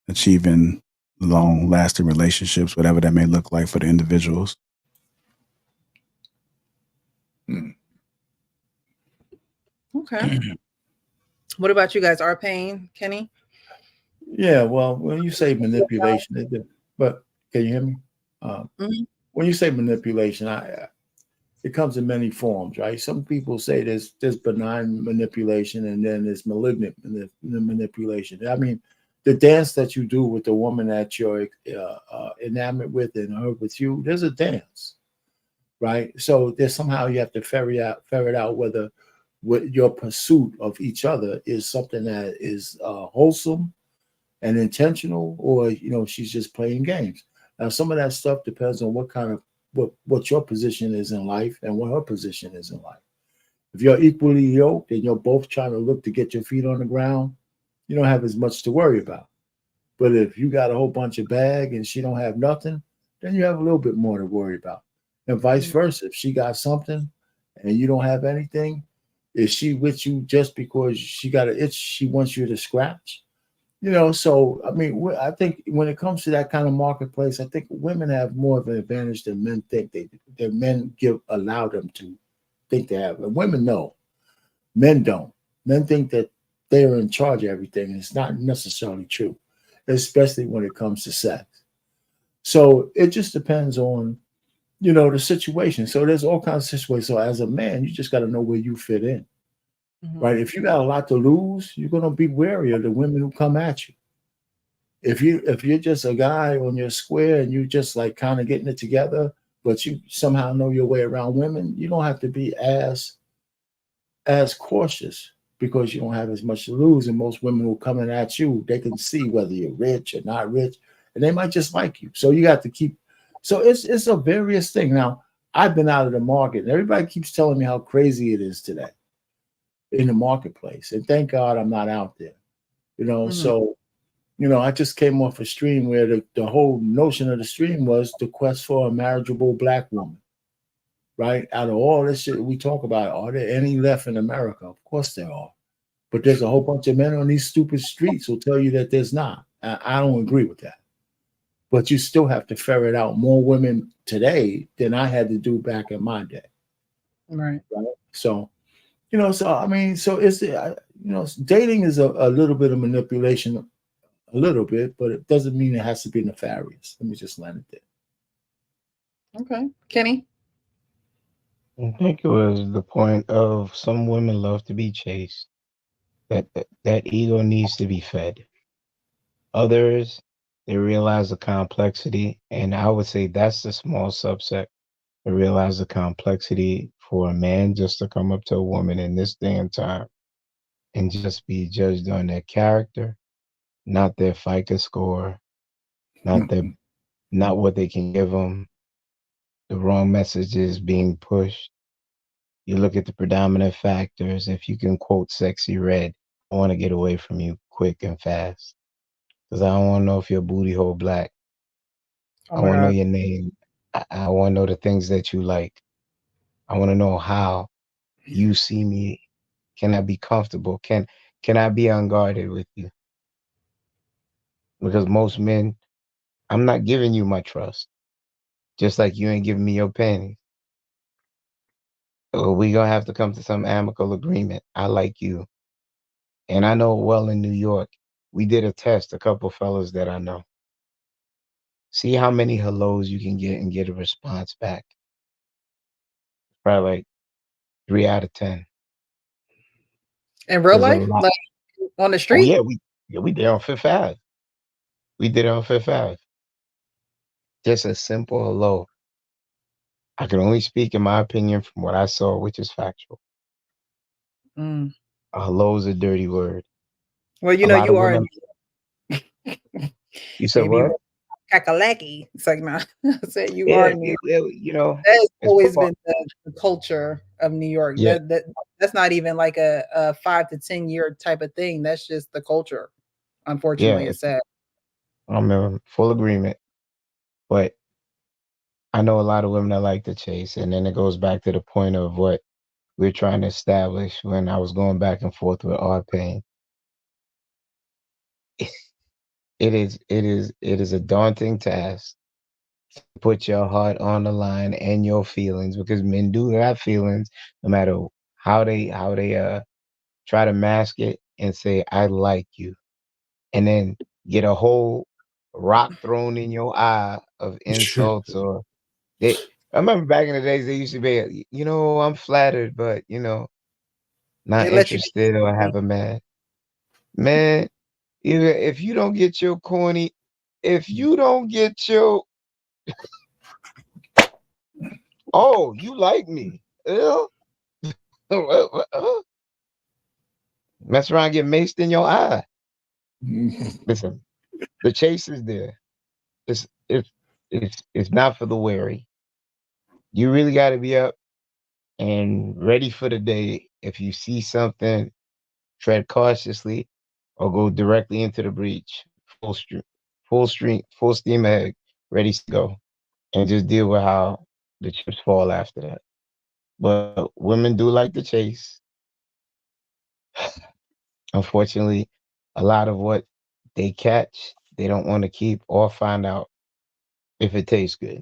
achieving long-lasting relationships, whatever that may look like for the individuals. Okay. What about you guys? R-Pain, Kenny? Yeah, well, when you say manipulation, but can you hear me? When you say manipulation, it comes in many forms, right? Some people say there's benign manipulation and then there's malignant manipulation. I mean, the dance that you do with the woman that you're enamored with and her with you, there's a dance, right? So there's somehow you have to ferret out whether your pursuit of each other is something that is wholesome and intentional, or she's just playing games. Now, some of that stuff depends on what your position is in life and what her position is in life. If you're equally yoked and you're both trying to look to get your feet on the ground, you don't have as much to worry about. But if you got a whole bunch of bag and she don't have nothing, then you have a little bit more to worry about. And vice versa. If she got something and you don't have anything, is she with you just because she got an itch she wants you to scratch? So, I mean, I think when it comes to that kind of marketplace, I think women have more of an advantage than men think that men allow them to think they have. And women know. Men don't. Men think that they're in charge of everything, and it's not necessarily true, especially when it comes to sex. So it just depends on, the situation. So there's all kinds of situations. So as a man, you just got to know where you fit in. Right? If you got a lot to lose, you're going to be wary of the women who come at you. If you're just a guy on your square and you just like kind of getting it together, but you somehow know your way around women, you don't have to be as cautious because you don't have as much to lose. And most women who coming at you, they can see whether you're rich or not rich, and they might just like you. So you got to keep. So it's a various thing. Now, I've been out of the market, and everybody keeps telling me how crazy it is today in the marketplace. And thank God I'm not out there, So, I just came off a stream where the whole notion of the stream was the quest for a marriageable Black woman, right? Out of all this shit we talk about, are there any left in America? Of course there are. But there's a whole bunch of men on these stupid streets who'll tell you that there's not. I don't agree with that. But you still have to ferret out more women today than I had to do back in my day. Right. So, so it's, dating is a little bit of manipulation, a little bit, but it doesn't mean it has to be nefarious. Let me just land it there. Okay. Kenny? I think it was the point of some women love to be chased. That ego needs to be fed. Others, they realize the complexity, and I would say that's the small subset. They realize the complexity for a man just to come up to a woman in this day and time and just be judged on their character, not their FICO score, not what they can give them, the wrong messages being pushed. You look at the predominant factors. If you can quote Sexy Red, I want to get away from you quick and fast because I don't want to know if you're booty hole black. I want to know your name. I want to know the things that you like. I want to know how you see me. Can I be comfortable? Can I be unguarded with you? Because most men, I'm not giving you my trust. Just like you ain't giving me your panties. So we gonna have to come to some amicable agreement. I like you. And I know well in New York, we did a test, a couple fellas that I know. See how many hellos you can get and get a response back. Probably like 3 out of 10. In real life? Like on the street? Oh, we did on Fifth Ave. We did it on Fifth Ave. Just a simple hello. I can only speak in my opinion from what I saw, which is factual. A hello is a dirty word. Well, you are. You said what? Kakalaki. It's like, nah, I said you Yeah, are New York. you know, That's it's always part. been the culture of New York. Yeah, That's not even like a 5 to 10 year type of thing. That's just the culture. yeah. Unfortunately, it's sad. I'm in full agreement. But I know a lot of women that like to chase, and then it goes back to the point of what we're trying to establish when I was going back and forth with R Pain. It is a daunting task to put your heart on the line and your feelings, because men do have feelings, no matter how they try to mask it and say I like you, and then get a whole rock thrown in your eye of insults or they. I remember back in the days they used to be, I'm flattered, but not They let you interested or have a man. Man, even if you don't get your corny, if you don't get your oh, you like me. Mess around, get maced in your eye. Listen, the chase is there. It's not for the weary. You really got to be up and ready for the day. If you see something, tread cautiously or go directly into the breach. Full steam ahead, ready to go. And just deal with how the chips fall after that. But women do like to chase. Unfortunately, a lot of what they catch, they don't want to keep or find out if it tastes good.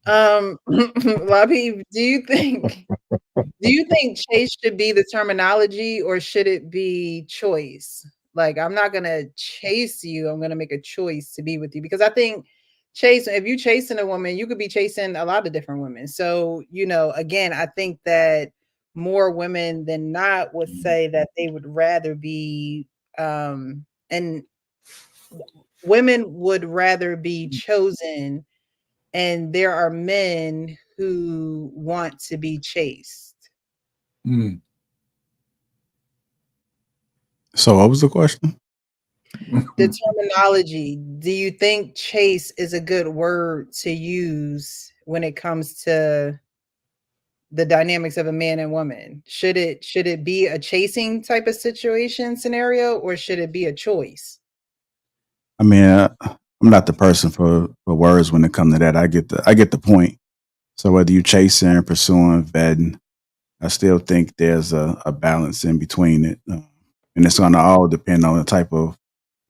Labi, do you think chase should be the terminology or should it be choice? Like, I'm not gonna chase you, I'm gonna make a choice to be with you, because I think if you chasing a woman, you could be chasing a lot of different women. So, again, I think that more women than not would say that they would rather be and women would rather be chosen, and there are men who want to be chased. So what was the question? The terminology, do you think chase is a good word to use when it comes to the dynamics of a man and woman? Should it be a chasing type of scenario, or should it be a choice? I mean, I'm not the person for words when it comes to that. I get the point. So whether you chasing, pursuing, vetting, I still think there's a balance in between it, and it's going to all depend on the type of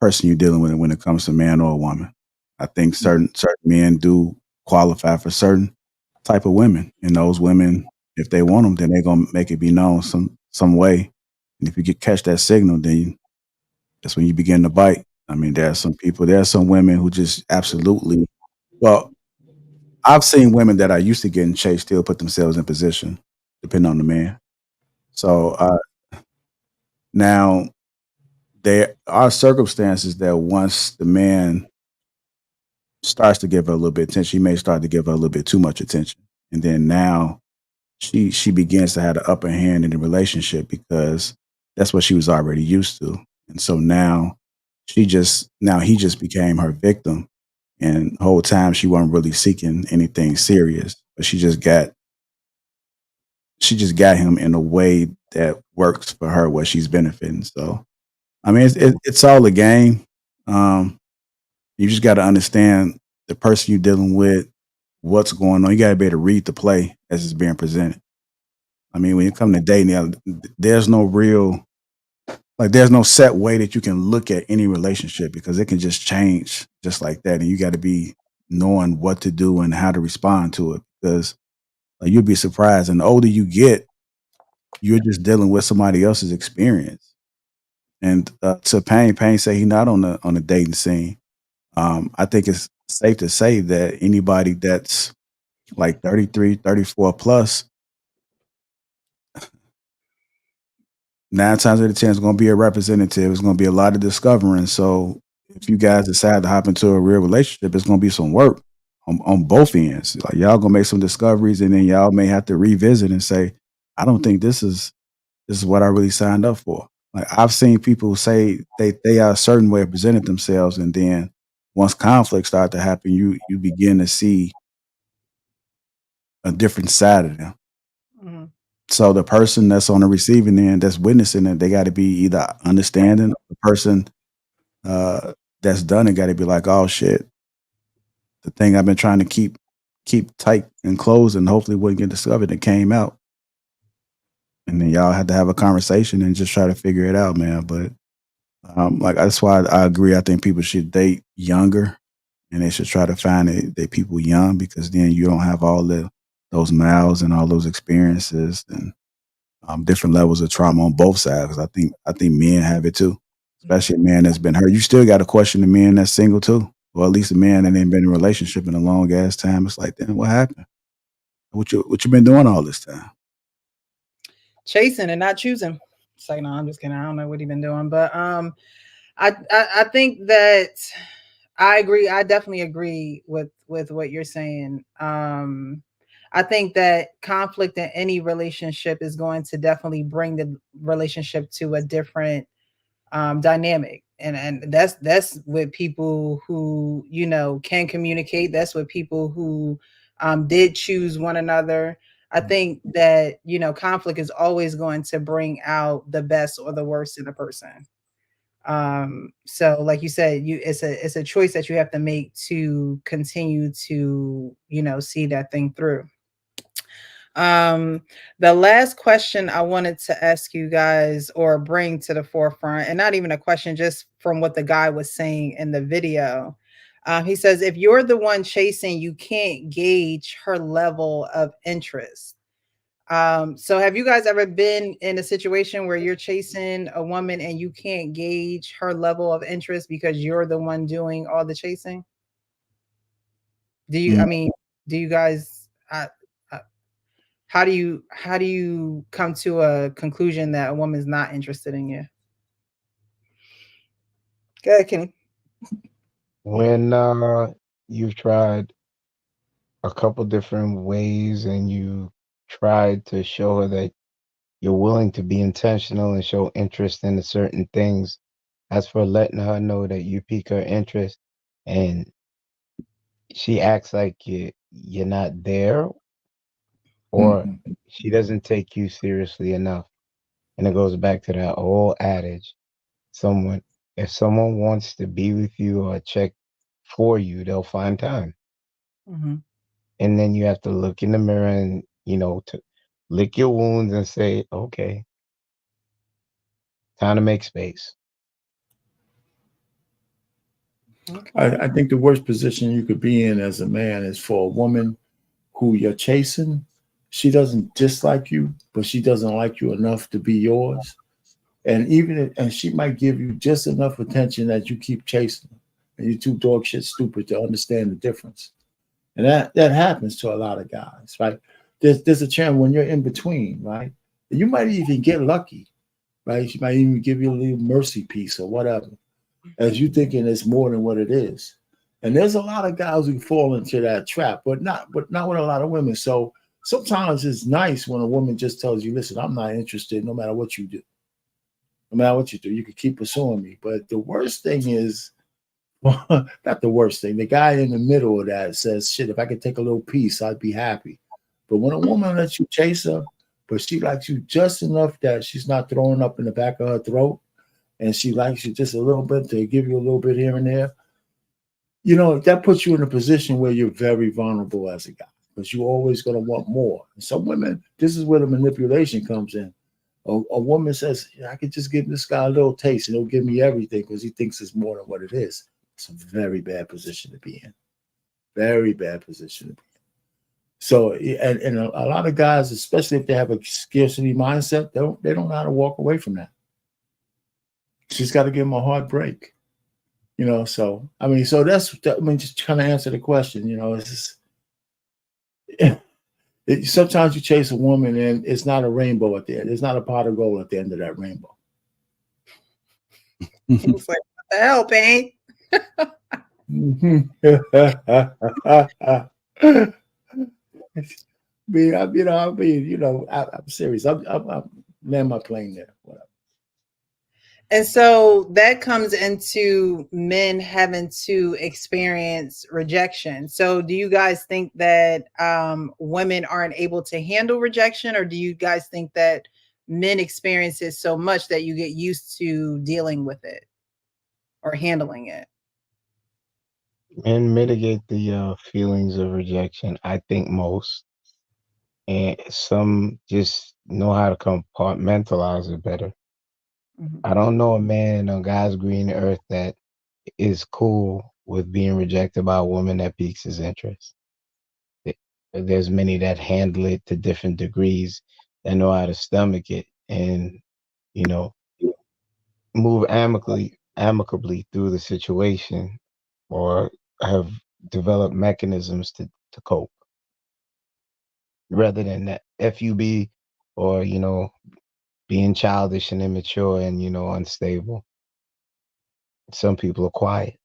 person you're dealing with when it comes to man or a woman. I think certain men do qualify for certain type of women, and those women, if they want them, then they're gonna make it be known some way. And if you catch that signal, then that's when you begin to bite. I mean, there are some women who just absolutely. Well, I've seen women that are used to getting chased still put themselves in position, depending on the man. So now there are circumstances that once the man starts to give her a little bit of attention, he may start to give her a little bit too much attention. And then now she begins to have the upper hand in the relationship because that's what she was already used to. And so now he just became her victim. And the whole time she wasn't really seeking anything serious, but she just got him in a way that works for her where she's benefiting. So, I mean, it's all a game. You just got to understand the person you're dealing with, what's going on. You got to be able to read the play as it's being presented. I mean, when you come to dating, there's no set way that you can look at any relationship because it can just change just like that. And you got to be knowing what to do and how to respond to it because you'll be surprised. And the older you get, you're just dealing with somebody else's experience. And to Payne say he's not on the dating scene. I think it's safe to say that anybody that's like 33, 34 plus, 9 times out of 10 is going to be a representative. It's going to be a lot of discovering. So if you guys decide to hop into a real relationship, it's going to be some work on both ends. Like y'all going to make some discoveries, and then y'all may have to revisit and say, I don't think this is what I really signed up for. Like I've seen people say they are a certain way of presenting themselves, and then once conflict start to happen, you begin to see a different side of them. Mhm. So the person that's on the receiving end that's witnessing it, they got to be either understanding. The person that's done it got to be like, oh shit, the thing I've been trying to keep tight and closed and hopefully wouldn't get discovered, it came out. And then y'all had to have a conversation and just try to figure it out, man. But like that's why I agree. I think people should date younger, and they should try to find they people young, because then you don't have all those miles and all those experiences and different levels of trauma on both sides. Because I think men have it too, especially a man that's been hurt. You still got to question the man that's single too, or at least a man that ain't been in a relationship in a long ass time. It's like, then what happened? What you been doing all this time? Chasing and not choosing. It's like, no, I'm just kidding. I don't know what he been doing, but I think that I agree. I definitely agree with what you're saying. I think that conflict in any relationship is going to definitely bring the relationship to a different dynamic, and that's with people who can communicate. That's with people who did choose one another. I think that conflict is always going to bring out the best or the worst in a person. So like you said, it's a choice that you have to make to continue to see that thing through. The last question I wanted to ask you guys, or bring to the forefront, and not even a question, just from what the guy was saying in the video. He says, if you're the one chasing, you can't gauge her level of interest. So have you guys ever been in a situation where you're chasing a woman and you can't gauge her level of interest because you're the one doing all the chasing? Do you, I mean, do you guys, how do you come to a conclusion that a woman's not interested in you? Go ahead, Kenny. When you've tried a couple different ways and you tried to show her that you're willing to be intentional and show interest in certain things, as for letting her know that you pique her interest, and she acts like you're not there, or she doesn't take you seriously enough. And it goes back to that old adage, if someone wants to be with you or check for you, they'll find time. Mhm. And then you have to look in the mirror and, to lick your wounds and say, okay, time to make space. I think the worst position you could be in as a man is for a woman who you're chasing. She doesn't dislike you, but she doesn't like you enough to be yours. And she might give you just enough attention that you keep chasing her, and you're too dog shit stupid to understand the difference. And that happens to a lot of guys, right? There's a chance when you're in between, right? You might even get lucky, right? She might even give you a little mercy piece or whatever, as you thinking it's more than what it is. And there's a lot of guys who fall into that trap, but not with a lot of women. So sometimes it's nice when a woman just tells you, listen, I'm not interested no matter what you do. No matter what you do, you can keep pursuing me. But the worst thing is, not the worst thing, the guy in the middle of that says, shit, if I could take a little piece, I'd be happy. But when a woman lets you chase her, but she likes you just enough that she's not throwing up in the back of her throat, and she likes you just a little bit to give you a little bit here and there, that puts you in a position where you're very vulnerable as a guy, because you're always going to want more. And some women, this is where the manipulation comes in. A woman says, I could just give this guy a little taste and he'll give me everything because he thinks it's more than what it is. It's a very bad position to be in. Very bad position to be in. So, and a lot of guys, especially if they have a scarcity mindset, they don't know how to walk away from that. She's got to give them a hard break. So, just trying to answer the question, it's just, sometimes you chase a woman and it's not a rainbow at the end. There's not a pot of gold at the end of that rainbow. It's like, what the hell, Pain? I'm serious. I'm land my plane there. Whatever. And so that comes into men having to experience rejection. So do you guys think that women aren't able to handle rejection, or do you guys think that men experience it so much that you get used to dealing with it or handling it? Men mitigate the feelings of rejection, I think most, and some just know how to compartmentalize it better. I don't know a man on God's green earth that is cool with being rejected by a woman that piques his interest. There's many that handle it to different degrees, that know how to stomach it and, you know, move amicably through the situation, or have developed mechanisms to cope, rather than that FUB, or, being childish and immature and, unstable. Some people are quiet.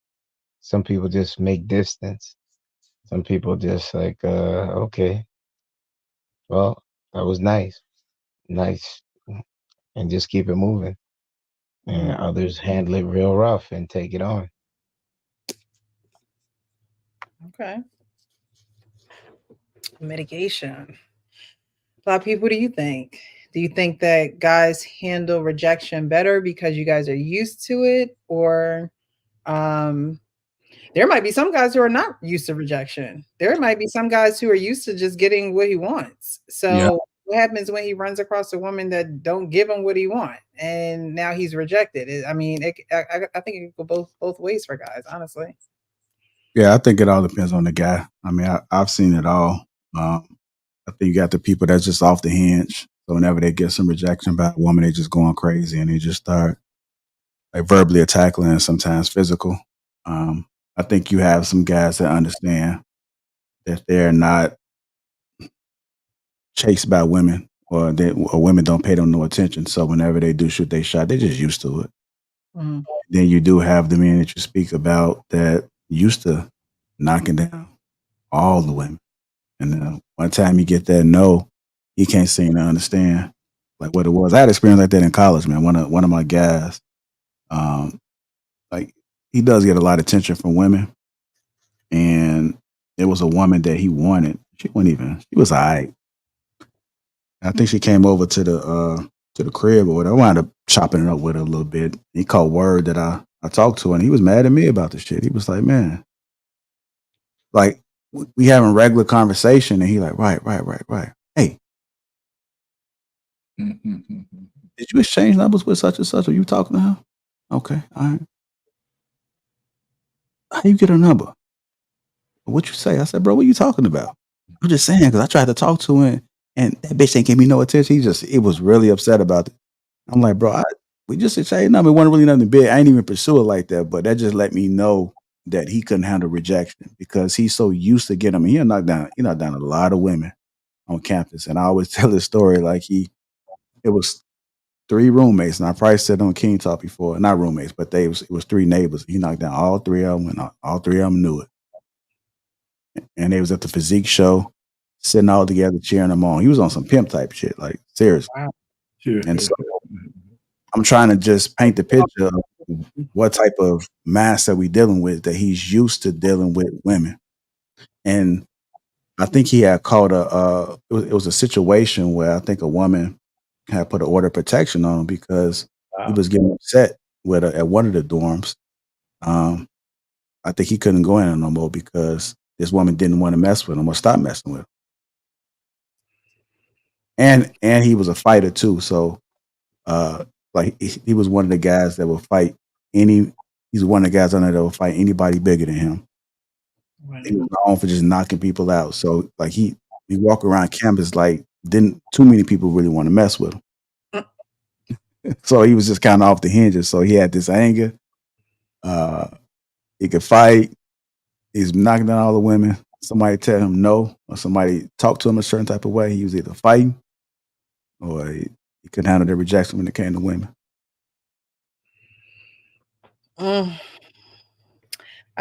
Some people just make distance. Some people just like, okay, well, that was nice. Nice. And just keep it moving. And others handle it real rough and take it on. Okay. Mitigation. Bob, what do you think? Do you think that guys handle rejection better because you guys are used to it, or there might be some guys who are not used to rejection? There might be some guys who are used to just getting what he wants. Yeah. So what happens when he runs across a woman that don't give him what he wants, and now he's rejected? I think it could go both ways for guys, honestly. Yeah, I think it all depends on the guy. I mean, I've seen it all. I think you got the people that's just off the hinge. So whenever they get some rejection by a woman, they just going crazy and they just start like verbally attacking and sometimes physical. I think you have some guys that understand that they're not chased by women, or women don't pay them no attention. So whenever they do shoot they shot, they're just used to it. Then you do have the men that you speak about that used to knocking down all the women. And then one time you get that no, he can't seem to understand like what it was. I had experience like that in college, man. One of my guys, like he does get a lot of attention from women, and there was a woman that he wanted. She was all right. I think she came over to the crib or whatever. I wound up chopping it up with her a little bit. He caught word that I talked to her, and he was mad at me about the shit. He was like, man, like we having regular conversation, and he like, right. Hey, did you exchange numbers with such and such? Are you talking to her? Okay, all right. How you get her number? What you say? I said, bro, what you talking about? I'm just saying, because I tried to talk to him, and that bitch ain't give me no attention. He was really upset about it. I'm like, bro, we just exchanged numbers. It wasn't really nothing big. I ain't even pursue it like that, but that just let me know that he couldn't handle rejection because he's so used to getting them. He knocked down a lot of women on campus. And I always tell this story like it was 3 roommates, and I probably said on King Talk before, not roommates, but it was 3 neighbors. He knocked down all 3 of them, and all 3 of them knew it. And they was at the physique show, sitting all together, cheering them on. He was on some pimp type shit, like seriously. Wow. Sure. And so I'm trying to just paint the picture of what type of mindset we dealing with, that he's used to dealing with women. And I think he had caught it was a situation where I think a woman had put an order of protection on him because he was getting upset with her at one of the dorms. I think he couldn't go in there no more because this woman didn't want to mess with him or stop messing with him. And he was a fighter too. So like he was one of the guys that will fight he's one of the guys on there that will fight anybody bigger than him. Right. He was known for just knocking people out. So like he walk around campus like too many people really want to mess with him. So he was just kind of off the hinges. So he had this anger. He could fight. He's knocking down all the women. Somebody tell him no, or somebody talk to him a certain type of way. He was either fighting or he couldn't handle the rejection when it came to women. I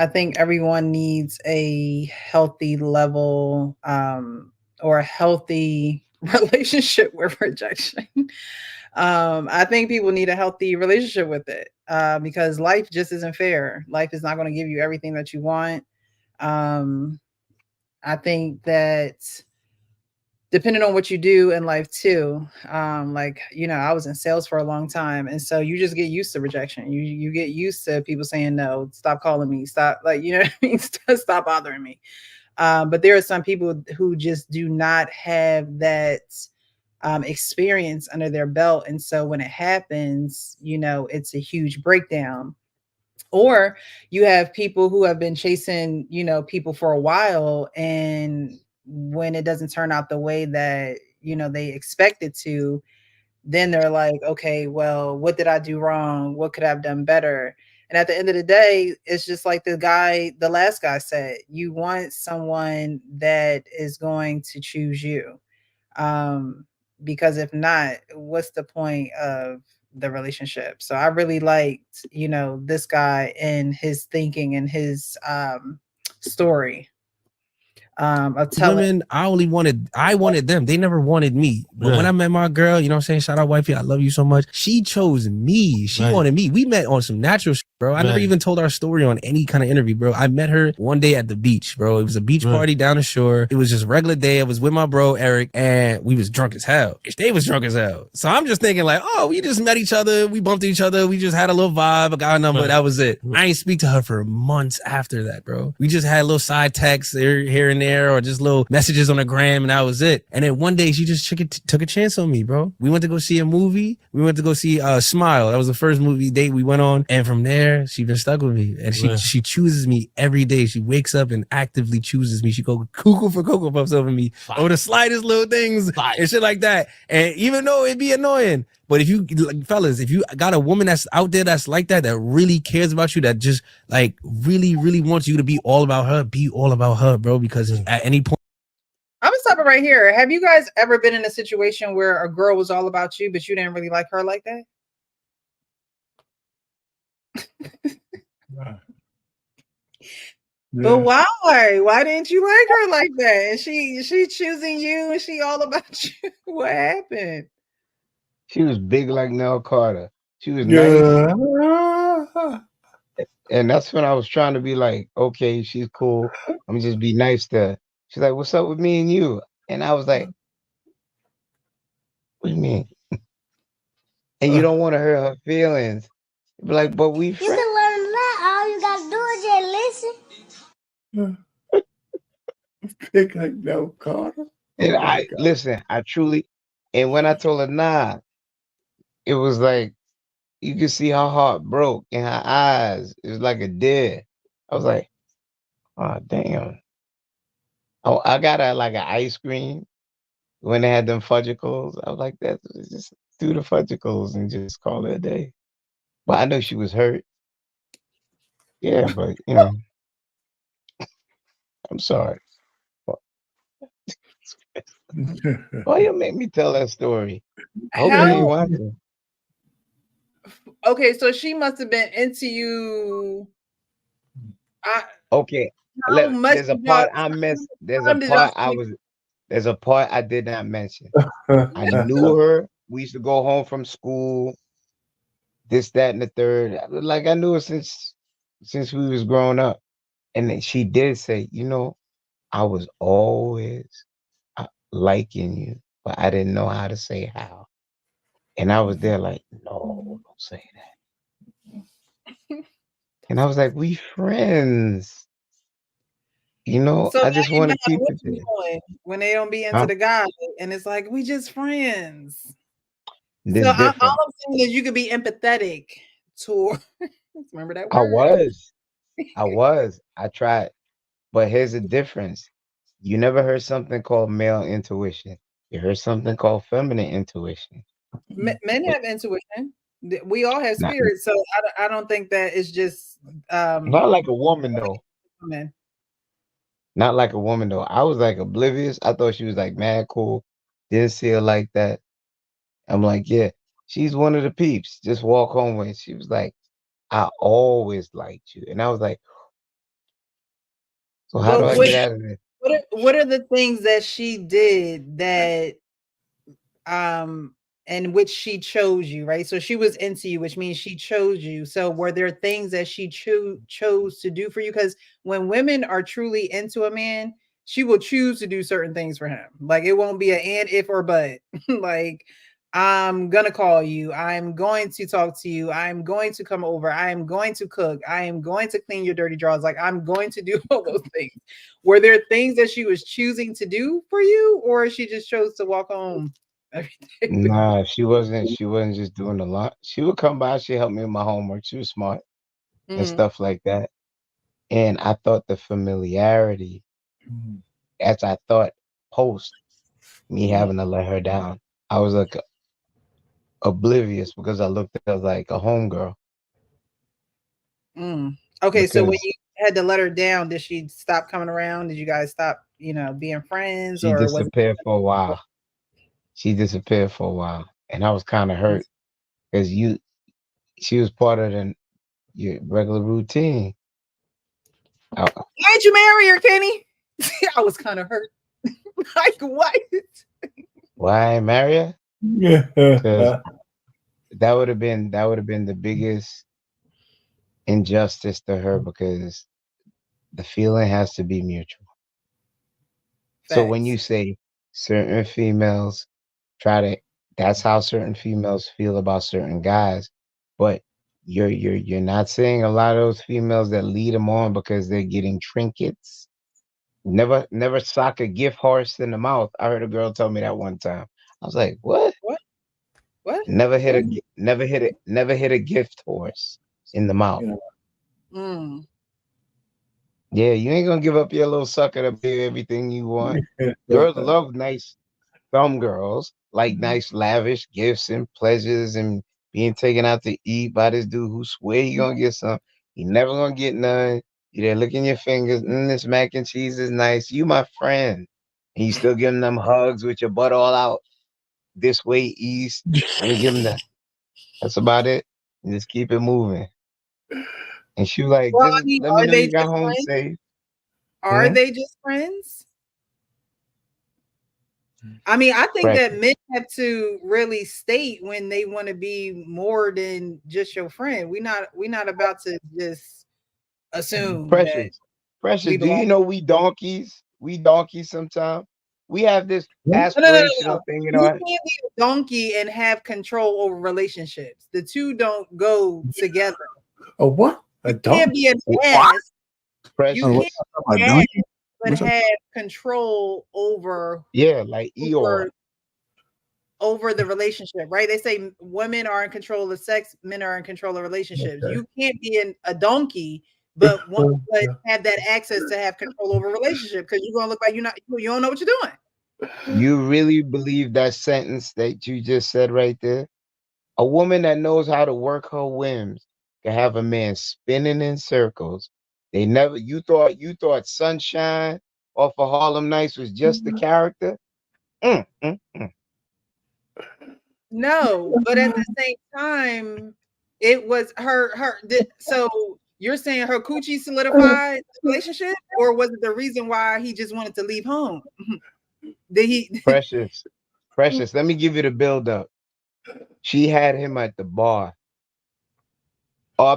think everyone needs a healthy level or a healthy relationship with rejection. I think people need a healthy relationship with it, because life just isn't fair. Life is not going to give you everything that you want. I think that depending on what you do in life too, like, I was in sales for a long time, and so you just get used to rejection. You get used to people saying no, stop calling me, stop, like, you know what I mean, stop bothering me. But there are some people who just do not have that experience under their belt, and so when it happens, it's a huge breakdown. Or you have people who have been chasing, people for a while, and when it doesn't turn out the way that, they expect it to, then they're like, okay, well, what did I do wrong? What could I have done better? And at the end of the day, it's just like the last guy said, you want someone that is going to choose you. Because if not, what's the point of the relationship? So I really liked, this guy and his thinking and his story. Of telling Women, I wanted them. They never wanted me. But when I met my girl, you know what I'm saying? Shout out wifey, I love you so much. She chose me. She wanted me. We met on some natural shit, bro. I never even told our story on any kind of interview, bro. I met her one day at the beach, bro. It was a beach party down the shore. It was just a regular day. I was with my bro, Eric, and we was drunk as hell. They was drunk as hell. So I'm just thinking like, oh, we just met each other. We bumped each other. We just had a little vibe. I got a number. That was it. I ain't speak to her for months after that, bro. We just had a little side texts here and there, or just little messages on the gram, and that was it. And then one day she just took a chance on me, bro. We went to go see a movie. We went to go see Smile. That was the first movie date we went on, and from there she been stuck with me, and she chooses me every day. She wakes up and actively chooses me. She go cuckoo for Cocoa Puffs over me, or the slightest little things and shit like that. And even though it'd be annoying, but if you, fellas, if you got a woman that's out there that's like that really cares about you, that just like really, really wants you to be all about her, bro. Because at any point, I'm gonna stop it right here. Have you guys ever been in a situation where a girl was all about you, but you didn't really like her like that? But why? Why didn't you like her like that? And she choosing you, and she all about you. What happened? She was big like Nell Carter. She was nice. And that's when I was trying to be like, okay, she's cool. I'm just be nice to her. She's like, what's up with me and you? And I was like, what do you mean? And you don't want to hurt her feelings. Be like, but we You friends. can learn a lot. All you gotta do is just listen. Big like Nell Carter. And listen, I truly, and when I told her nah, it was like, you could see her heart broke in her eyes. It was like a deer. I was like, oh, damn. Oh, I got her like an ice cream when they had them fudgicles. I was like, that's just do the fudgicles and just call it a day. But I know she was hurt. Yeah, but I'm sorry. Why you make me tell that story? Okay, you want to. Okay, so she must have been into you. Okay, there's a part I missed. There's a part I did not mention. I knew her. We used to go home from school. This, that, and the third. Like I knew her since we was growing up. And then she did say, I was always liking you, but I didn't know how to say how. And I was there like, no, don't say that. And I was like, we friends. So I just want to keep what it you there. doing when they don't be into the guy, and it's like, we just friends. This So different. all I'm saying is you could be empathetic to. Remember that word? I tried. But here's the difference. You never heard something called male intuition. You heard something called feminine intuition. Men have intuition. We all have Not- spirits, so I don't think that it's just Not like a woman though. men. Not like a woman though. I was like oblivious. I thought she was like mad cool. Didn't see her like that. I'm like, yeah, she's one of the peeps. Just walk home with. She was like, I always liked you. And I was like, so how do I get out of this? What are the things that she did that in which she chose you, right? So she was into you, which means she chose you. So were there things that she chose to do for you? Because when women are truly into a man, she will choose to do certain things for him. Like it won't be an and, if, or but. Like, I'm gonna call you, I'm going to talk to you, I'm going to come over, I am going to cook, I am going to clean your dirty drawers. Like I'm going to do all those things. Were there things that she was choosing to do for you, or she just chose to walk home every day? Nah, she wasn't just doing a lot. She would come by, she helped me with my homework. She was smart and stuff like that. And I thought the familiarity, as I thought post me having to let her down, I was like oblivious because I looked at her like a homegirl. Okay, so when Because you had to let her down, did she stop coming around? Did you guys stop, being friends, she or was it? disappeared for a while. She disappeared for a while. And I was kind of hurt because she was part of your regular routine. Why'd you marry her, Kenny? I was kind of hurt. Like what? Why I marry her? Yeah. Because that would have been the biggest injustice to her, because the feeling has to be mutual. So when you say certain females that's how certain females feel about certain guys, but you're not saying a lot of those females that lead them on because they're getting trinkets. Never sock a gift horse in the mouth. I heard a girl tell me that one time. I was like, what? What? Never hit a gift horse in the mouth. Yeah, you ain't gonna give up your little sucker to be everything you want. Girls love nice, some girls like nice lavish gifts and pleasures and being taken out to eat by this dude who swear he gonna get some. He never gonna get none. You there licking your fingers. This mac and cheese is nice. You my friend. And you still giving them hugs with your butt all out this way east. Let me give them that. That's about it. And just keep it moving. And she was like, Well, just let me are know they you got just home friends? safe. Are they just friends? I mean, I think that men have to really state when they want to be more than just your friend. We're not about to just assume that Precious, we do you belong. know we donkeys? We donkeys sometimes. We have this No. aspirational thing in You our can't be a donkey and have control over relationships. The two don't go together. A what? A You can't donkey? be an ass. Precious. You What's can't up, a be an donkey? ass, but What's up? have control over like Eeyore. over the relationship, right? They say women are in control of sex, men are in control of relationships. Okay. You can't be a donkey, but have that access to have control over a relationship, because you're gonna look like you don't know what you're doing. You really believe that sentence that you just said right there? A woman that knows how to work her whims can have a man spinning in circles. You thought Sunshine off of Harlem Nights was just the character? No, but at the same time, it was so you're saying her coochie solidified the relationship, or was it the reason why he just wanted to leave home? Did he? Precious, let me give you the build up. She had him at the bar.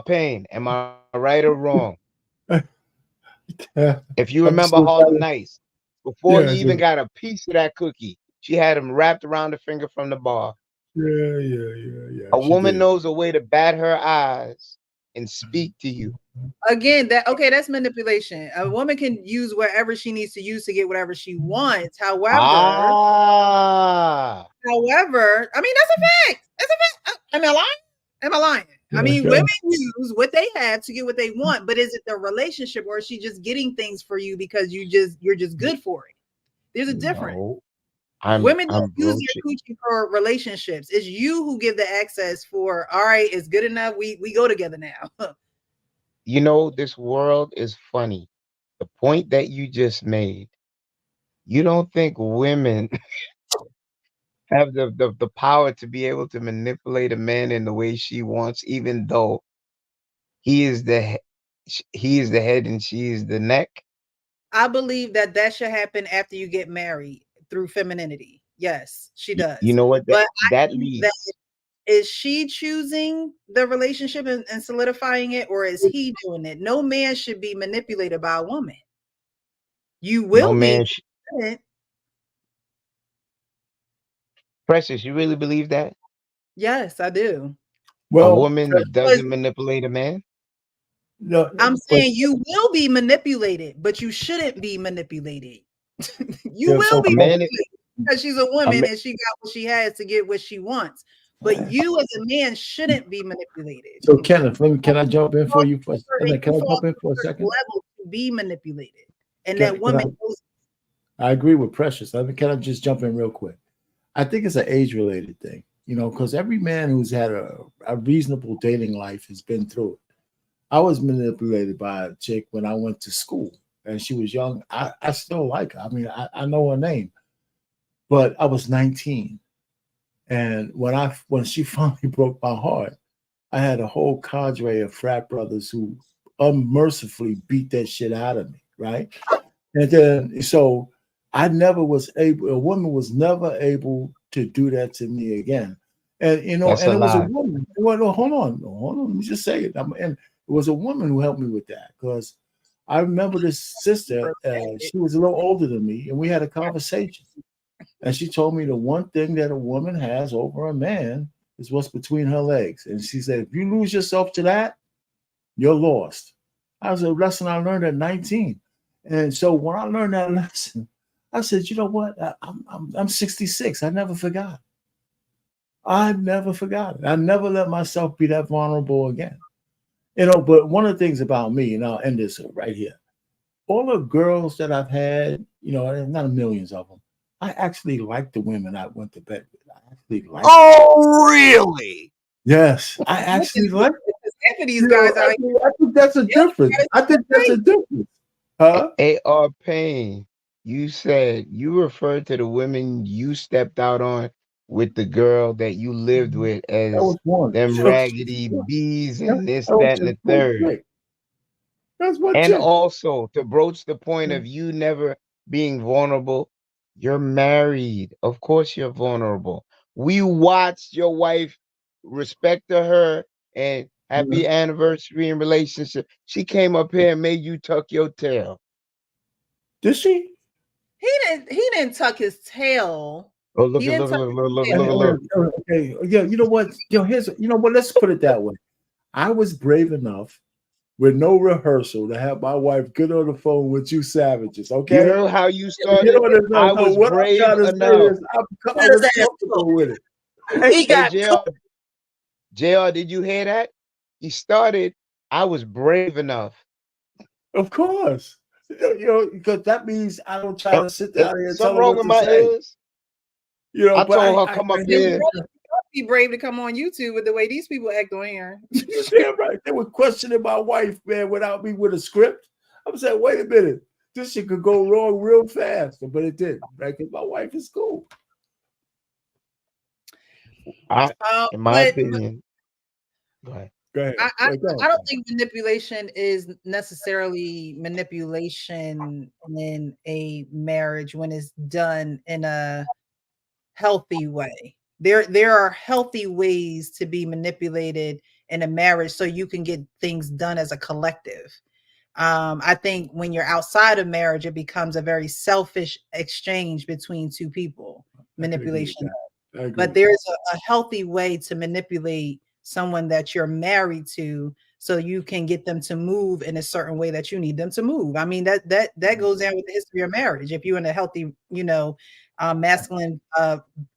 Pain, am I right or wrong? If you remember Harlem Nights, before he even got a piece of that cookie, she had him wrapped around the finger from the bar. Yeah. A woman knows a way to bat her eyes and speak to you. Again, that's manipulation. A woman can use whatever she needs to use to get whatever she wants. However, I mean, that's a fact. That's a fact. Am I lying? I mean, women use what they have to get what they want, but is it the relationship, or is she just getting things for you because you're just good for it? There's a difference. Women don't use your coochie for relationships. It's you who give the access for, all right, it's good enough. We go together now. You know, this world is funny. The point that you just made, you don't think women have the power to be able to manipulate a man in the way she wants, even though he is the head and she is the neck? I believe that should happen after you get married through femininity. Yes, she You does. know what? But I That think leads. that is she choosing the relationship and solidifying it, or is he doing it? No man should be manipulated by a woman. You No will be. man. Precious, you really believe that Yes, I do. a Well, woman doesn't manipulate a man? no, I'm but saying you will be manipulated, but you shouldn't be manipulated. You yeah, will so be A man, manipulated because she's a a woman man, and she got what she has to get what she wants. But you as a man shouldn't be manipulated. so Kenneth, can I jump in for you for a And second? Can you I fall jump in to for a a certain second? level to be manipulated. And that Can woman knows. I agree with Precious. Can I just jump in real quick? I think it's an age-related thing, because every man who's had a reasonable dating life has been through it. I was manipulated by a chick when I went to school, and she was young. I still like her. I mean, I know her name, but I was 19, and when she finally broke my heart, I had a whole cadre of frat brothers who unmercifully beat that shit out of me, right? And then so a woman was never able to do that to me again. And that's and a it was a lie. woman. Well, no, hold on, let me just say it. And it was a woman who helped me with that, because I remember this sister. She was a little older than me, and we had a conversation. And she told me the one thing that a woman has over a man is what's between her legs. And she said, if you lose yourself to that, you're lost. That was a lesson I learned at 19. And so when I learned that lesson, I said, you know what? I'm 66. I never forgot. I never forgot it. I never let myself be that vulnerable again. But one of the things about me, and I'll end this right here. All the girls that I've had, not millions of them, I actually like the women I went to bed with. I actually like them. Oh, really? Yes, I actually like them. Half of these guys out here. I think that's a difference. I think that's a difference. Huh? A.R. Payne, you said you referred to the women you stepped out on with the girl that you lived with That as was one. them raggedy bees and this, That was that, and the just one third. chick. That's one And chick. also to broach the point of you never being vulnerable, you're married. Of course you're vulnerable. We watched your wife, respect to her, and happy anniversary and relationship. She came up here and made you tuck your tail. Did she? He didn't tuck his tail. Oh, look He at didn't look, tuck his tail. Okay. Yeah, you know what? Let's put it that way. I was brave enough with no rehearsal to have my wife get on the phone with you savages, okay? You know how you started? You know I was what brave I'm trying to say enough. is I was comfortable with it. He got JR, did you hear that? He started, I was brave enough. Of course. Because that means I don't try to sit down here and tell Something her wrong what with to my say. ears? I I told her, come up here. Be brave to come on YouTube with the way these people act on here. You're damn right. They were questioning my wife, man, without me with a script. I'm saying, wait a minute, this shit could go wrong real fast, but it didn't, right? Because my wife is cool. In my opinion, go ahead. Go ahead. I don't think manipulation is necessarily manipulation in a marriage when it's done in a healthy way. There are healthy ways to be manipulated in a marriage so you can get things done as a collective. I think when you're outside of marriage, it becomes a very selfish exchange between two people, manipulation. But there's a healthy way to manipulate someone that you're married to so you can get them to move in a certain way that you need them to move. I mean, that goes down with the history of marriage. If you're in a healthy, masculine,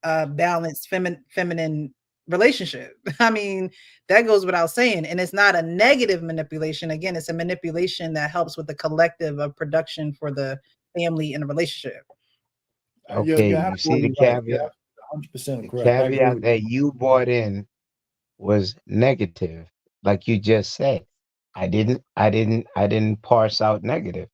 balanced, feminine relationship, I mean, that goes without saying. And it's not a negative manipulation. Again, it's a manipulation that helps with the collective of production for the family and the relationship. Okay, you see the caveat? 100% The correct. caveat that you brought in was negative, like you just said. I didn't parse out negative.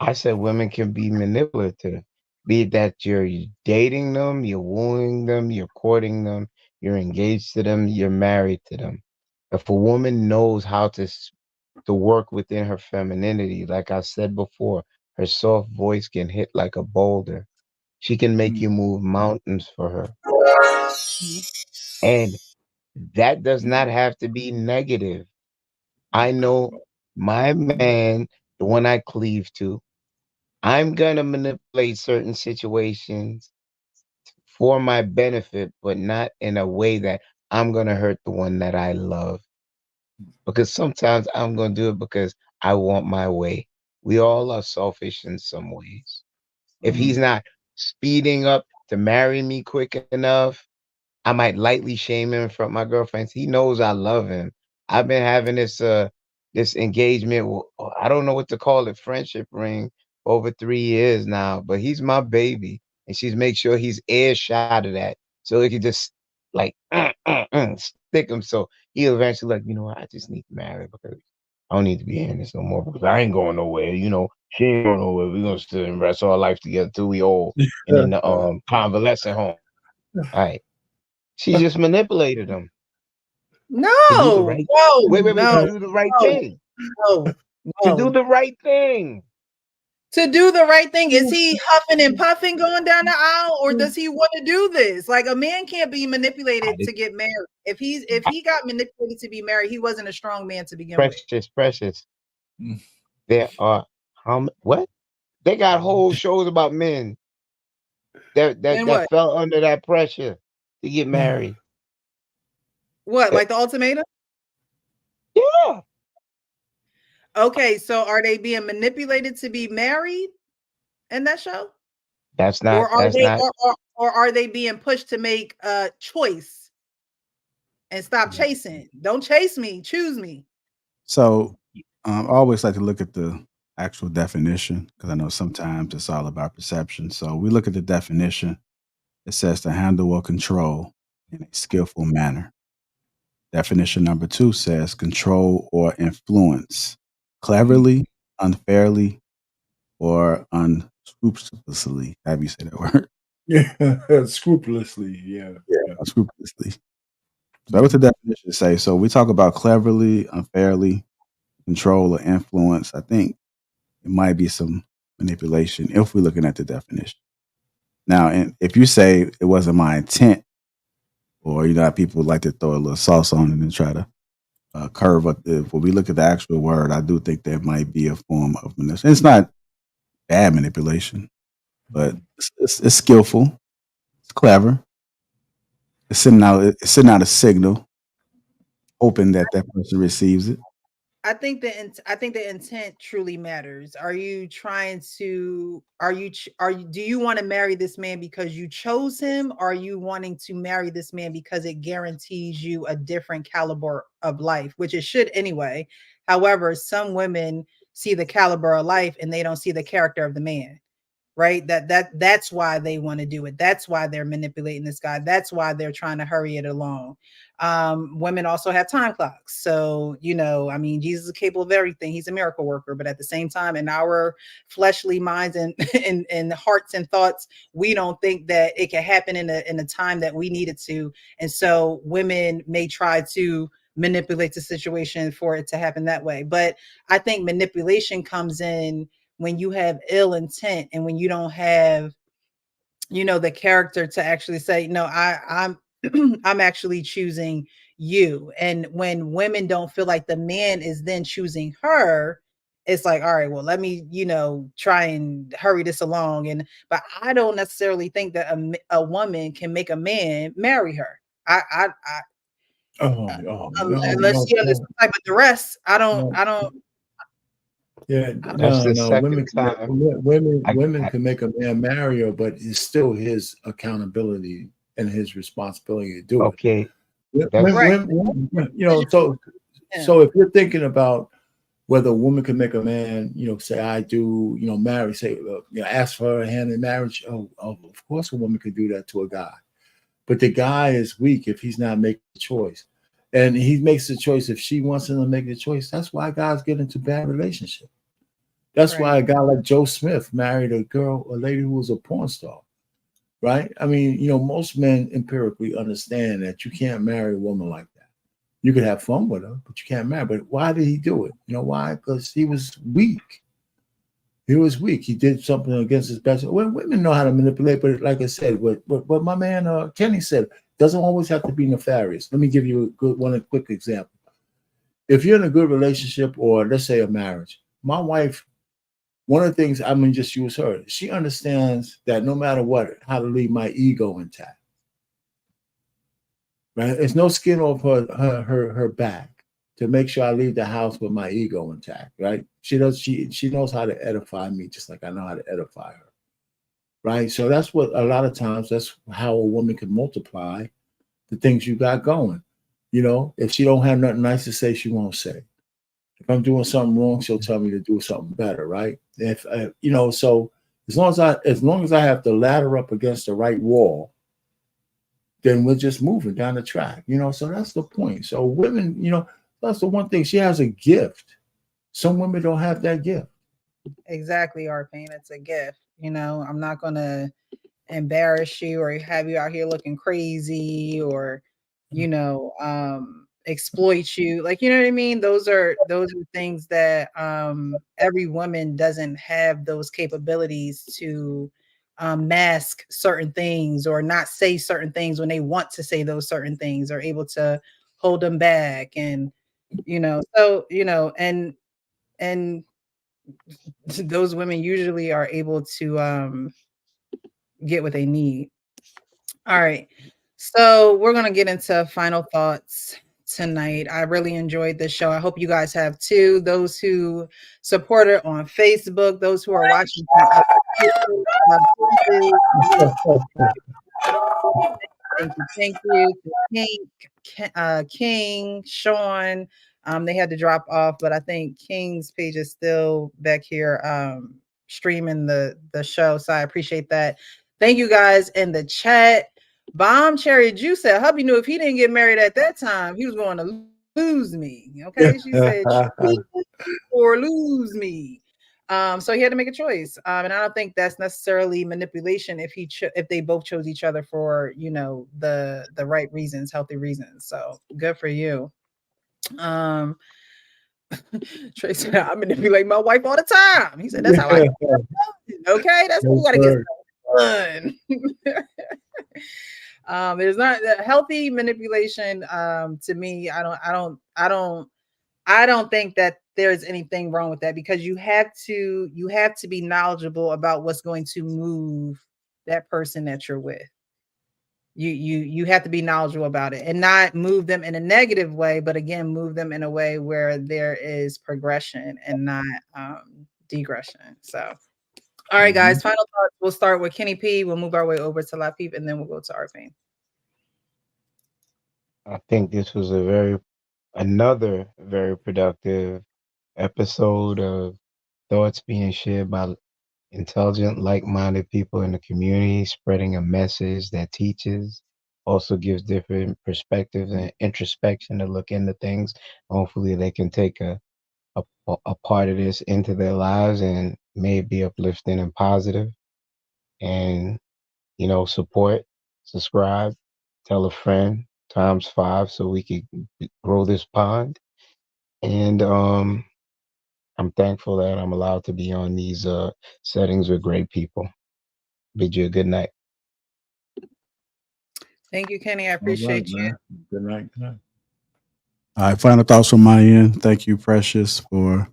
I said women can be manipulative, be it that you're dating them, you're wooing them, you're courting them, you're engaged to them, you're married to them. If a woman knows how to work within her femininity, like I said before, her soft voice can hit like a boulder. She can make you move mountains for her. And that does not have to be negative. I know my man, the one I cleave to, I'm going to manipulate certain situations for my benefit, but not in a way that I'm going to hurt the one that I love. Because sometimes I'm going to do it because I want my way. We all are selfish in some ways. If he's not speeding up to marry me quick enough, I might lightly shame him in front of my girlfriends. He knows I love him. I've been having this engagement. I don't know what to call it, friendship ring, for over 3 years now. But he's my baby, and she's make sure he's earshot of that, so he can just like stick him. So he'll eventually like, you know what? I just need to marry because I don't need to be in this no more because I ain't going nowhere. You know, she ain't going nowhere. We're gonna still and rest our life together till we old and in the convalescent home. All right. She just manipulated him. No, To do the right, wait, no, to do the right no, thing. no, To do no. the right thing. To do the right thing, is he huffing and puffing going down the aisle, or does he want to do this? Like, a man can't be manipulated to get married. If he got manipulated to be married, he wasn't a strong man to begin with. Precious. There are what? They got whole shows about men that fell under that pressure to get married. What, like the ultimatum? Yeah. Okay, so are they being manipulated to be married in that show? That's not. Or are they being pushed to make a choice and stop chasing? Don't chase me, choose me. So I always like to look at the actual definition because I know sometimes it's all about perception. So we look at the definition. It says to handle or control in a skillful manner. Definition number 2 says control or influence cleverly, unfairly, or unscrupulously. Have you say that word? Yeah, scrupulously. Yeah, unscrupulously. So that was the definition say. So we talk about cleverly, unfairly, control or influence. I think it might be some manipulation if we're looking at the definition. Now, and if you say it wasn't my intent, or you know how people like to throw a little sauce on it and try to curve up. When we look at the actual word, I do think there might be a form of manipulation. It's not bad manipulation, but it's skillful, it's clever. It's sending out a signal, hoping that person receives it. I think the intent truly matters. Are you trying to? Do you want to marry this man because you chose him? Or are you wanting to marry this man because it guarantees you a different caliber of life, which it should anyway. However, some women see the caliber of life and they don't see the character of the man. Right? That's why they want to do it. That's why they're manipulating this guy. That's why they're trying to hurry it along. Women also have time clocks. So, you know, I mean, Jesus is capable of everything. He's a miracle worker. But at the same time, in our fleshly minds and hearts and thoughts, we don't think that it can happen in a time that we need it to. And so women may try to manipulate the situation for it to happen that way. But I think manipulation comes in when you have ill intent and when you don't have, you know, the character to actually say, no, I'm I'm actually choosing you. And when women don't feel like the man is then choosing her, it's like, all right, well, let me, you know, try and hurry this along. But I don't necessarily think that a woman can make a man marry her. Unless you're under some type of duress, I don't. Yeah, That's the second time. Women can make a man marry her, but it's still his accountability and his responsibility to do it. Okay. You know, so if you're thinking about whether a woman can make a man, you know, say I do, you know, marry, say, you know, ask for her hand in marriage. Oh, of course, a woman could do that to a guy, but the guy is weak if he's not making the choice. And he makes the choice if she wants him to make the choice. That's why guys get into bad relationships. That's why a guy like Joe Smith married a lady who was a porn star, right? I mean, you know, most men empirically understand that you can't marry a woman like that. You could have fun with her, but you can't marry. But why did he do it? You know why? Because he was weak. he was weak. He did something against his best. Well, women know how to manipulate, but like I said, what my man Kenny said, doesn't always have to be nefarious. Let me give you a quick example. If you're in a good relationship, or let's say a marriage, my wife, one of the things, I'm gonna just use her. She understands that no matter what, how to leave my ego intact. Right? There's no skin off her back to make sure I leave the house with my ego intact. Right? She knows how to edify me just like I know how to edify her. Right? So that's what a lot of times, that's how a woman can multiply the things you got going. You know, if she don't have nothing nice to say, she won't say. If I'm doing something wrong, she'll tell me to do something better, right? If you know, so as long as I have to ladder up against the right wall, then we're just moving down the track, you know. So that's the point. So women, you know, that's the one thing. She has a gift. Some women don't have that gift. Exactly, Arpain. It's a gift. You know, I'm not gonna embarrass you or have you out here looking crazy or, you know, exploit you. Like, you know what I mean? Those are things that every woman doesn't have those capabilities to mask certain things or not say certain things when they want to say those certain things, or able to hold them back. And, you know, so, you know, and those women usually are able to get what they need. All right. So we're going to get into final thoughts tonight. I really enjoyed this show. I hope you guys have too. Those who support it on Facebook, those who are watching. Thank you. King, Sean. They had to drop off, but I think King's page is still back here streaming the show. So I appreciate that. Thank you guys in the chat. Bomb Cherry Juice said hubby knew if he didn't get married at that time, he was going to lose me. Okay. She said or lose me. So he had to make a choice. And I don't think that's necessarily manipulation if they both chose each other for, you know, the right reasons, healthy reasons. So good for you. Trey said, I manipulate my wife all the time. He said, that's how I get it. Okay, that's what we gotta get done. There's not healthy manipulation. To me, I don't think that there's anything wrong with that, because you have to be knowledgeable about what's going to move that person that you're with. You have to be knowledgeable about it and not move them in a negative way, but again, move them in a way where there is progression and not degression. So, all right, guys, final thoughts. We'll start with Kenny P. We'll move our way over to Lapeep, and then we'll go to Arpain. I think this was another very productive episode of thoughts being shared by intelligent, like-minded people in the community, spreading a message that teaches, also gives different perspectives and introspection to look into things. Hopefully they can take a part of this into their lives and may be uplifting and positive. And, you know, support, subscribe, tell a friend, ×5, so we can grow this pond. And I'm thankful that I'm allowed to be on these settings with great people. Bid you a good night. Thank you, Kenny. I appreciate you. Good night. Good night. All right, final thoughts from my end. Thank you, Precious, for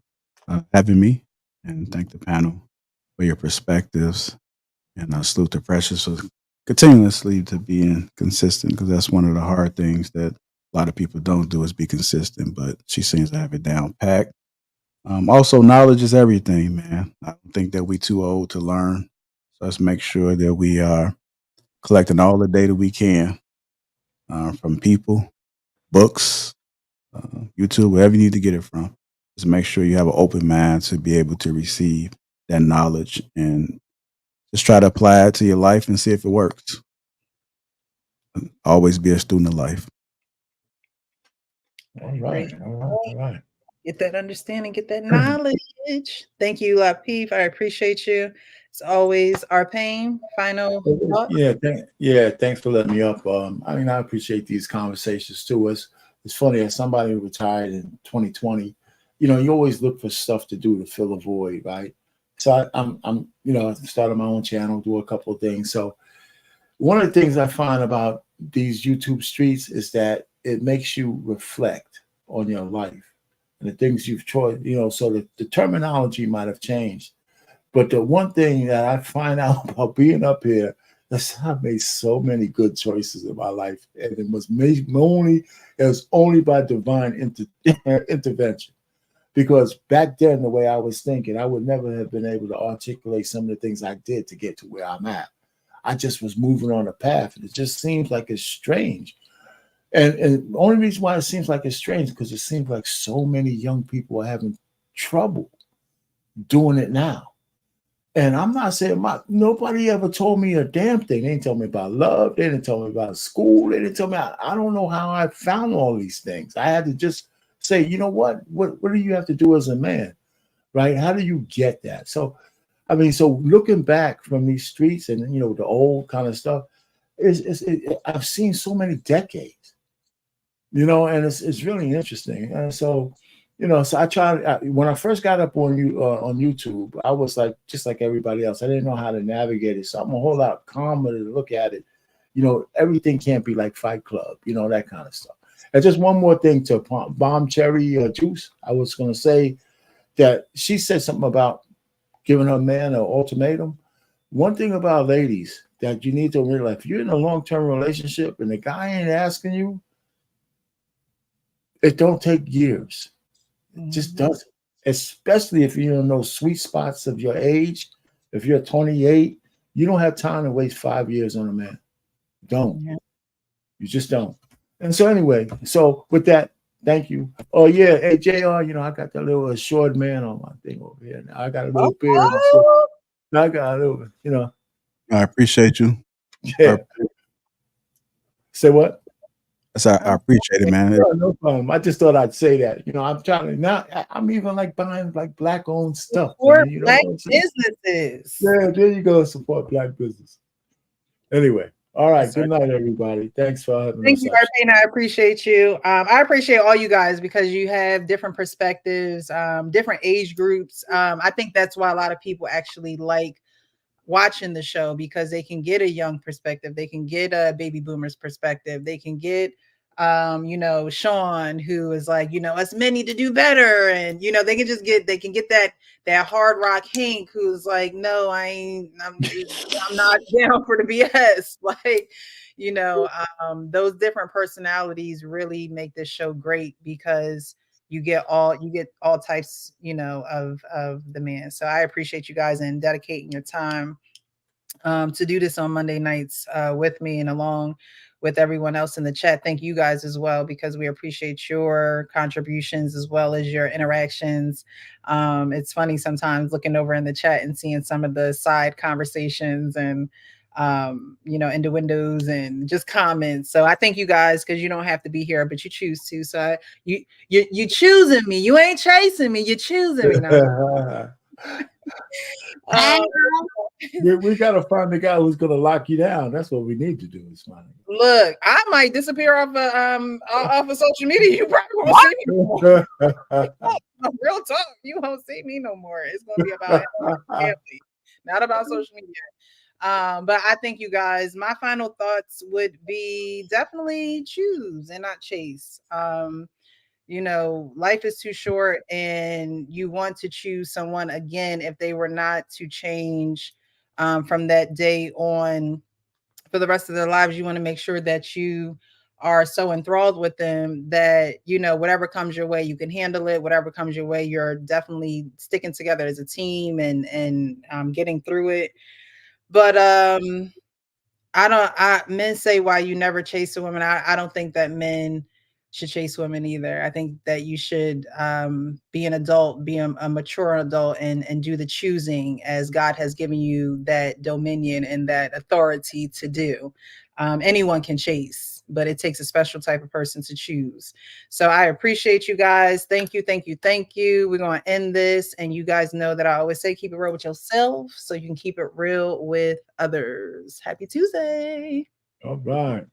having me, and thank the panel for your perspectives. And I salute to Precious for continuously to being consistent, because that's one of the hard things that a lot of people don't do, is be consistent, but she seems to have it down packed. Also, knowledge is everything, man. I don't think that we're too old to learn. So let's make sure that we are collecting all the data we can from people, books, YouTube, wherever you need to get it from. Just make sure you have an open mind to be able to receive that knowledge, and just try to apply it to your life and see if it works. Always be a student of life. All right. Get that understanding, get that knowledge. Thank you, Lapeef. I appreciate you. As always, Arpain, final thoughts? Thanks for letting me up. I mean, I appreciate these conversations too. It's funny, as somebody who retired in 2020, you know, you always look for stuff to do to fill a void, right? So I'm you know, I started my own channel, do a couple of things. So one of the things I find about these YouTube streets is that it makes you reflect on your life and the things you've tried, you know, so the terminology might have changed. But the one thing that I find out about being up here is I've made so many good choices in my life. And it was only by divine intervention. Because back then, the way I was thinking, I would never have been able to articulate some of the things I did to get to where I'm at. I just was moving on a path, and it just seems like it's strange. And the only reason why it seems like it's strange because it seems like so many young people are having trouble doing it now. And I'm not saying nobody ever told me a damn thing. They didn't tell me about love. They didn't tell me about school. They didn't tell me. I don't know how I found all these things. I had to just say, you know what do you have to do as a man, right? How do you get that? So, I mean, so looking back from these streets and, you know, the old kind of stuff, I've seen so many decades, you know, and it's really interesting. And so, you know, so when I first got up on YouTube, I was like, just like everybody else, I didn't know how to navigate it. So I'm a whole lot calmer to look at it. You know, everything can't be like Fight Club, you know, that kind of stuff. And just one more thing to Bomb Cherry Juice. I was going to say that she said something about giving her man an ultimatum. One thing about ladies that you need to realize, if you're in a long-term relationship and the guy ain't asking you, it don't take years. It just doesn't. Especially if you're in those sweet spots of your age. If you're 28, you don't have time to waste 5 years on a man. Don't. Yeah. You just don't. And so anyway, so with that, thank you. Oh yeah, hey JR, you know, I got that little assured man on my thing over here. Now I got a little beard. I got a little, you know. I appreciate you. Yeah. Say what? I appreciate it, man. No problem. I just thought I'd say that. You know, I'm trying to now. I'm even like buying like black-owned stuff. Support you know, black businesses. Yeah, there you go. Support black business. Anyway. All right. Good night, everybody. Thanks for having me. Thank you, Arpine. I appreciate you. I appreciate all you guys because you have different perspectives, different age groups. I think that's why a lot of people actually like watching the show because they can get a young perspective. They can get a baby boomer's perspective. They can get, you know, Sean, who is like, you know, us men need to do better. And, you know, they can get that hard rock Hank who's like, no, I'm not down for the BS. Like, you know, those different personalities really make this show great because you get all types, you know, of the man. So I appreciate you guys and dedicating your time to do this on Monday nights with me and along with everyone else in the chat. Thank you guys as well, because we appreciate your contributions as well as your interactions. It's funny sometimes looking over in the chat and seeing some of the side conversations and, you know, innuendos and just comments. So I thank you guys because you don't have to be here, but you choose to. So you choosing me. You ain't chasing me. You're choosing me now. We gotta find the guy who's gonna lock you down. That's what we need to do. Is find. Look, I might disappear off of social media. You probably won't see me no more. Real talk, you won't see me no more. It's gonna be about family, not about social media. But I think you guys, my final thoughts would be definitely choose and not chase. You know, life is too short and you want to choose someone again if they were not to change from that day on for the rest of their lives. You want to make sure that you are so enthralled with them that, you know, whatever comes your way, you can handle it. Whatever comes your way, you're definitely sticking together as a team and getting through it. But men say why you never chase a woman. I don't think that men should chase women either. I think that you should be an adult, be a mature adult and do the choosing as God has given you that dominion and that authority to do. Anyone can chase, but it takes a special type of person to choose. So I appreciate you guys. Thank you, thank you, thank you. We're going to end this. And you guys know that I always say, keep it real with yourself so you can keep it real with others. Happy Tuesday. All right.